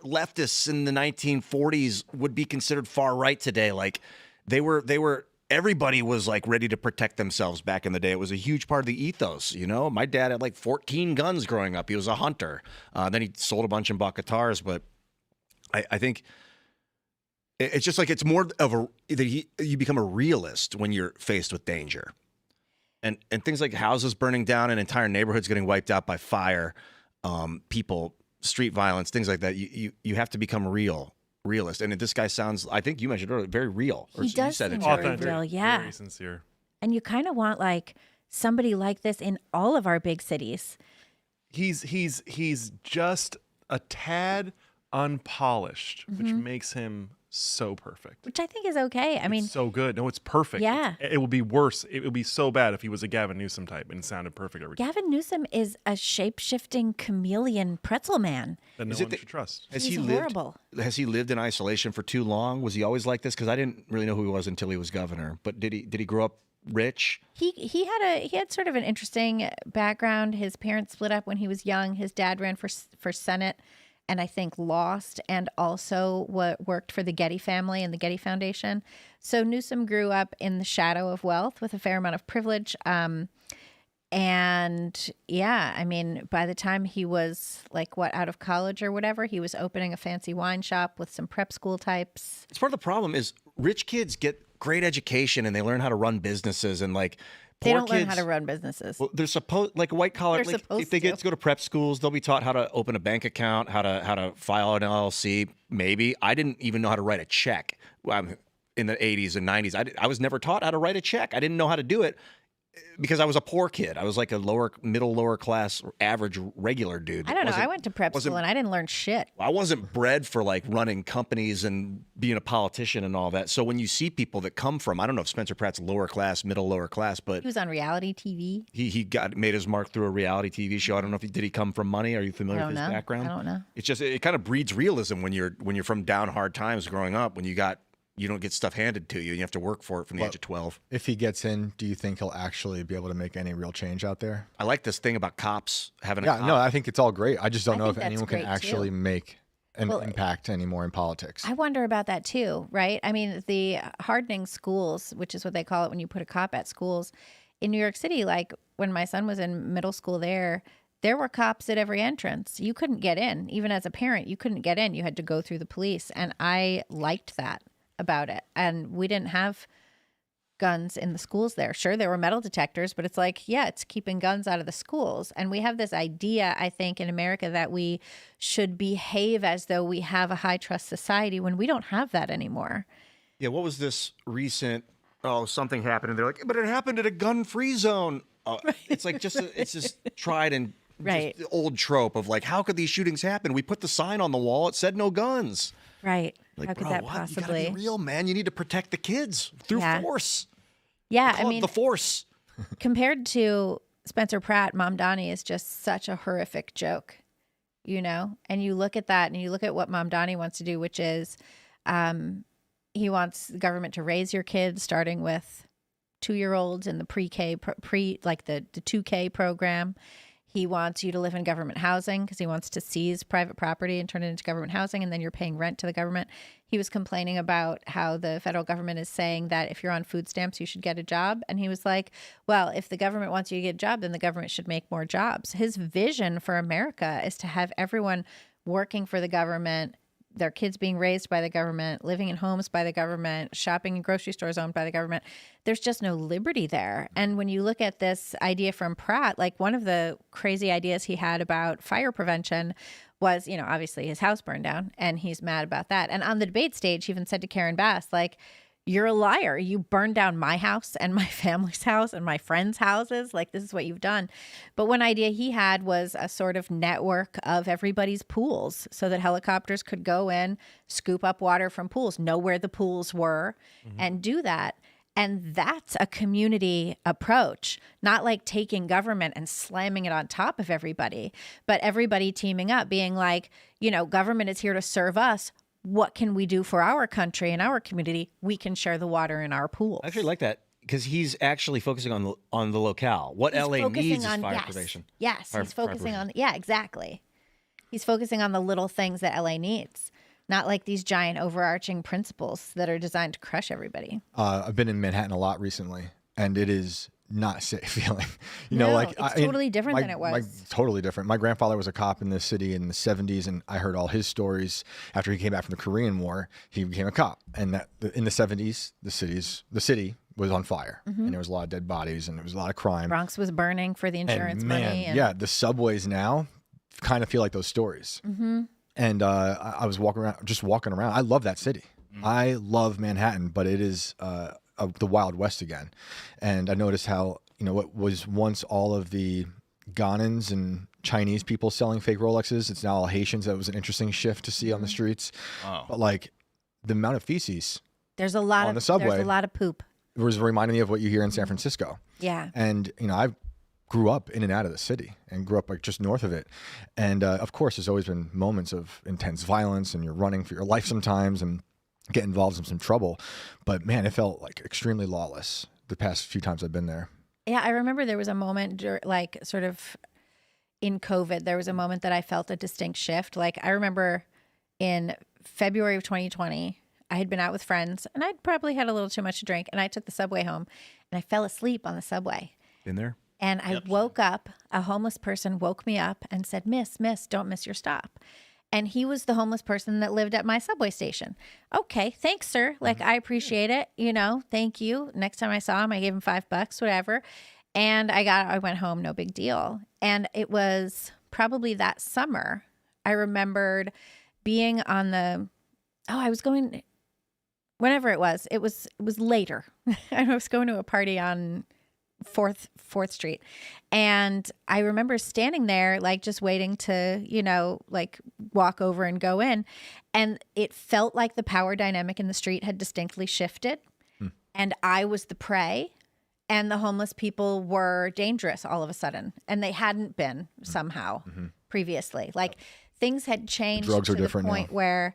leftists in the 1940s would be considered far right today. Like everybody was like ready to protect themselves back in the day. It was a huge part of the ethos. My dad had like 14 guns growing up. He was a hunter. Then he sold a bunch and bought guitars. But I think it's just like it's more of you become a realist when you're faced with danger. and things like houses burning down and entire neighborhoods getting wiped out by fire, people, street violence, things like that. You have to become realist. And this guy sounds, I think you mentioned earlier, very real. He does seem very real, yeah. Very sincere. And you kind of want like somebody like this in all of our big cities. He's just a tad unpolished, which makes him so perfect. Which I think is okay. I mean, so good. No, it's perfect. Yeah. It would be worse. It would be so bad if he was a Gavin Newsom type and sounded perfect every time. Gavin Newsom is a shape-shifting chameleon pretzel man. That no one should trust. He's horrible. Has he lived in isolation for too long? Was he always like this? Because I didn't really know who he was until he was governor. But did he grow up rich? He had sort of an interesting background. His parents split up when he was young. His dad ran for Senate, and I think lost, and also worked for the Getty family and the Getty Foundation. So Newsom grew up in the shadow of wealth with a fair amount of privilege. And yeah, I mean, by the time he was out of college or whatever, he was opening a fancy wine shop with some prep school types. It's part of the problem is rich kids get great education and they learn how to run businesses and they don't learn how to run businesses. Well, they're supposed white collar. If they get to go to prep schools, they'll be taught how to open a bank account, how to file an LLC. Maybe I didn't even know how to write a check. In the 80s and 90s, I was never taught how to write a check. I didn't know how to do it because I was a poor kid. I was like a lower class, average, regular dude. I don't know. I went to prep school and I didn't learn shit. I wasn't bred for running companies and being a politician and all that. So when you see people that come from, I don't know if Spencer Pratt's lower class, lower class, but he was on reality TV. He made his mark through a reality TV show. I don't know if did he come from money? Are you familiar with his background? I don't know. It's just it kind of breeds realism when you're from down hard times growing up. When you don't get stuff handed to you. You have to work for it from the age of 12. If he gets in, do you think he'll actually be able to make any real change out there? I like this thing about cops having a cop. Yeah, no, I think it's all great. I just don't know if anyone can actually make an impact anymore in politics. I wonder about that too, right? I mean, the hardening schools, which is what they call it when you put a cop at schools. In New York City, when my son was in middle school there were cops at every entrance. You couldn't get in. Even as a parent, you couldn't get in. You had to go through the police. And I liked that about it. And we didn't have guns in the schools there. Sure, there were metal detectors, but it's it's keeping guns out of the schools. And we have this idea, I think, in America that we should behave as though we have a high trust society when we don't have that anymore. Yeah, what was this recent, something happened, and they're like, but it happened at a gun-free zone. It's it's just tried and just the old trope of how could these shootings happen? We put the sign on the wall, it said no guns. Right. How could that possibly? You gotta be real, man. You need to protect the kids through force. Yeah, I mean, the force. Compared to Spencer Pratt, Mom Donnie is just such a horrific joke, And you look at that, and you look at what Mom Donnie wants to do, which is, he wants the government to raise your kids, starting with 2-year-olds in the pre-K, the 2K program. He wants you to live in government housing because he wants to seize private property and turn it into government housing, and then you're paying rent to the government. He was complaining about how the federal government is saying that if you're on food stamps, you should get a job. And he was like, well, if the government wants you to get a job, then the government should make more jobs. His vision for America is to have everyone working for the government, their kids being raised by the government, living in homes by the government, shopping in grocery stores owned by the government. There's just no liberty there. And when you look at this idea from Pratt, one of the crazy ideas he had about fire prevention was, obviously his house burned down and he's mad about that. And on the debate stage, he even said to Karen Bass, you're a liar. You burned down my house and my family's house and my friends' houses. This is what you've done. But one idea he had was a sort of network of everybody's pools so that helicopters could go in, scoop up water from pools, know where the pools were, and do that. And that's a community approach, not taking government and slamming it on top of everybody, but everybody teaming up, being government is here to serve us. What can we do for our country and our community? We can share the water in our pools. I actually like that because he's actually focusing on the locale. What LA needs is fire prevention. Yes, he's focusing on exactly. He's focusing on the little things that LA needs, not these giant overarching principles that are designed to crush everybody. I've been in Manhattan a lot recently, and it is not safe feeling. It's totally different than it was. Totally different. My grandfather was a cop in this city in the 70s, and I heard all his stories. After he came back from the Korean War, he became a cop. And that in the 70s, the city was on fire, and there was a lot of dead bodies, and there was a lot of crime. Bronx was burning for the insurance and man, money. And yeah, the subways now kind of feel like those stories. And I was walking around. I love that city. I love Manhattan, but it is the Wild West again. And I noticed how, what was once all of the Ghanans and Chinese people selling fake Rolexes, it's now all Haitians. That was an interesting shift to see on the streets. But like the amount of feces there's a lot on of the subway, there's a lot of poop. It was reminding me of what you hear in San Francisco. Yeah. And, I grew up in and out of the city and grew up like just north of it. And of course, there's always been moments of intense violence and you're running for your life sometimes and get involved in some trouble. But man, it felt like extremely lawless the past few times I've been there. Yeah, I remember there was a moment like sort of in COVID, there was a moment that I felt a distinct shift. Like I remember in February of 2020, I had been out with friends and I'd probably had a little too much to drink and I took the subway home and I fell asleep on the subway. Been there? And I woke up, a homeless person woke me up and said, Miss, don't miss your stop. And he was the homeless person that lived at my subway station. Okay, thanks, sir. Like, I appreciate it. Thank you. Next time I saw him, I gave him $5, whatever. And I went home, no big deal. And it was probably that summer, I remembered being on I was going, whenever it was later. I was going to a party on 4th Street. And I remember standing there, like just waiting to, like walk over and go in. And it felt like the power dynamic in the street had distinctly shifted. And I was the prey and the homeless people were dangerous all of a sudden. And they hadn't been somehow previously. Like things had changed Drugs are to the different point now. where,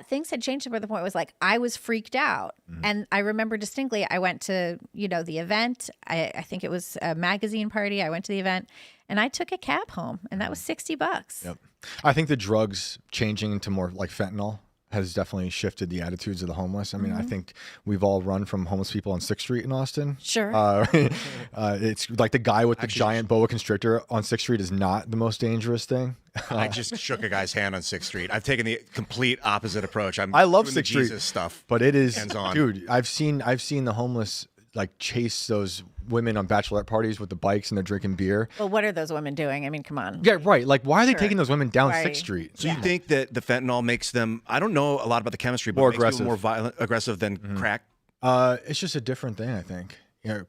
things had changed to where the point was like, I was freaked out. And I remember distinctly, I went to, the event. I think it was a magazine party. I went to the event and I took a cab home and that was $60. Yep. I think the drugs changing into more like fentanyl has definitely shifted the attitudes of the homeless. I mean, I think we've all run from homeless people on 6th Street in Austin. Sure. It's like the guy with the giant boa constrictor on 6th Street is not the most dangerous thing. I just shook a guy's hand on 6th Street. I've taken the complete opposite approach. I love doing the 6th Street Jesus stuff, but it is, hands-on. dude. I've seen the homeless like chase those women on bachelorette parties with the bikes and they're drinking beer. Well, what are those women doing? I mean, come on. Yeah, right. Like, why are they Sure. taking those women down Right. 6th Street? So you think that the fentanyl makes them? I don't know a lot about the chemistry, but More it makes people aggressive. more violent, aggressive than crack. It's just a different thing, I think.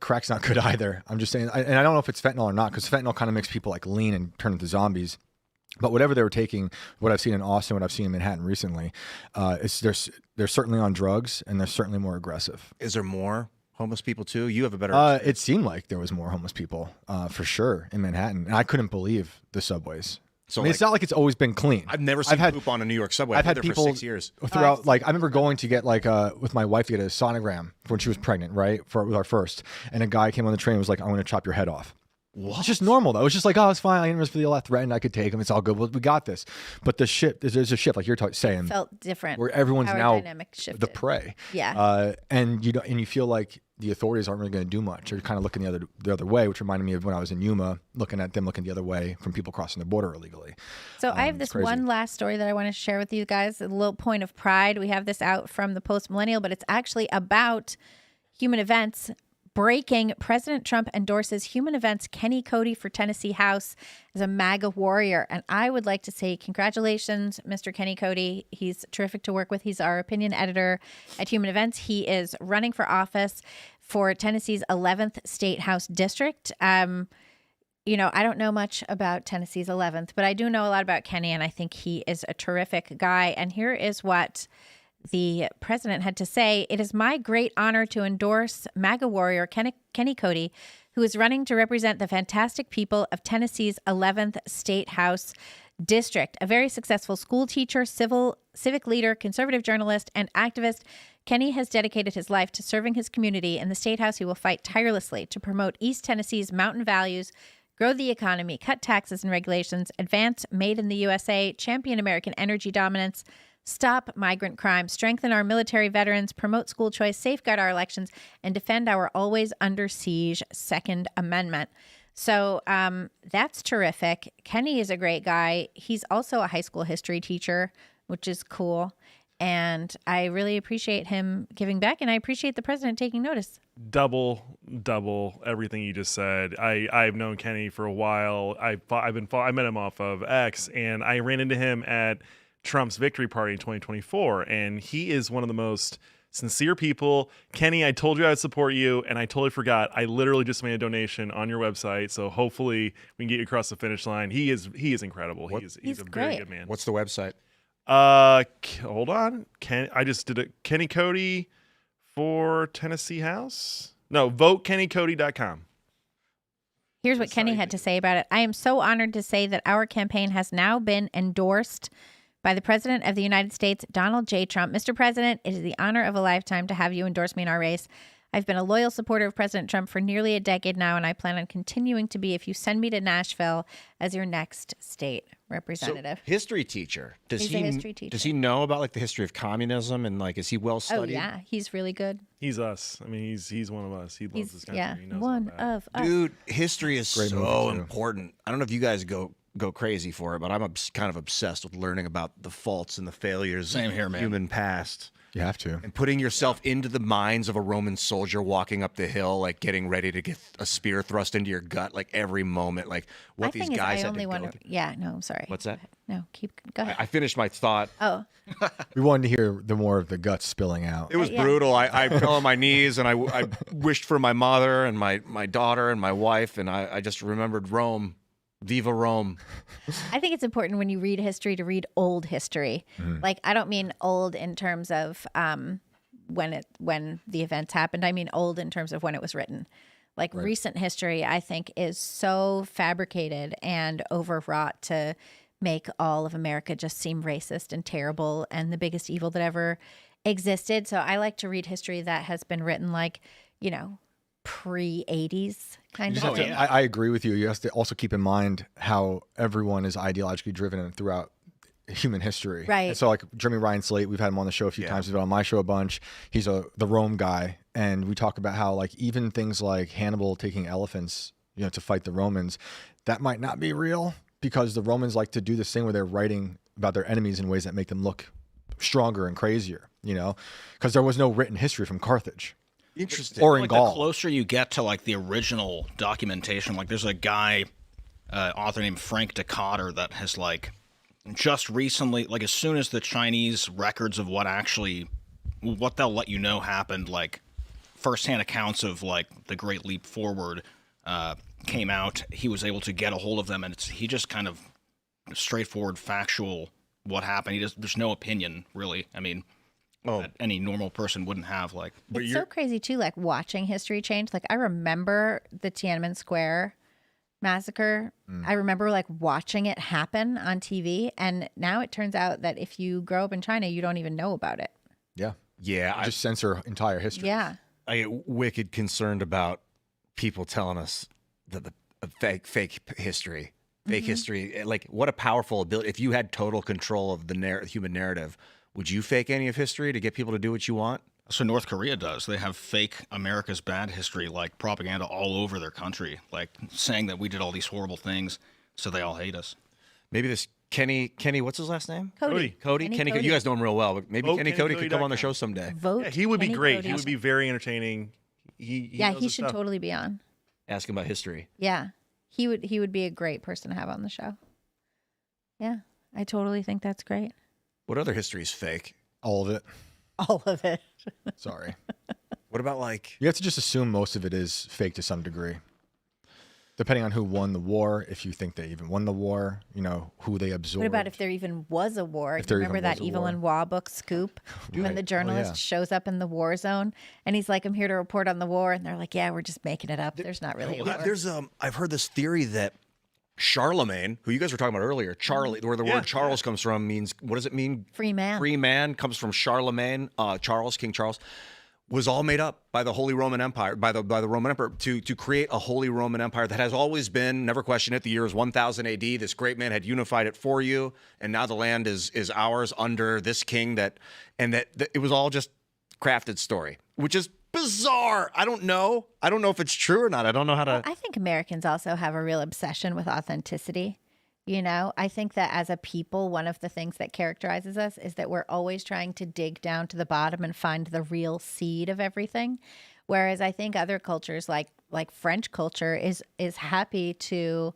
Crack's not good either. I'm just saying, and I don't know if it's fentanyl or not, because fentanyl kind of makes people like lean and turn into zombies. But whatever they were taking, what I've seen in Austin, what I've seen in Manhattan recently, they're certainly on drugs and they're certainly more aggressive. Is there more homeless people too? You have a better. It seemed like there was more homeless people for sure in Manhattan, and I couldn't believe the subways. So I mean, it's not like it's always been clean. I've never seen poop on a New York subway. I've had lived there people for 6 years. throughout. Like I remember going to get with my wife to get a sonogram when she was pregnant, right? With our first, and a guy came on the train and was like, "I'm going to chop your head off." What? It's just normal though. It was just like, oh, it's fine. I didn't really threatened. I could take him. It's all good. Well, we got this. But the shift, there's a shift, like you're saying, Felt different. where everyone's Power now dynamic shifted. the prey. Yeah. And you feel like the authorities aren't really going to do much. They're kind of looking the other way, which reminded me of when I was in Yuma, looking the other way from people crossing the border illegally. So I have this one last story that I want to share with you guys, a little point of pride. We have this out from the Post Millennial, but it's actually about human events. Breaking, President Trump endorses Human Events Kenny Cody for Tennessee House as a MAGA warrior. And I would like to say congratulations, Mr. Kenny Cody. He's terrific to work with. He's our opinion editor at Human Events. He is running for office for Tennessee's 11th State House District. I don't know much about Tennessee's 11th, but I do know a lot about Kenny, and I think he is a terrific guy. And here is what the president had to say. It is my great honor to endorse MAGA warrior Kenny Cody, who is running to represent the fantastic people of Tennessee's 11th State House District. A very successful school teacher, civic leader, conservative journalist, and activist, Kenny has dedicated his life to serving his community. In the State House, he will fight tirelessly to promote East Tennessee's mountain values, grow the economy, cut taxes and regulations, advance Made in the USA, champion American energy dominance, stop migrant crime, strengthen our military veterans, promote school choice, safeguard our elections, and defend our always under siege Second Amendment. So that's terrific. Kenny is a great guy. He's also a high school history teacher, which is cool. And I really appreciate him giving back, and I appreciate the president taking notice. Double everything you just said. I've known Kenny for a while. I met him off of X, and I ran into him at Trump's victory party in 2024, and he is one of the most sincere people. Kenny, I told you I would support you, and I totally forgot. I literally just made a donation on your website, so hopefully we can get you across the finish line. He is incredible. He's a very good man. What's the website? Hold on. I just did it. Kenny Cody for Tennessee House. No, votekennycody.com. Here's what Kenny had to say about it. I am so honored to say that our campaign has now been endorsed by the President of the United States, Donald J. Trump. Mr. President, it is the honor of a lifetime to have you endorse me in our race. I've been a loyal supporter of President Trump for nearly a decade now, and I plan on continuing to be if you send me to Nashville as your next state representative. So, history teacher. He's a history teacher. Does he know about like the history of communism and like is he well studied? Oh yeah, he's really good. He's us. I mean, he's one of us. He loves this country. Yeah, He knows one all about it. of us. Dude, history is Great so movie, too. important. I don't know if you guys go crazy for it, but I'm kind of obsessed with learning about the faults and the failures Same of here, man. human past. You have to. And putting yourself into the minds of a Roman soldier walking up the hill, like getting ready to get a spear thrust into your gut, like every moment, like what these guys had to go through. Yeah, no, I'm sorry. What's that? No, go ahead. I finished my thought. Oh, We wanted to hear the more of the guts spilling out. It was Yeah. brutal. I fell on my knees and I wished for my mother and my daughter and my wife, and I just remembered Rome. Viva Rome. I think it's important when you read history to read old history. Like, I don't mean old in terms of when the events happened. I mean old in terms of when it was written. Like recent history, I think, is so fabricated and overwrought to make all of America just seem racist and terrible and the biggest evil that ever existed. So I like to read history that has been written like, pre-80s kind of thing. I agree with you. You have to also keep in mind how everyone is ideologically driven throughout human history. Right. And so like Jeremy Ryan Slate, we've had him on the show a few times. He's been on my show a bunch. He's the Rome guy. And we talk about how like even things like Hannibal taking elephants, to fight the Romans, that might not be real because the Romans like to do this thing where they're writing about their enemies in ways that make them look stronger and crazier, because there was no written history from Carthage. Interesting. Or in Like Gaul. the closer you get to like the original documentation, like there's a guy, author named Frank DeCotter that has like just recently, like as soon as the Chinese records of what they'll let you know happened, like firsthand accounts of like the Great Leap Forward came out, he was able to get a hold of them, and he just kind of straightforward, factual what happened. There's no opinion really. I mean, that any normal person wouldn't have. Like, It's so crazy too, like watching history change. Like I remember the Tiananmen Square massacre. I remember like watching it happen on TV, and now it turns out that if you grow up in China, you don't even know about it. Yeah. Yeah. Just censor entire history. Yeah. I get wicked concerned about people telling us that the fake history. Fake history. Like, what a powerful ability. If you had total control of the human narrative, would you fake any of history to get people to do what you want? so North Korea does. They have fake America's bad history, like propaganda all over their country, like saying that we did all these horrible things, so they all hate us. Maybe this Kenny, what's his last name? Cody. Kenny, you guys know him real well, but maybe Kenny Cody could come on the show someday. Vote. Yeah, he would be Kenny great. Cody. He would be very entertaining. He knows He his should stuff. totally be on. Ask him about history. Yeah, he would be a great person to have on the show. Yeah, I totally think that's great. What other history is fake? All of it. All of it. Sorry. What about like? You have to just assume most of it is fake to some degree. Depending on who won the war, if you think they even won the war, you know, who they absorbed. What about if there even was a war? If there Remember even that was a Evelyn Waugh book, Scoop? When Right. the Oh, journalist yeah. shows up in the war zone and he's like, I'm here to report on the war. And they're like, yeah, we're just making it up. There's not really a war. There's I've heard this theory that Charlemagne, who you guys were talking about earlier, Charlie, where the word Charles comes from, means, what does it mean? Free man. Free man comes from Charlemagne, King Charles, was all made up by the Holy Roman Empire, by the Roman Emperor, to create a Holy Roman Empire that has always been, never question it. The year is 1000 AD. This great man had unified it for you, and now the land is ours under this king. That it was all just crafted story, which is bizarre. I don't know if it's true or not. I don't know how to. I think Americans also have a real obsession with authenticity. You know, I think that as a people, one of the things that characterizes us is that we're always trying to dig down to the bottom and find the real seed of everything. Whereas I think other cultures like French culture is happy to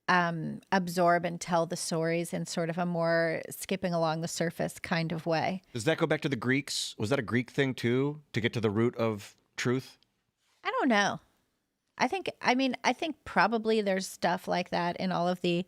absorb and tell the stories in sort of a more skipping along the surface kind of way. Does that go back to the Greeks? Was that a Greek thing too, to get to the root of truth? I don't know. I think probably there's stuff like that in all of the,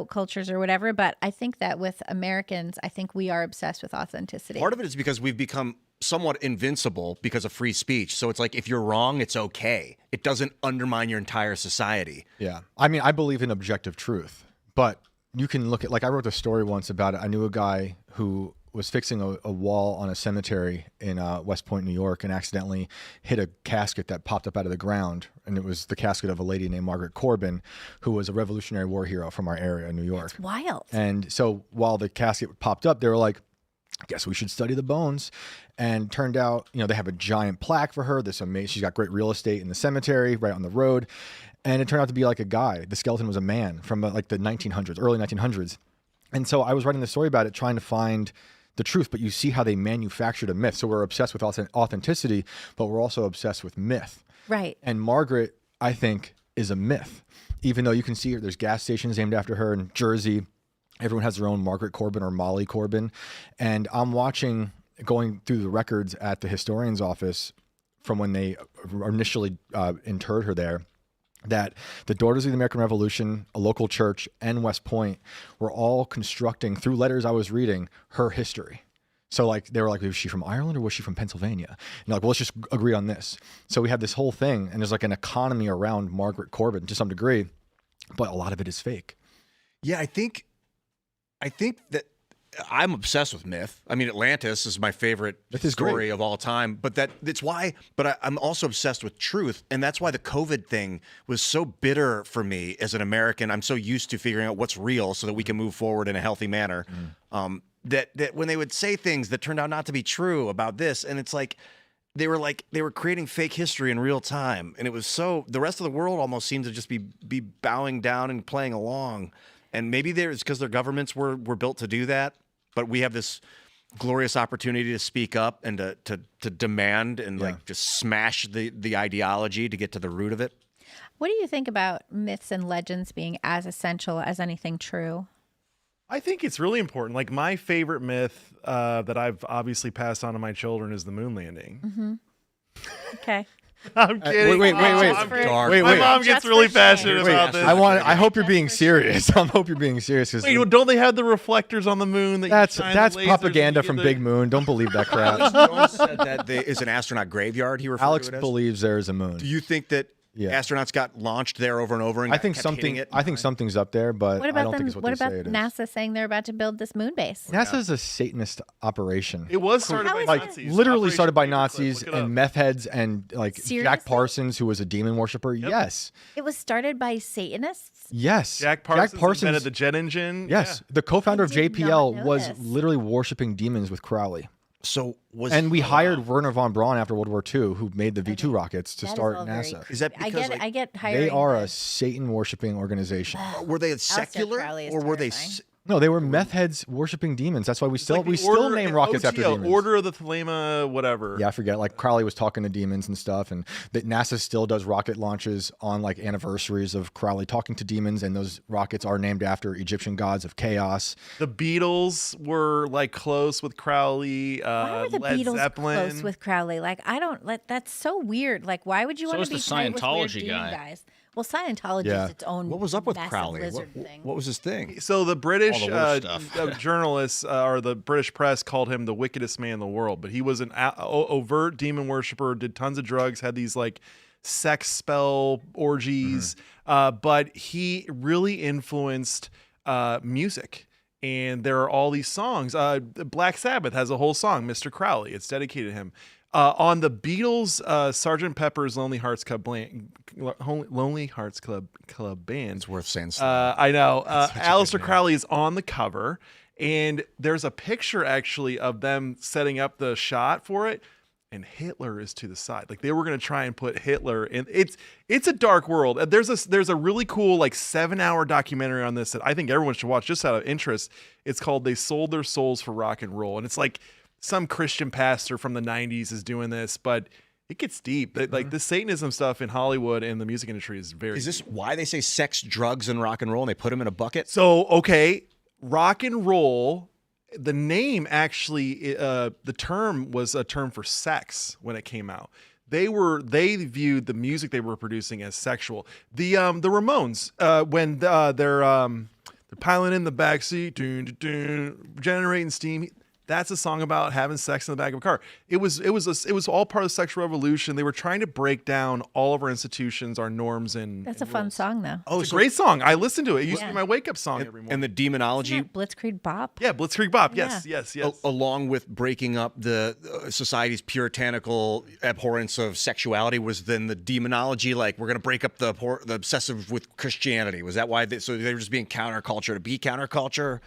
cultures or whatever. But I think that with Americans, I think we are obsessed with authenticity. Part of it is because we've become somewhat invincible because of free speech. So it's like, if you're wrong, it's okay. It doesn't undermine your entire society. Yeah. I mean, I believe in objective truth, but you can look at, like, I wrote a story once about it. I knew a guy who was fixing a wall on a cemetery in West Point, New York, and accidentally hit a casket that popped up out of the ground. And it was the casket of a lady named Margaret Corbin, who was a Revolutionary War hero from our area in New York. That's wild. And so while the casket popped up, they were like, I guess we should study the bones. And turned out, they have a giant plaque for her. This amazing, she's got great real estate in the cemetery right on the road. And it turned out to be like a guy. The skeleton was a man from like the 1900s, early 1900s. And so I was writing the story about it, trying to find the truth, but you see how they manufactured a myth. So we're obsessed with authenticity, but we're also obsessed with myth. Right. And Margaret, I think, is a myth. Even though you can see her, there's gas stations named after her in Jersey. Everyone has their own Margaret Corbin or Molly Corbin. And I'm going through the records at the historian's office from when they initially interred her there, that the Daughters of the American Revolution, a local church, and West Point were all constructing, through letters I was reading, her history. So like they were like, was she from Ireland or was she from Pennsylvania? And like, well, let's just agree on this. So we have this whole thing, and there's like an economy around Margaret Corbin to some degree, but a lot of it is fake. Yeah, I think that I'm obsessed with myth. I mean, Atlantis is my favorite story of all time, but I'm also obsessed with truth. And that's why the COVID thing was so bitter for me as an American. I'm so used to figuring out what's real so that we can move forward in a healthy manner. That when they would say things that turned out not to be true about this, and it's like they were creating fake history in real time. And it was the rest of the world almost seemed to just be bowing down and playing along. And maybe it's because their governments were built to do that. But we have this glorious opportunity to speak up and to demand and just smash the ideology to get to the root of it. What do you think about myths and legends being as essential as anything true? I think it's really important. Like, my favorite myth that I've obviously passed on to my children is the moon landing. Mm-hmm. Okay. I'm kidding. Wait. My mom gets really passionate about this. I hope you're being serious. I hope you're being serious. Wait, don't they have the reflectors on the moon? That's propaganda from Big Moon. Don't believe that crap. Alex Jones said that there is an astronaut graveyard. He referred Alex to it as. believes there is a moon. Do you think that astronauts got launched there over and over? And I think something's up there, but I don't think it's what they say it is. NASA saying they're about to build this moon base? NASA's a Satanist operation. It was started by Nazis. Literally started by Nazis and meth heads and Jack Parsons, who was a demon worshiper. Yep. Yes. It was started by Satanists? Yes. Jack Parsons invented the jet engine. Yes. Yeah. The co-founder of JPL was literally worshiping demons with Crowley. And we hired Werner von Braun after World War II, who made the V2 rockets to start NASA. Is that because I get hired? They are a Satan worshiping organization. Were they secular or were they? No, they were meth heads worshiping demons. That's why we still name rockets after demons. Order of the Thelema, whatever. Yeah, I forget. Like Crowley was talking to demons and stuff, and that NASA still does rocket launches on like anniversaries of Crowley talking to demons, and those rockets are named after Egyptian gods of chaos. The Beatles were like close with Crowley. Why were the Led Beatles Zeppelin. close with Crowley? Like, I don't. That's so weird. Like, why would you want to be tight with weird demon guys? Well, Scientology is its own. What was up with Crowley? Thing. What was his thing? So the British journalists or the British press called him the wickedest man in the world, but he was an overt demon worshiper, did tons of drugs, had these like sex spell orgies, but he really influenced music. And there are all these songs. Black Sabbath has a whole song, Mr. Crowley. It's dedicated to him. On the Beatles' Sgt. Pepper's Lonely Hearts Club Band. It's worth saying. I know. Aleister Crowley is on the cover, and there's a picture actually of them setting up the shot for it. and Hitler is to the side. Like they were going to try and put Hitler in. It's a dark world. There's a really cool like 7-hour documentary on this that I think everyone should watch just out of interest. It's called "They Sold Their Souls for Rock and Roll," and it's like some Christian pastor from the 90s is doing this, but it gets deep. Like the Satanism stuff in Hollywood and the music industry is very. Is this why they say sex, drugs, and rock and roll, and they put them in a bucket? So okay, rock and roll. The name actually, the term was a term for sex when it came out. They viewed the music they were producing as sexual. The Ramones, when they're piling in the backseat, generating steam. That's a song about having sex in the back of a car. It was all part of the sexual revolution. They were trying to break down all of our institutions, our norms, and That's a fun song, though. Oh, it's a great song. I listen to it. It used to be my wake up song every morning. And the demonology, Blitzkrieg Bop. Yeah, Blitzkrieg Bop. Yeah. Yes. Along with breaking up the society's puritanical abhorrence of sexuality, was then the demonology. Like we're going to break up the obsessive with Christianity. Was that why? So they were just being counterculture to be counterculture.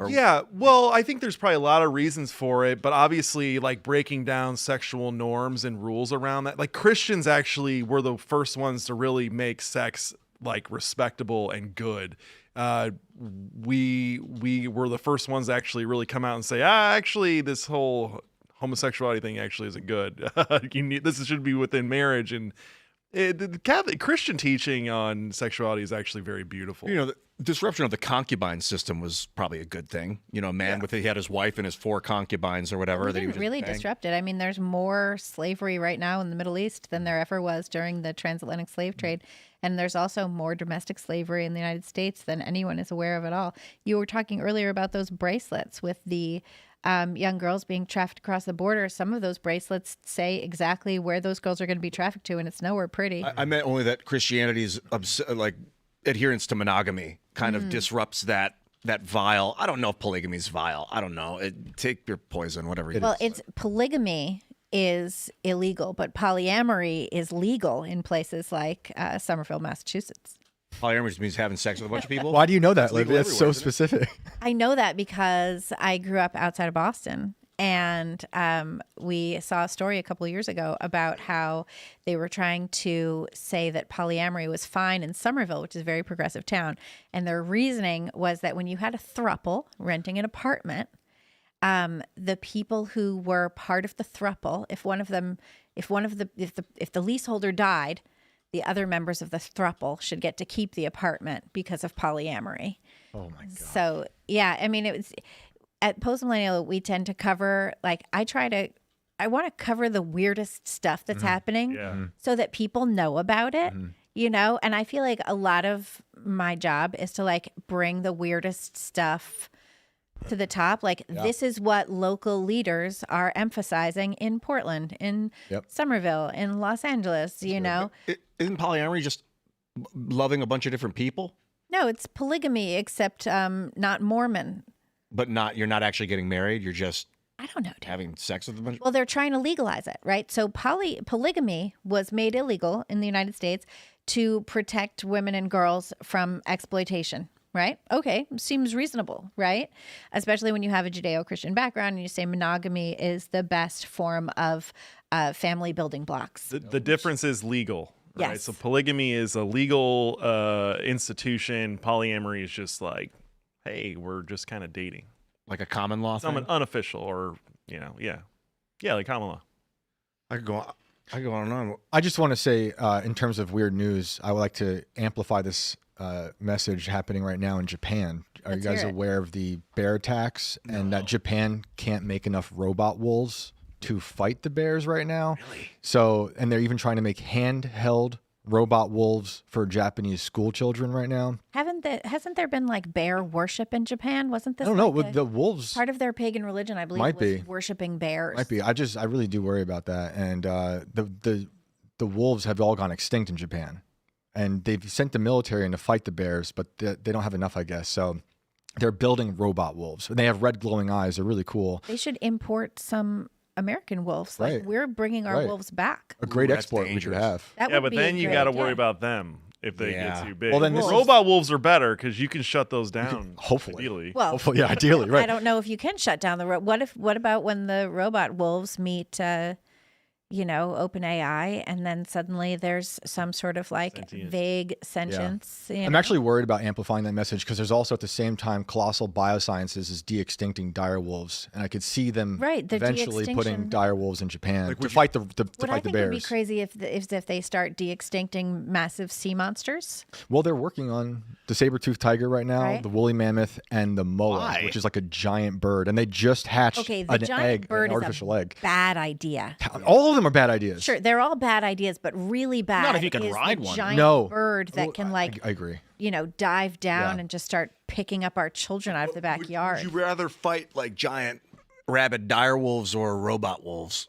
Yeah, well, I think there's probably a lot of reasons for it, but obviously, like breaking down sexual norms and rules around that. Like Christians actually were the first ones to really make sex like respectable and good. We were the first ones to actually really come out and say, actually, this whole homosexuality thing actually isn't good. This should be within marriage, and the Catholic Christian teaching on sexuality is actually very beautiful. You know, the disruption of the concubine system was probably a good thing. You know, a man he had his wife and his 4 concubines or whatever. We that he didn't would really bang. disrupt it. I mean, there's more slavery right now in the Middle East than there ever was during the transatlantic slave trade. And there's also more domestic slavery in the United States than anyone is aware of at all. You were talking earlier about those bracelets with the young girls being trafficked across the border. Some of those bracelets say exactly where those girls are going to be trafficked to, and it's nowhere pretty. I meant only that Christianity's like adherence to monogamy kind of disrupts that vile. I don't know if polygamy is vile. I don't know. Take your poison, whatever. Well, it's polygamy is illegal, but polyamory is legal in places like Somerville, Massachusetts. Polyamory just means having sex with a bunch of people. Why do you know that, It's legal Libby? That's so everywhere, isn't it? specific. I know that because I grew up outside of Boston. And we saw a story a couple of years ago about how they were trying to say that polyamory was fine in Somerville, which is a very progressive town. And their reasoning was that when you had a throuple renting an apartment, the people who were part of the throuple, if the leaseholder died, the other members of the throuple should get to keep the apartment because of polyamory. Oh my God. So yeah, I mean, it was. At Post Millennial, we tend to cover, like, I want to cover the weirdest stuff that's happening so that people know about it, you know? And I feel like a lot of my job is to, like, bring the weirdest stuff to the top. Like, this is what local leaders are emphasizing in Portland, in Somerville, in Los Angeles, you know? Isn't polyamory just loving a bunch of different people? No, it's polygamy, except not Mormon. But you're not actually getting married. You're just I don't know, having sex with a bunch. Well, they're trying to legalize it, right? So polygamy was made illegal in the United States to protect women and girls from exploitation, right? Okay, seems reasonable, right? Especially when you have a Judeo-Christian background and you say monogamy is the best form of family building blocks. The difference is legal. Right? Yes. So polygamy is a legal institution. Polyamory is just like, hey, we're just kind of dating. Like a common law thing? Unofficial or, like common law. I could go on and on. I just want to say, in terms of weird news, I would like to amplify this message happening right now in Japan. Are you guys aware of the bear attacks and that Japan can't make enough robot wolves to fight the bears right now? Really? So, and they're even trying to make handheld robot wolves for Japanese school children right now. Hasn't there been like bear worship in Japan? Wasn't this? I don't know. Like The wolves part of their pagan religion, I believe, might was be worshiping bears. Might be. I really do worry about that. And the wolves have all gone extinct in Japan, and they've sent the military in to fight the bears, but they don't have enough, I guess. So they're building robot wolves, and they have red glowing eyes. They're really cool. They should import some American wolves. Like Right. we're bringing our Right. wolves back. A great That's export we could dangerous. have. That Yeah, would but be then you great, got to worry yeah. about them if they Yeah. get too big. Well, then this is- robot wolves are better because you can shut those down. hopefully. Ideally. Well, Hopefully, yeah, ideally, right. I don't know if you can shut down the what about when the robot wolves meet open AI, and then suddenly there's some sort of like Sentient. vague sentience. I'm actually worried about amplifying that message because there's also at the same time Colossal Biosciences is de-extincting dire wolves, and I could see them Right, the eventually putting de-extinction. dire wolves in Japan to fight the What I fight the think would be bears. crazy if they start de-extincting massive sea monsters. Well, they're working on the saber-toothed tiger right now, Right. the woolly mammoth, and the moa, Why? which is like a giant bird, and they just hatched Okay, the an giant egg, bird an is artificial a egg. bad idea. All of them are bad ideas. Sure, they're all bad ideas, but really bad. Not if you can is ride the one. giant No. bird that Well, can like I agree. dive down Yeah. and just start picking up our children out of the backyard. Would you rather fight like giant rabid dire wolves or robot wolves?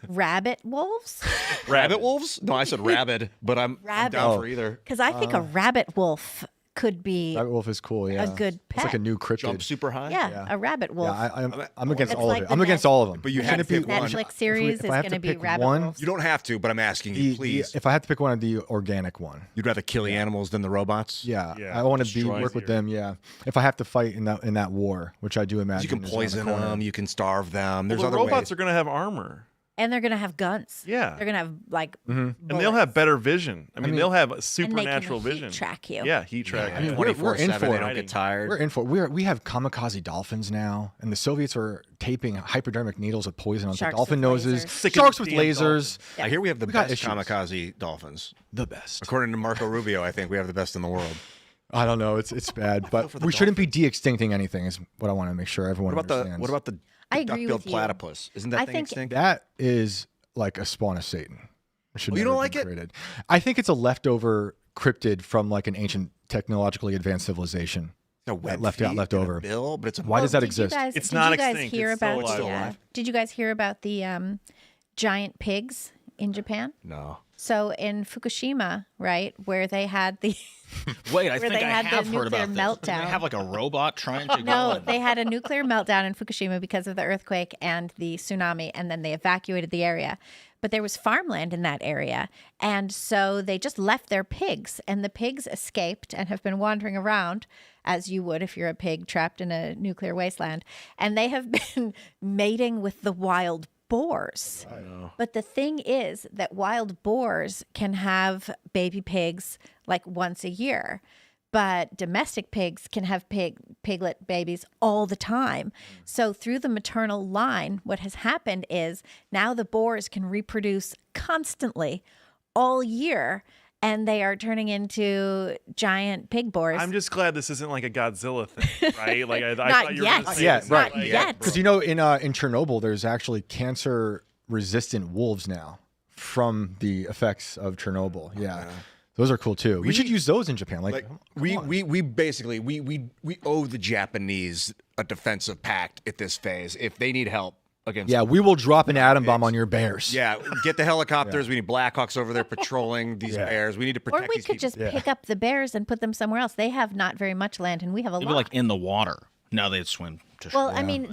Rabbit wolves? Rabbit wolves? No, I said rabid, but I'm Rabbit. down for either. Because I think a rabbit wolf could be Rabbit wolf is cool. Yeah, good It's like pet. a new cryptid. Jump super high? yeah, a rabbit wolf. Yeah, I'm against It's all like of it. the I'm against Net- all of them. But you Can had it to be pick one. Netflix series if is I have going to to be pick rabbit one- wolves. You don't have to, but I'm asking you, please. If I had to pick one of the organic one, You'd rather kill the animals than the robots? yeah, Yeah, I want to destroy work with easier. them. Yeah, if I have to fight in that war, which I do imagine, You can is around the poison corner. them. You can starve them. There's Well, the other robots ways. are going to have armor. And they're going to have guns. Yeah. They're going to have like And they'll have better vision. I mean, they'll have and supernatural they can vision. heat track you. Yeah, heat track. I mean, you. we're in 24/7, for they it. don't get tired. We're in for it. We have kamikaze dolphins now, and the Soviets are taping hypodermic needles with poison onto Sharks dolphin with noses. lasers. Sick of Sharks the with damn lasers. Yeah. I hear we have the We got best issues. kamikaze dolphins. The best. According to Marco Rubio, I think we have the best in the world. I don't know. It's bad, but for the we shouldn't be de-extincting anything. Is what I want to make sure everyone understands. What about the I agree duck-billed with you. platypus? Isn't that I thing think- extinct? that? Is like a spawn of Satan. It should Oh, you never don't have like been it? created. I think it's a leftover cryptid from like an ancient technologically advanced civilization. A web left feet out, left and a over. bill, but it's a Why does that Did you exist? guys- It's did not you guys extinct. hear It's still about alive. Did you guys hear about the giant pigs in Japan? No. So in Fukushima, right, where they had the Wait, I Where think they I had the have heard nuclear about this. They meltdown. have like a robot trying to go. No, and- they had a nuclear meltdown in Fukushima because of the earthquake and the tsunami, and then they evacuated the area. But there was farmland in that area, and so they just left their pigs, and the pigs escaped and have been wandering around, as you would if you're a pig trapped in a nuclear wasteland, and they have been mating with the wild boars. But the thing is that wild boars can have baby pigs like once a year. But domestic pigs can have piglet babies all the time. So through the maternal line, what has happened is now the boars can reproduce constantly all year, and they are turning into giant pig boars. I'm just glad this isn't like a Godzilla thing, right? Like I Not thought you were yet. gonna say Yeah, this, right. Not like- yet. Because in Chernobyl, there's actually cancer-resistant wolves now from the effects of Chernobyl. Yeah, those are cool too. We should use those in Japan. Like, We basically we owe the Japanese a defensive pact at this phase. If they need help against yeah, we will drop an atom bomb on your bears. yeah, get the helicopters. We need Blackhawks over there patrolling these bears. We need to or protect we these could people. just pick up the bears and put them somewhere else. They have not very much land, and we have a They'd lot. be like in the water. No, they'd swim to shore. Well, I mean,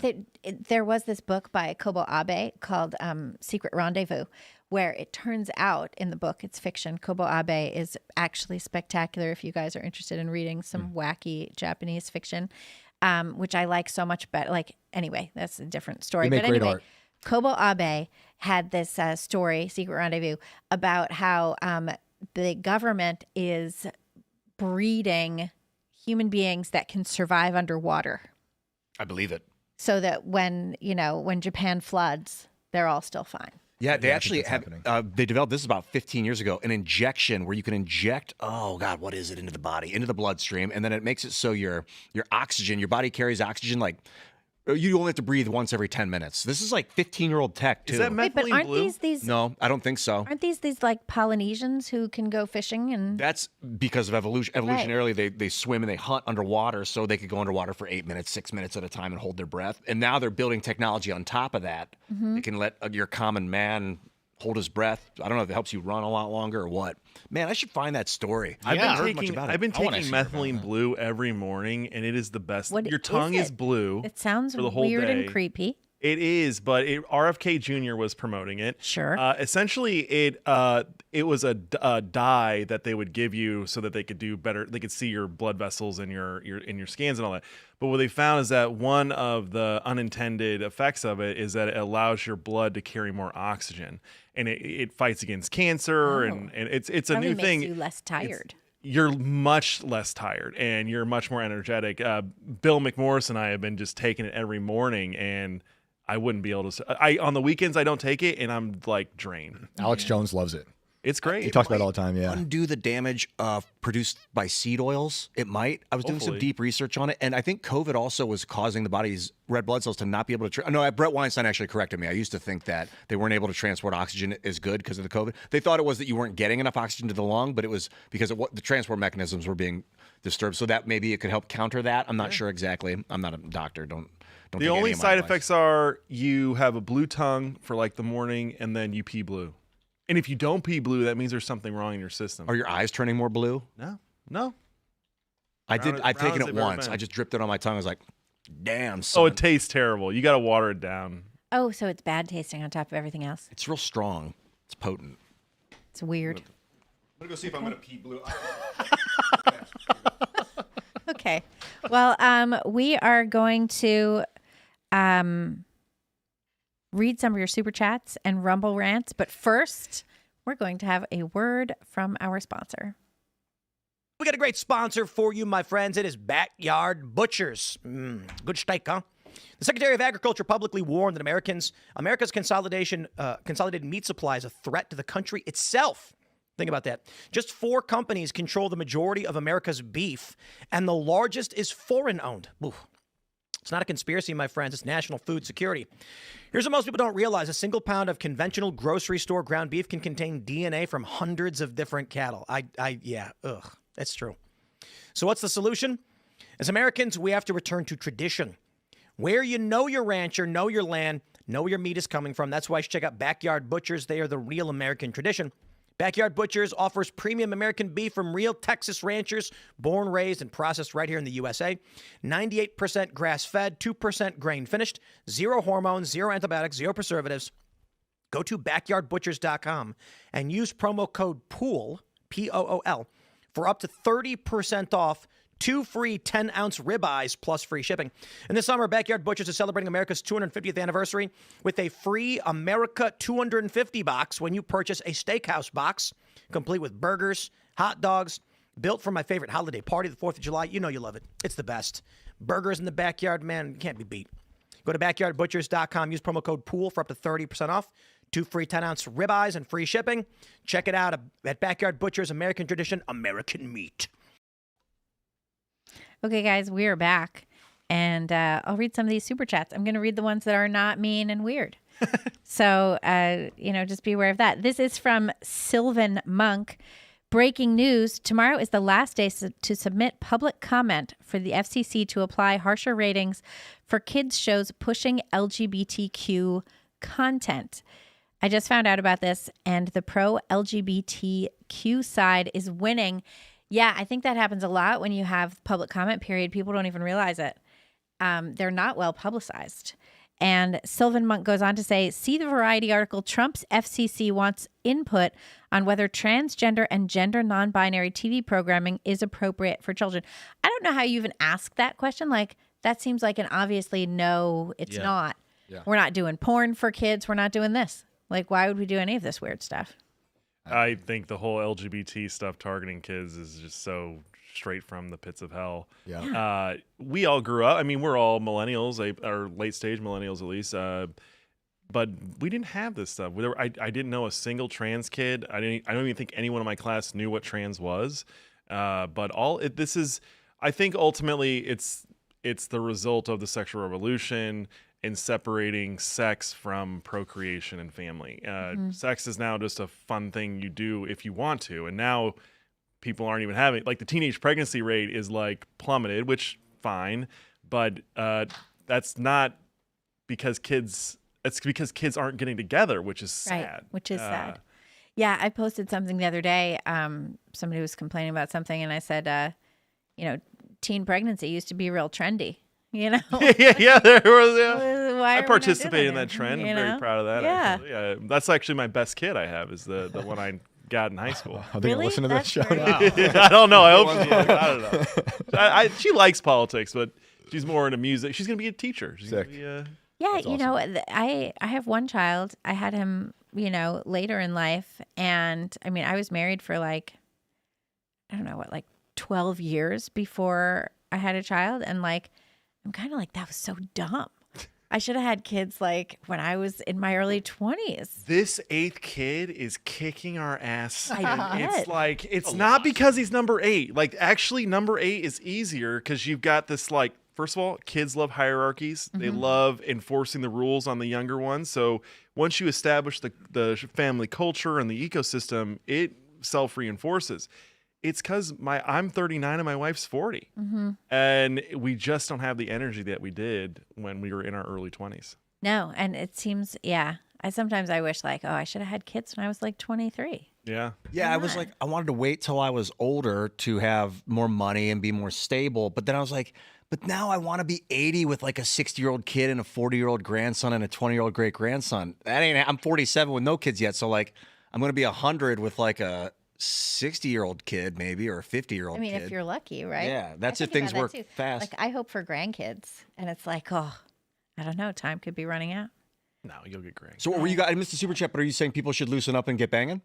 there was this book by Kobo Abe called Secret Rendezvous, where it turns out in the book, it's fiction. Kobo Abe is actually spectacular if you guys are interested in reading some wacky Japanese fiction, which I like so much better. Like, anyway, that's a different story. They make But great anyway, art. Kobo Abe had this story, Secret Rendezvous, about how the government is breeding human beings that can survive underwater, I believe it. so that when Japan floods, they're all still fine. Yeah, they actually that's have. They developed this about 15 years ago. An injection where you can inject. Oh God, what is it into the body, into the bloodstream, and then it makes it so your oxygen, your body carries oxygen like. You only have to breathe once every 10 minutes. This is like 15-year-old tech too. Is that Wait, but methylene aren't blue? these No, I don't think so. aren't these like Polynesians who can go fishing and That's because of evolution. Evolutionarily, they swim and they hunt underwater, so they could go underwater for 8 minutes, 6 minutes at a time and hold their breath. And now they're building technology on top of that. They can let your common man hold his breath. I don't know if it helps you run a lot longer or what. Man, I should find that story. I've Yeah. been heard much taking about it. I've been I wanna taking see more about methylene that. blue every morning, and it is the best. What Your is tongue is it? blue. It sounds for the whole weird day. and creepy. It is, but RFK Jr. was promoting it. Sure. Essentially, it was a dye that they would give you so that they could do better. They could see your blood vessels and your scans and all that. But what they found is that one of the unintended effects of it is that it allows your blood to carry more oxygen, and it fights against cancer, and it's a Probably new makes thing. you less tired. You're much less tired and you're much more energetic. Bill McMorris and I have been just taking it every morning, and I wouldn't be able to. On the weekends I don't take it, and I'm like drained. Alex Jones loves it. It's great. He talks about it all the time. Yeah. Undo the damage produced by seed oils. It might. I was doing some Hopefully. deep research on it, and I think COVID also was causing the body's red blood cells to not be able to. No, Brett Weinstein actually corrected me. I used to think that they weren't able to transport oxygen as good because of the COVID. They thought it was that you weren't getting enough oxygen to the lung, but it was because of what the transport mechanisms were being disturbed. So that maybe it could help counter that. I'm not sure exactly. I'm not a doctor. Don't. The take only any of my side advice. effects are you have a blue tongue for like the morning, and then you pee blue. And if you don't pee blue, that means there's something wrong in your system. Are your eyes turning more blue? No. I've Brown taken as it they've ever once. been. I just dripped it on my tongue. I was like, damn, son. Oh, it tastes terrible. You got to water it down. Oh, so it's bad tasting on top of everything else. It's real strong. It's potent. It's weird. I'm going to go see if I'm going to pee blue. Okay. Well, we are going to read some of your super chats and Rumble rants, but first, we're going to have a word from our sponsor. We got a great sponsor for you, my friends. It is Backyard Butchers. Good steak, huh? The Secretary of Agriculture publicly warned that America's consolidated meat supply is a threat to the country itself. Think about that. Just 4 companies control the majority of America's beef, and the largest is foreign-owned. Oof. It's not a conspiracy, my friends. It's national food security. Here's what most people don't realize. A single pound of conventional grocery store ground beef can contain DNA from hundreds of different cattle. That's true. So what's the solution? As Americans, we have to return to tradition. Where you know your rancher, know your land, know where your meat is coming from. That's why you should check out Backyard Butchers. They are the real American tradition. Backyard Butchers offers premium American beef from real Texas ranchers, born, raised, and processed right here in the USA. 98% grass-fed, 2% grain-finished, 0 hormones, 0 antibiotics, 0 preservatives. Go to backyardbutchers.com and use promo code POOL, P-O-O-L, for up to 30% off 2 free 10-ounce ribeyes plus free shipping. And this summer, Backyard Butchers is celebrating America's 250th anniversary with a free America 250 box when you purchase a steakhouse box, complete with burgers, hot dogs, built for my favorite holiday party, the 4th of July. You know you love it. It's the best. Burgers in the backyard, man, can't be beat. Go to backyardbutchers.com. Use promo code POOL for up to 30% off. 2 free 10-ounce ribeyes and free shipping. Check it out at Backyard Butchers, American Tradition, American Meat. Okay, guys, we are back, and I'll read some of these super chats. I'm going to read the ones that are not mean and weird. So, just be aware of that. This is from Sylvan Monk. Breaking news. Tomorrow is the last day to submit public comment for the FCC to apply harsher ratings for kids' shows pushing LGBTQ content. I just found out about this, and the pro-LGBTQ side is winning. Yeah, I think that happens a lot when you have public comment period. People don't even realize it. They're not well publicized. And Sylvan Monk goes on to say, see the Variety article, Trump's FCC wants input on whether transgender and gender non-binary TV programming is appropriate for children. I don't know how you even ask that question. Like, that seems like an obviously no, it's not. Yeah. We're not doing porn for kids. We're not doing this. Like, why would we do any of this weird stuff? I think the whole LGBT stuff targeting kids is just so straight from the pits of hell. Yeah. We all grew up. I mean, we're all millennials, or late stage millennials at least. But we didn't have this stuff. I didn't know a single trans kid. I don't even think anyone in my class knew what trans was. This is, I think ultimately it's the result of the sexual revolution and separating sex from procreation and family. Sex is now just a fun thing you do if you want to. And now people aren't even having, like, the teenage pregnancy rate is like plummeted, which fine. But that's not because kids, it's because kids aren't getting together, which is sad. Right, which is sad. Yeah, I posted something the other day. Somebody was complaining about something, and I said, teen pregnancy used to be real trendy. you know? yeah, there was. Yeah. Why I are we participated in not doing that trend. it, I'm you very know? proud of that. Yeah. Actually. Yeah, that's actually my best kid I have is the one I got in high school. Are they gonna listen to this show? I don't know. I hope she is. I don't know. She likes politics, but she's more into music. She's gonna be a teacher. She's gonna be, Yeah, That's you know, I have one child. I had him, you know, later in life, and I mean, I was married for like, I don't know what, like 12 years before I had a child, and like, I'm kind of like, that was so dumb. I should have had kids like when I was in my early 20s. This 8th kid is kicking our ass. I And bet. it's like, it's not because he's number 8. Like, actually, number 8 is easier because you've got this, like, first of all, kids love hierarchies. They love enforcing the rules on the younger ones. So once you establish the family culture and the ecosystem, it self-reinforces. It's because I'm 39 and my wife's 40. And we just don't have the energy that we did when we were in our early 20s. No, and it seems, yeah. Sometimes I wish like, oh, I should have had kids when I was like 23. Yeah. Yeah, I was like, I wanted to wait till I was older to have more money and be more stable. But then I was like, but now I want to be 80 with like a 60-year-old kid and a 40-year-old grandson and a 20-year-old great grandson. I'm 47 with no kids yet. So like, I'm going to be 100 with like a 60-year-old kid maybe, or a 50-year-old I mean, kid. if you're lucky, right? Yeah, that's I if think things about work that, too. fast. Like, I hope for grandkids, and it's like, oh, I don't know, time could be running out. No, you'll get great. So what were you guys? I missed the super chat, but are you saying people should loosen up and get banging?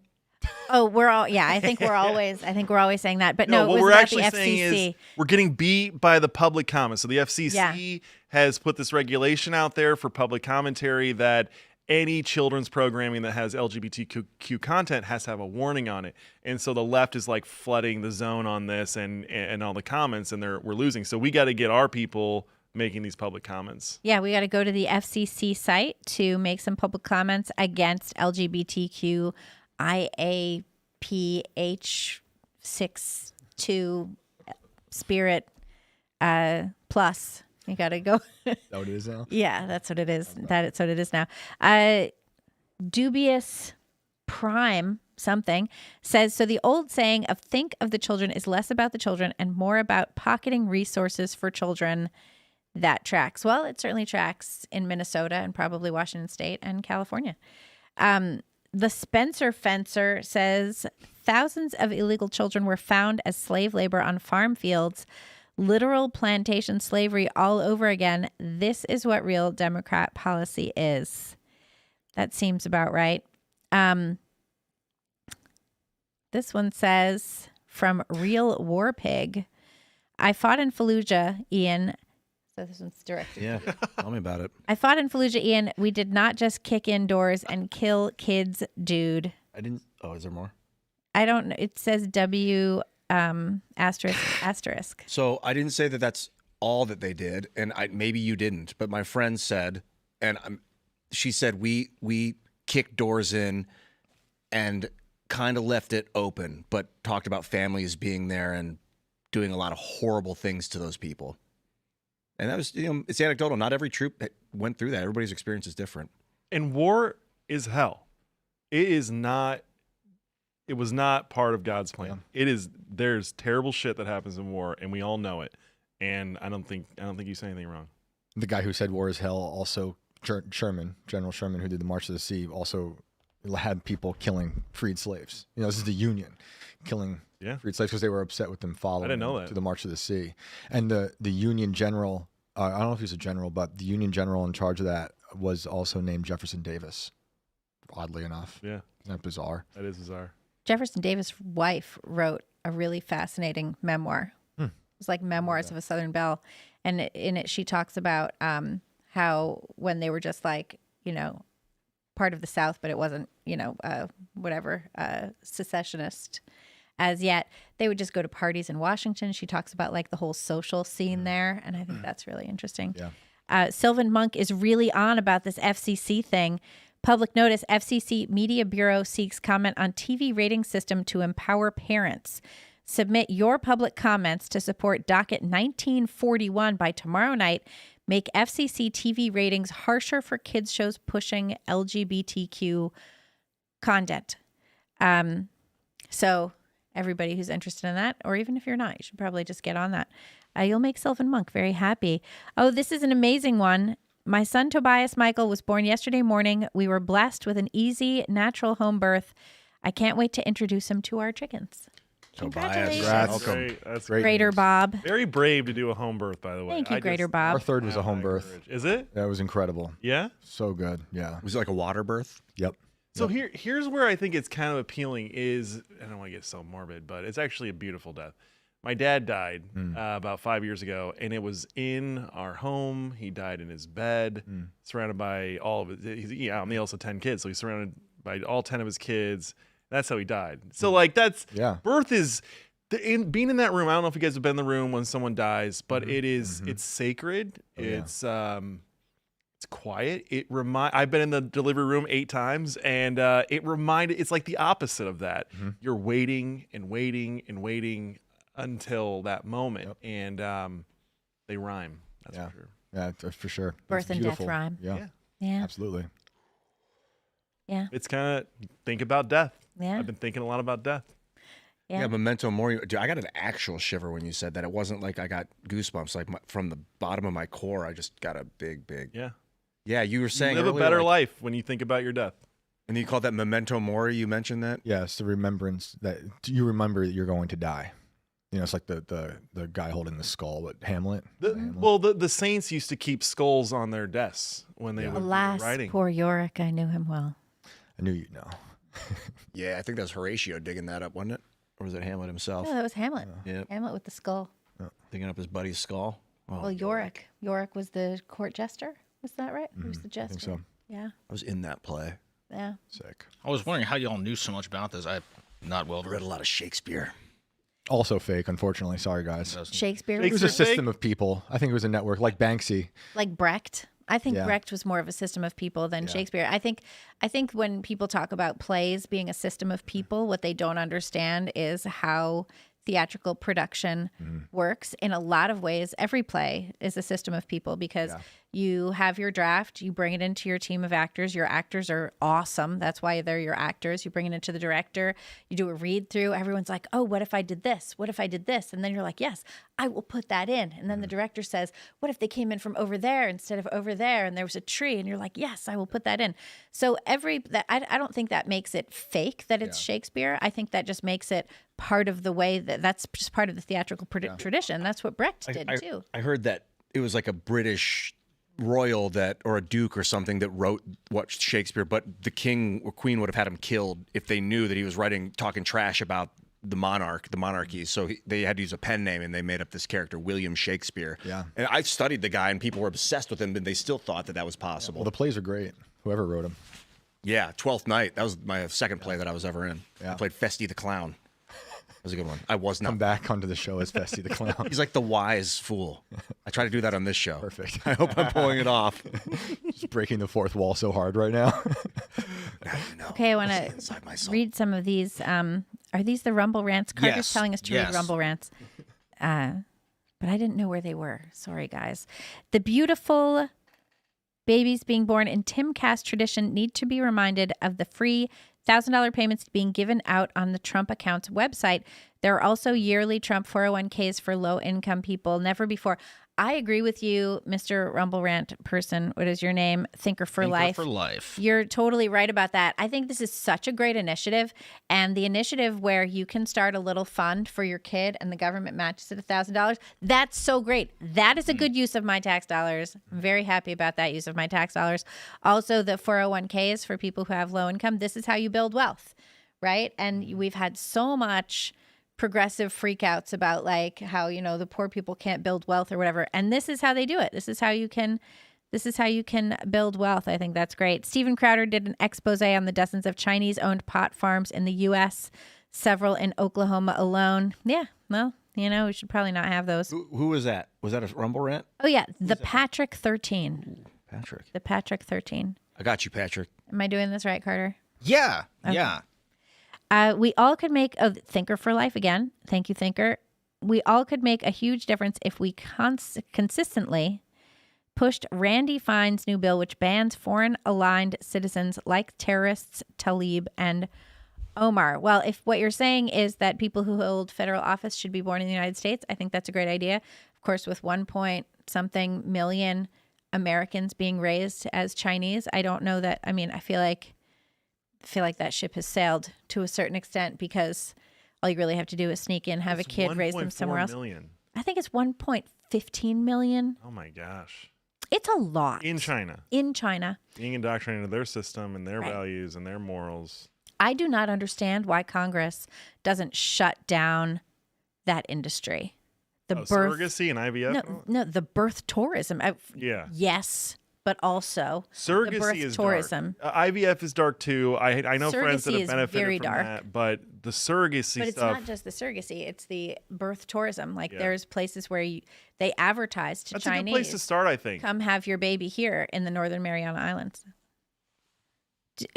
Oh, we're all, yeah. I think we're always saying that, but no, it what was we're about actually the saying FCC. is we're getting beat by the public comment. So the FCC has put this regulation out there for public commentary that any children's programming that has LGBTQ content has to have a warning on it. And so the left is like flooding the zone on this and all the comments, and we're losing. So we got to get our people making these public comments. Yeah, we got to go to the FCC site to make some public comments against LGBTQ IAPH62 Spirit Plus. You got to go. Is that what it is now? Yeah, that's what it is. That's what it is now. Dubious Prime something says, so the old saying of think of the children is less about the children and more about pocketing resources for children. That tracks. Well, it certainly tracks in Minnesota and probably Washington State and California. The Spencer Fencer says thousands of illegal children were found as slave labor on farm fields. Literal plantation slavery all over again. This is what real Democrat policy is. That seems about right. This one says from Real War Pig, I fought in Fallujah, Ian. So this one's directed. Yeah, tell me about it. I fought in Fallujah, Ian. We did not just kick in doors and kill kids, dude. I didn't. Oh, is there more? I don't know. It says W asterisk. So I didn't say that that's all that they did, and maybe you didn't, but my friend said, and she said we kicked doors in and kind of left it open, but talked about families being there and doing a lot of horrible things to those people. And that was, it's anecdotal. Not every troop went through that. Everybody's experience is different. And war is hell. It is not. It was not part of God's plan. It is. There's terrible shit that happens in war, and we all know it. And I don't think you say anything wrong. The guy who said war is hell also, General Sherman, who did the March of the Sea, also had people killing freed slaves. This is the Union killing freed slaves because they were upset with them following to the March of the Sea. And the Union general, I don't know if he was a general, but the Union general in charge of that was also named Jefferson Davis, oddly enough. Yeah. Isn't that bizarre? That is bizarre. Jefferson Davis' wife wrote a really fascinating memoir. It was like Memoirs of a Southern Belle. And in it, she talks about how when they were just like, part of the South, but it wasn't, secessionist as yet, they would just go to parties in Washington. She talks about like the whole social scene there. And I think that's really interesting. Yeah. Sylvan Monk is really on about this FCC thing. Public notice, FCC Media Bureau seeks comment on TV rating system to empower parents. Submit your public comments to support docket 1941 by tomorrow night. Make FCC TV ratings harsher for kids shows pushing LGBTQ content. So everybody who's interested in that, or even if you're not, you should probably just get on that. You'll make Sylvan Monk very happy. Oh, this is an amazing one. My son Tobias Michael was born yesterday morning. We were blessed with an easy, natural home birth. I can't wait to introduce him to our chickens. Congratulations. That's Greater Bob. Very brave to do a home birth, by the way. Thank you, Greater Bob. Our third was a home birth. Is it? That was incredible. Yeah? So good. Yeah. Was it like a water birth? Yep. So here's where I think it's kind of appealing is, I don't want to get so morbid, but it's actually a beautiful death. My dad died about 5 years ago, and it was in our home. He died in his bed, surrounded by all of his, I'm the eldest of 10 kids, so he's surrounded by all 10 of his kids. That's how he died. So like birth is, being in that room, I don't know if you guys have been in the room when someone dies, but it is, it's sacred. It's quiet. I've been in the delivery room 8 times, and it's like the opposite of that. You're waiting and waiting and waiting until that moment, and they rhyme. That's for sure. Yeah, for sure. Birth and death rhyme. Yeah. Yeah. Absolutely. Yeah. It's kind of think about death. Yeah. I've been thinking a lot about death. Yeah. Memento mori. Dude, I got an actual shiver when you said that. It wasn't like I got goosebumps. Like from the bottom of my core, I just got a big. Yeah, you were saying you live a better life when you think about your death. And you call that memento mori. You mentioned that. Yeah, it's the remembrance that you remember that you're going to die. You know, it's like the guy holding the skull, but Hamlet. Well, the saints used to keep skulls on their desks when they would be Alas, writing. poor Yorick. I knew him well. I knew you'd know. Yeah, I think that was Horatio digging that up, wasn't it? Or was it Hamlet himself? No, that was Hamlet. Yeah. Hamlet with the skull. Digging up his buddy's skull. Oh, Well, Yorick. Yorick was the court jester. Was that right? He was the jester. I think so. Yeah. I was in that play. Yeah. Sick. I was wondering how y'all knew so much about this. I'm not well Read a lot of Shakespeare. Also fake, unfortunately. Sorry, guys. Shakespeare. It was a system of people. I think it was a network, like Banksy. Like Brecht. I think Yeah. Brecht was more of a system of people than Shakespeare. I think when people talk about plays being a system of people, what they don't understand is how theatrical production works. In a lot of ways, every play is a system of people because you have your draft, you bring it into your team of actors. Your actors are awesome. That's why they're your actors. You bring it into the director. You do a read through. Everyone's like, oh, what if I did this? What if I did this? And then you're like, yes, I will put that in. And then the director says, what if they came in from over there instead of over there? And there was a tree. And you're like, yes, I will put that in. So I don't think that makes it fake that it's Shakespeare. I think that just makes it part of the way that's just part of the theatrical tradition. That's what Brecht did too. I heard that it was like a British royal or a duke or something that wrote what Shakespeare, but the king or queen would have had him killed if they knew that he was talking trash about the monarchy. So they had to use a pen name, and they made up this character, William Shakespeare. Yeah. And I've studied the guy, and people were obsessed with him, and they still thought that was possible. Well, the plays are great. Whoever wrote them. Yeah, 12th Night. That was my second play that I was ever in. I played Festy the Clown. That was a good one. I was not. Come back onto the show as Festy the Clown. He's like the wise fool. I try to do that on this show. Perfect. I hope I'm pulling it off. Just breaking the fourth wall so hard right now. Now you know. Okay, I want to read some of these. Are these the Rumble Rants? Carter's Yes. telling us to read Rumble Rants. But I didn't know where they were. Sorry, guys. The beautiful babies being born in Timcast tradition need to be reminded of the free $1,000 payments being given out on the Trump account's website. There are also yearly Trump 401ks for low-income people. Never before. I agree with you, Mr. Rumble Rant person. What is your name? Thinker for Life. Thinker for Life. You're totally right about that. I think this is such a great initiative. And the initiative where you can start a little fund for your kid and the government matches it $1,000, that's so great. That is a good use of my tax dollars. I'm very happy about that use of my tax dollars. Also, the 401ks for people who have low income. This is how you build wealth, right? And we've had so much progressive freakouts about like how, the poor people can't build wealth or whatever. And this is how they do it. This is how you can build wealth. I think that's great. Steven Crowder did an expose on the dozens of Chinese-owned pot farms in the U.S., several in Oklahoma alone. Yeah, well, we should probably not have those. Who was that? Was that a Rumble Rant? Oh, yeah, the Patrick 13. Ooh, Patrick. The Patrick 13. I got you, Patrick. Am I doing this right, Carter? Yeah, Okay. yeah. We all could make a Thinker for Life again. Thank you, Thinker. We all could make a huge difference if we consistently pushed Randy Fine's new bill, which bans foreign-aligned citizens like terrorists, Tlaib, and Omar. Well, if what you're saying is that people who hold federal office should be born in the United States, I think that's a great idea. Of course, with 1-point-something million Americans being raised as Chinese, I don't know that. I mean, I feel like that ship has sailed to a certain extent because all you really have to do is sneak in, have a kid, raise them somewhere else. Million. I think it's 1.15 million. Oh my gosh. It's a lot. In China. In China. Being indoctrinated into their system and their Right. values and their morals. I do not understand why Congress doesn't shut down that industry. The surrogacy and IVF? No, the birth tourism. Yeah. Yes, but also the Surrogacy birth is tourism. dark. IVF is dark too. I know friends that Surrogacy have is benefited very from dark. that, but the surrogacy But it's stuff. not just the surrogacy; it's the birth tourism. Like Yeah. there's places where they advertise to That's Chinese. a good place to start, I think. Come have your baby here in the Northern Mariana Islands.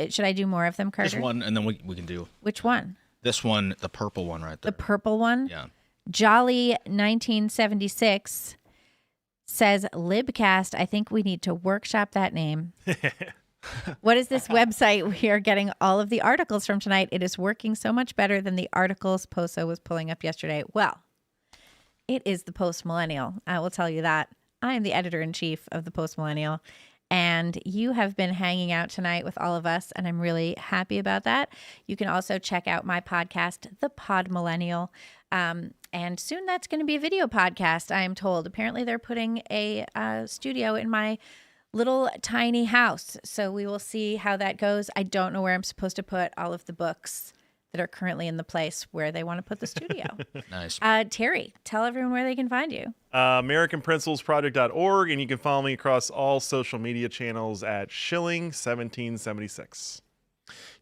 Should I do more of them, Carter? Just one, and then we can do Which one? this one, the purple one right there. The purple one? Yeah. Jolly 1976 says, Libcast, I think we need to workshop that name. What is this website? We are getting all of the articles from tonight. It is working so much better than the articles Poso was pulling up yesterday. Well, it is the Post Millennial. I will tell you that. I am the editor-in-chief of the Post Millennial. And you have been hanging out tonight with all of us, and I'm really happy about that. You can also check out my podcast, The Pod Millennial. And soon that's going to be a video podcast, I am told. Apparently they're putting a studio in my little tiny house. So we will see how that goes. I don't know where I'm supposed to put all of the books that are currently in the place where they want to put the studio. Nice. Terry, tell everyone where they can find you. AmericanPrincilsProject.org, and you can follow me across all social media channels at Schilling1776.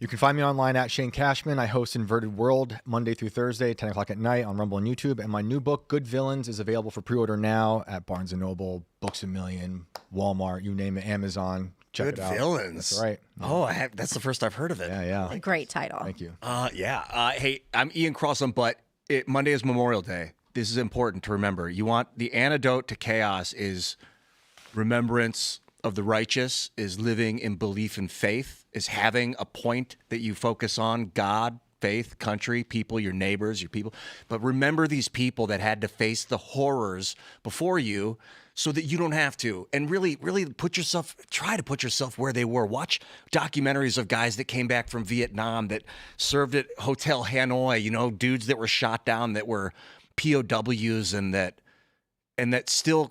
You can find me online at Shane Cashman. I host Inverted World Monday through Thursday, 10 o'clock at night on Rumble and YouTube. And my new book, Good Villains, is available for pre-order now at Barnes & Noble, Books A Million, Walmart, you name it, Amazon. Check Good it out. Villains. That's right. Oh, that's the first I've heard of it. Yeah. Great title. Thank you. Hey, I'm Ian Crossland, but Monday is Memorial Day. This is important to remember. You want the antidote to chaos is remembrance of the righteous, is living in belief and faith, is having a point that you focus on, God, faith, country, people, your neighbors, your people. But remember these people that had to face the horrors before you so that you don't have to. And really try to put yourself where they were. Watch documentaries of guys that came back from Vietnam that served at Hotel Hanoi, dudes that were shot down that were POWs and that still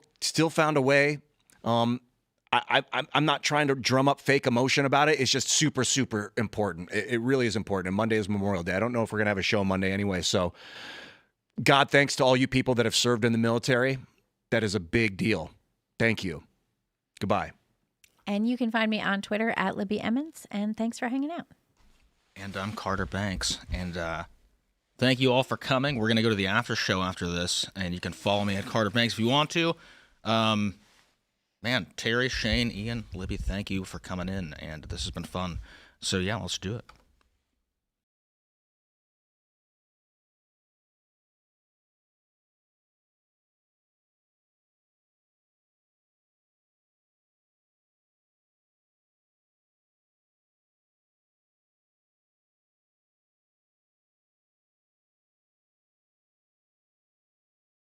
found a way. I'm not trying to drum up fake emotion about it. It's just super, super important. It really is important. And Monday is Memorial Day. I don't know if we're going to have a show Monday anyway. So, God, thanks to all you people that have served in the military. That is a big deal. Thank you. Goodbye. And you can find me on Twitter at Libby Emmons. And thanks for hanging out. And I'm Carter Banks. And thank you all for coming. We're going to go to the after show after this. And you can follow me at Carter Banks if you want to. Man, Terry, Shane, Ian, Libby, thank you for coming in. And this has been fun. So, yeah, let's do it.